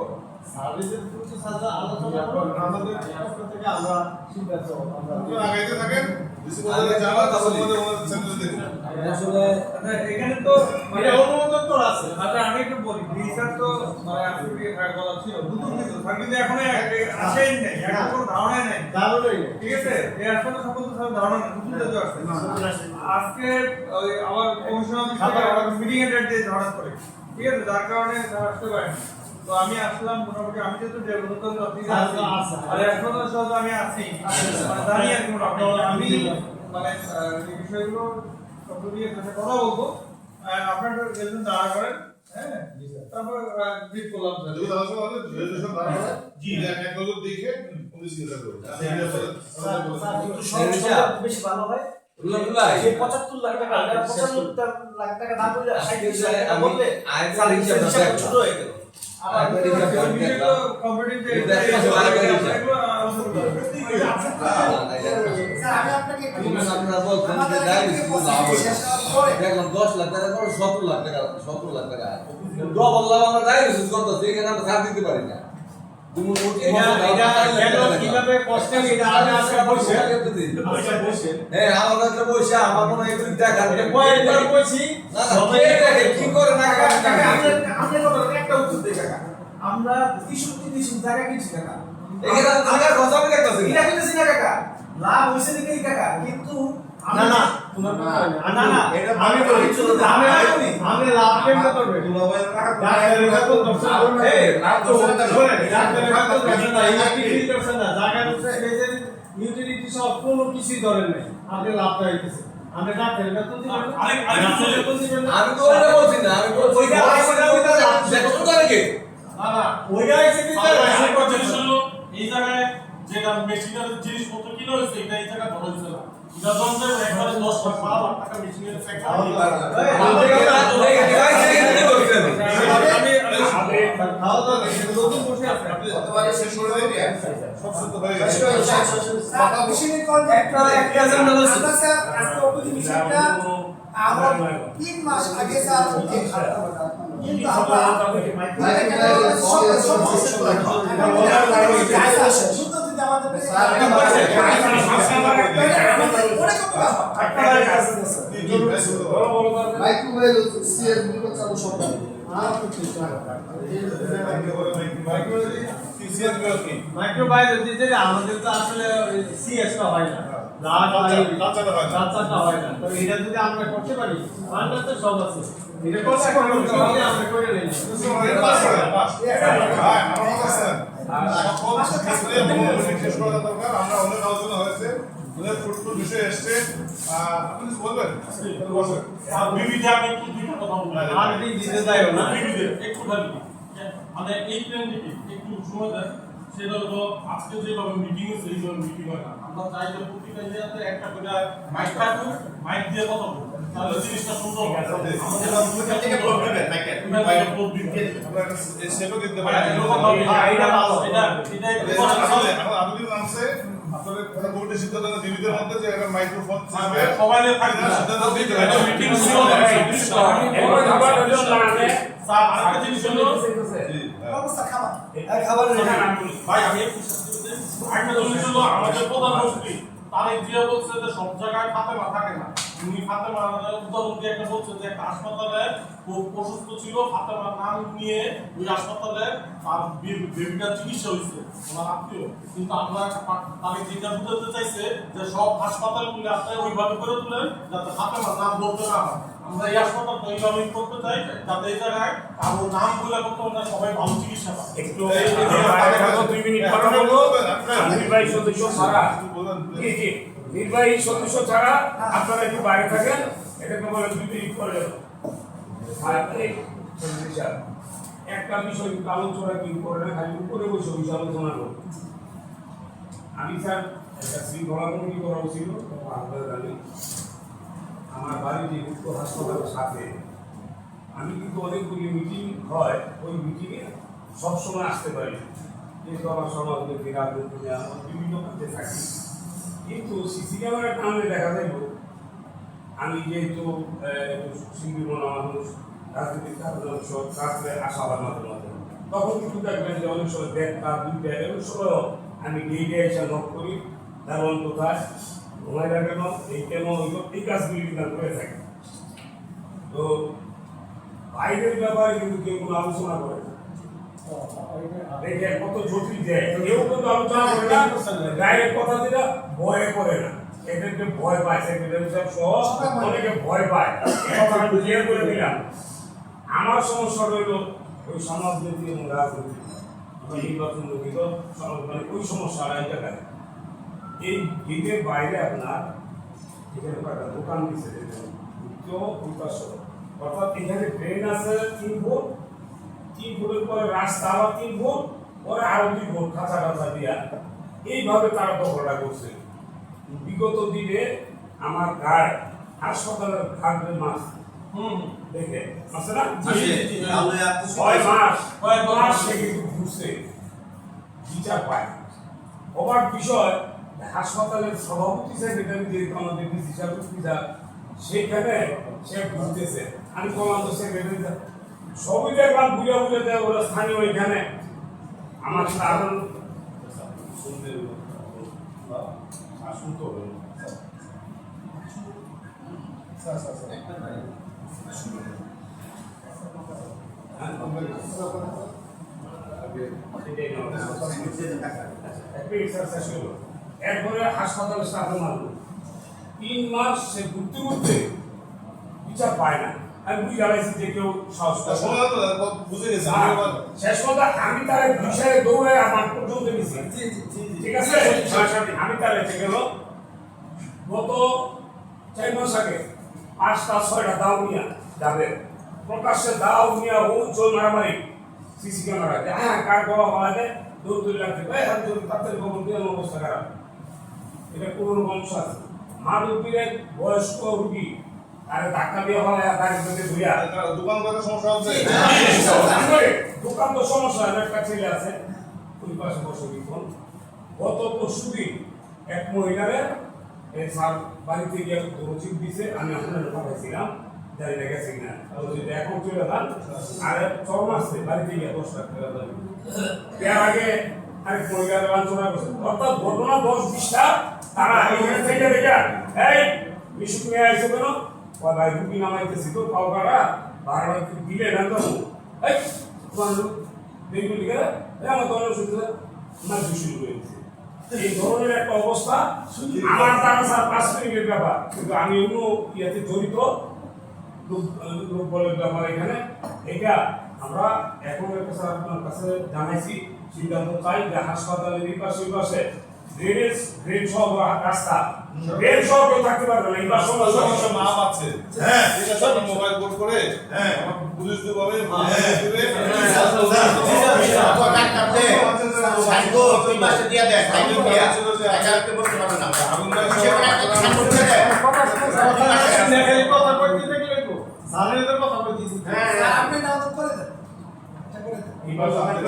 সার্ভিসের কিছু স্যার আলোচনা করব আমাদের পক্ষ থেকে আমরা সিদ্ধান্ত আমরা আগাইতে থাকেন ডিসিপ্লিনে যাওয়া তারপর ওনাদের চ্যানেলে দেখুন আসলে এখানে তো এটা অনুমোদন তো আছে আচ্ছা আমি একটু বলি রিসার্চ তো মানে আজকে এক কথা ছিল নতুন কিছু কিন্তু এখনো আসেই নাই এখন কোনো ধারণাই নাই দারুণই ঠিক আছে এই আসলে সকল তো সব ধারণা নাই নতুন কিছু আসছে আজকে ওই আমার কমিশনার মিটিং এর ডেট দিয়ে ধারণা করে ঠিক আছে যার কারণে তারা আসতে পারেনি তো আমি আসলাম মোটামুটি আমি যেহেতু ডেভেলপমেন্ট অফিসে আছি আর এখন তো সব আমি আছি মানে জানি আর কি মোটামুটি আমি মানে এই বিষয়গুলো সব দিয়ে সাথে কথা বলবো আপনারা একজন দাঁড়া করেন হ্যাঁ তারপর ব্রিফ করলাম স্যার যদি আলোচনা হবে রেজুলেশন দাঁড়া হয় জি এক নজর দেখে উনি চিন্তা করবেন একটু সহজ বেশি ভালো হয় যে 75 লাখ টাকা 75 লাখ টাকা না বলে 60 লাখ টাকা বললে আয়তার হিসাব ছোট হয়ে গেল দেখলাম 10 লাখ টাকা করে 70 লাখ টাকা 70 লাখ টাকা ডবল লাভ আমরা ডায়ালিসিস করতেছি এখানে আমরা ছাড় দিতে পারি না তুমি কিভাবে কষ্ট এটা আজকে বসে বসে হ্যাঁ আমার কাছে বসে আমার মনে হয় একটু দেখার কয়েকবার বলছি সবাই দেখে কি করে না আমরা কত একটা উত্তর দেই কাকা আমরা 30 টাকা কিনছি কাকা এখানে টাকার কথা আমি দেখতেছি এটা কিনছি না কাকা লাভ হইছে দেখি কাকা কিন্তু না না তোমার না না এটা আমি বলি আমি লাভ কেমনে করবে ডাক্তারের কাছে দর্শন করবে এই লাভ তো শুনে ডাক্তারের কাছে দর্শন না ইউটিলিটি দর্শন না জায়গা হচ্ছে এই যে ইউটিলিটি সব কোনো কিছুই ধরেন নাই আপনি লাভটা হইতেছে আমরা ডাক্তারের কাছে দিবেন আমি তো ওইটা বলছি না আমি বলছি ওইটা দেখো তো নাকি বাবা ওইটা এসে দিতে এই জায়গায় যেটা মেশিনের জিনিসপত্র কিনা হয়েছে এটা এই জায়গায় ধরা হয়েছে না এটা ধরনের একবারে 10 লাখ 12 লাখ টাকা মেশিনের নতুন বসে আছে গতবারে শেষ করে দিয়ে সব শুদ্ধ হয়ে গেছে মেশিনের কন্ট্রাক্ট একটা জানা আছে স্যার আজকে অপদি মেশিনটা আমরা 3 মাস আগে স্যার কিন্তু আমরা মাইক্রোওয়েভ সিএস গুলো চালু সব মাইক্রোবায়োলজি যে আমাদের তো আসলে সিএস টা হয় না হয় না তো এটা যদি আমরা করতে পারি আমরা তো সব আছে এটা করতে আমরা করে নেই আমরা অনেক আলোচনা হয়েছে অনেক ফুটফুট বিষয় এসছে আপনি কিছু বলবেন বিবিধে আমি একটু দুটো কথা বলবো আর কি দিতে যাই না বিবিধে একটু ভাবি মানে এই প্ল্যানটিকে একটু সময় দেন সেটা হলো আজকে যেভাবে মিটিং হচ্ছে এইভাবে মিটিং হয় না আমরা চাই যে প্রতিটা জায়গাতে একটা করে মাইক থাকুক মাইক দিয়ে কথা বলবো তাহলে জিনিসটা সুন্দর হবে আমাদের থেকে প্রবলেম থাকে আমরা একটা সেটও দিতে পারি এটা ভালো এটা আসলে এখন আবেদন নামছে আপনারা কমিটির সিদ্ধান্ত জীবিতের মধ্যে যে একটা মাইক্রোফোন সবাই থাকবে সিদ্ধান্ত দিতে হবে মিটিং ছিল স্যার আরেকটা জিনিস হলো অবস্থা খাবার ভাই আমি একটু একটা জিনিস হলো আমাদের প্রধানমন্ত্রী তারেক জিয়া বলছে যে সব জায়গায় ফাতেমা থাকে না উনি ফাতেমা উদাহরণ দিয়ে একটা বলছে যে একটা হাসপাতালে খুব অসুস্থ ছিল ফাতেমার নাম নিয়ে ওই হাসপাতালে তার বেবিটার চিকিৎসা হয়েছে ওনার আত্মীয় কিন্তু আমরা তারেক জিয়া বুঝাতে চাইছে যে সব হাসপাতালগুলো আপনি ওইভাবে করে তুলেন যাতে ফাতেমার নাম বলতে না হয় আমরা এই হাসপাতালটা এইভাবে করতে চাই যাতে এই জায়গায় কারো নাম বলে করতে না সবাই ভালো চিকিৎসা পায় একটু 2 মিনিট কথা বলবো নির্বাহী সদস্য ছাড়া নির্বাহী সদস্য ছাড়া আপনারা একটু বাইরে থাকেন এটাকে বলে 2 মিনিট পরে একটা বিষয় আলোচনা কি করে না খালি উপরে বসে বিষয় আলোচনা করব আমি স্যার একটা শৃঙ্খলা কমিটি করা ছিল আমার বাড়ি যে উত্তর হাসপাতালের সাথে আমি কিন্তু অনেকগুলি মিটিং হয় ওই মিটিংয়ে সবসময় আসতে পারি কিন্তু আমার সমাজকে রাজনীতি আমার বিভিন্ন কাজে থাকি কিন্তু সিসি ক্যামেরার কারণে দেখা যাইব আমি যেহেতু সিঙ্গিমনা মানুষ রাজনীতির কারণে সব রাত্রে আসা হয় মাঝে মাঝে তখন কিন্তু দেখবেন যে অনেক সময় 1টা 2টা এমন সময়ও আমি গেটে এসে নক করি দারোয়ান কোথায় ঘুমাই রাখেন এই কেন এই কাজগুলি কিন্তু করে থাকি তো বাইরের ব্যাপারে কিন্তু কেউ কোনো আলোচনা করে না দেখে কত জটিল যায় কেউ কিন্তু আলোচনা করে না ডাইরেক্ট কথা যেটা ভয়ে করে না এদেরকে ভয় পায় সেক্রেটারি সাহেব সহ অনেকে ভয় পায় এখন ক্লিয়ার করে দিলাম আমার সমস্যা রইল ওই সমাজনীতি এবং রাজনীতি নির্বাচন রহিত মানে ওই সমস্যা এই জায়গায় এই গেটের বাইরে আপনার এখানে একটা দোকান দিচ্ছে অর্থাৎ এখানে ট্রেন আছে 3 ফুট 3 ফুটের পরে রাস্তা আবার 3 ফুট পরে আরো 2 ফুট খাঁচা খাঁচা দিয়া এইভাবে তারা দখলটা করছে বিগত দিনে আমার গায়ে হাসপাতালের খাদ্যের মাছ দেখে আছে না 6 মাস সে কিন্তু ঘুরছে বিচার পায় অবাক বিষয় হাসপাতালের সভাপতি সেক্রেটারি যেহেতু আমাদের ডিসি সাহেব সেখানে সে ঘুরতেছে আমি কমান্ড সেক্রেটারি সবই দেখলাম বুঝা বুঝে দেয় ওরা স্থানীয় এখানে আমার সাধারণ শুনতে শুনতে হবে এরপরে হাসপাতালে স্টাফে মারল 3 মাস সে ঘুরতে ঘুরতে বিচার পায় না আমি বুঝে গেছি যে কেউ সাহস বুঝে গেছে শেষ কথা আমি তার বিষয়ে দৌড়ে আমার পর্যন্ত নিছি ঠিক আছে আমি তার এসে গেল গত 4 মাস আগে 5টা 6টা দাও নিয়ে যাবে প্রকাশ্যে দাও নিয়ে ও চল মারামারি সিসি ক্যামেরা হ্যাঁ কার গলা হওয়াতে দৌড় দৌড় লাগছে হাত ধরে তাদের খবর দিয়ে অবস্থা খারাপ এটা পুরনো বংশ আছে মাদুপীরের বয়স্ক রুগী আর ধাক্কা দিয়ে হয় গাড়ির মধ্যে ধুইয়া দোকান করার সমস্যা হচ্ছে দোকান তো সমস্যা একটা ছেলে আছে ওই পাশে বসে দিন গত পরশুদিন এক মহিলারে এই স্যার বাড়িতে গিয়ে রচিত দিছে আমি আপনার পাঠাইছিলাম জানি না গেছে কিনা এখন চলে যান আর 6 মাসে বাড়িতে গিয়ে 10 লাখ টাকা দেন এর আগে আরেক মহিলার লাঞ্ছনা করছে অর্থাৎ ঘটনা 10-20টা তারা এখানে থেকে দেখা এই বিশুক নিয়ে আসছে কেন ওই ভাই রুগী নামাইতেছি তো পাও কাটা ভাড়া দিলে না তো এই তোমার দেখবি লিখে আমার তো শুনতে না শুরু হয়েছে এই ধরনের একটা অবস্থা আমার তারা স্যার 5 মিনিটের ব্যাপার কিন্তু আমি অন্য ইয়াতে জড়িত লোক বলে ব্যাপার এখানে এটা আমরা এখন একটা স্যার আপনার কাছে জানাইছি সিদ্ধান্ত চাই যে হাসপাতালের এই পাশে ওই পাশে ড্রেন সহ রাস্তা ড্রেন সহ কেউ থাকতে পারবে না এই পাশে সমস্যা মা পাচ্ছে হ্যাঁ এটা সব মোবাইল কোড করে হ্যাঁ পুলিশ দিয়ে বলে সাইকো ওই পাশে দিয়া দেয় সাইকো দিয়া একা রাখতে বলতে পারবে না আগুন সেখানে একটা সাইকো দিয়ে দেয় কথা কইতে দেখলে কো সামনে তো কথা কইতেছি হ্যাঁ আপনি নাও তো করে দেন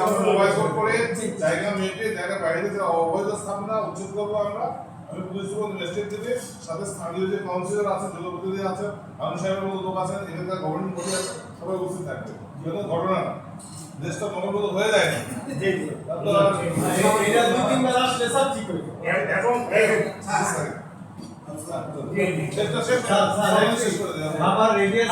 আমরা মোবাইল কোড করে জায়গা মেপে জায়গা বাইরে যে অবৈধ স্থাপনা উচ্ছেদ করবো আমরা। আমি পুলিশ সুপার ম্যাজিস্ট্রেট থেকে সাথে স্থানীয় যে কাউন্সিলর আছে, জনপ্রতিনিধি আছে, আইন সাহেবের মতো লোক আছেন, এখানকার গভর্নমেন্ট বডি আছে, সবাই উপস্থিত থাকবে। যেহেতু ঘটনা না, দেশটা মঙ্গলমত হয়ে যায় না। এটা 2-3 বার আসলে সব ঠিক হয়ে যাবে। এখন আবার রেডিয়াস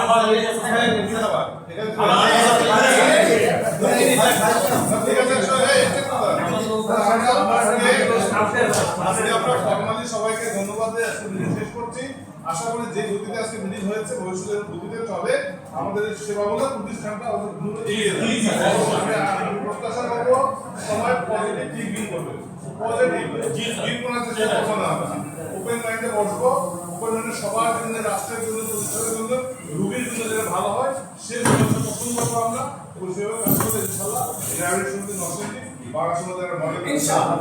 সবাইকে ধন্যবাদ শেষ করছি। আশা করি যে গতিতে আজকে মিটিং হয়েছে ভবিষ্যতের গতিতে চলে আমাদের সেবামূলক প্রতিষ্ঠানটা প্রত্যাশা করবো সবাই পজিটিভ থিঙ্কিং করবে, পজিটিভ করার চেষ্টা করবো না। ওপেন মাইন্ডে বসবো, ওপেন মাইন্ডে সবার জন্য, রাষ্ট্রের জন্য, প্রতিষ্ঠানের জন্য, রুগীর জন্য যেটা ভালো হয় সে জিনিসটা পছন্দ করবো আমরা এবং সেভাবে কাজ করতে ইনশাল্লাহ গ্রামের সমিতি নরসিংদী বাংলা সমাজের একটা মডেল ইনশাআল্লাহ।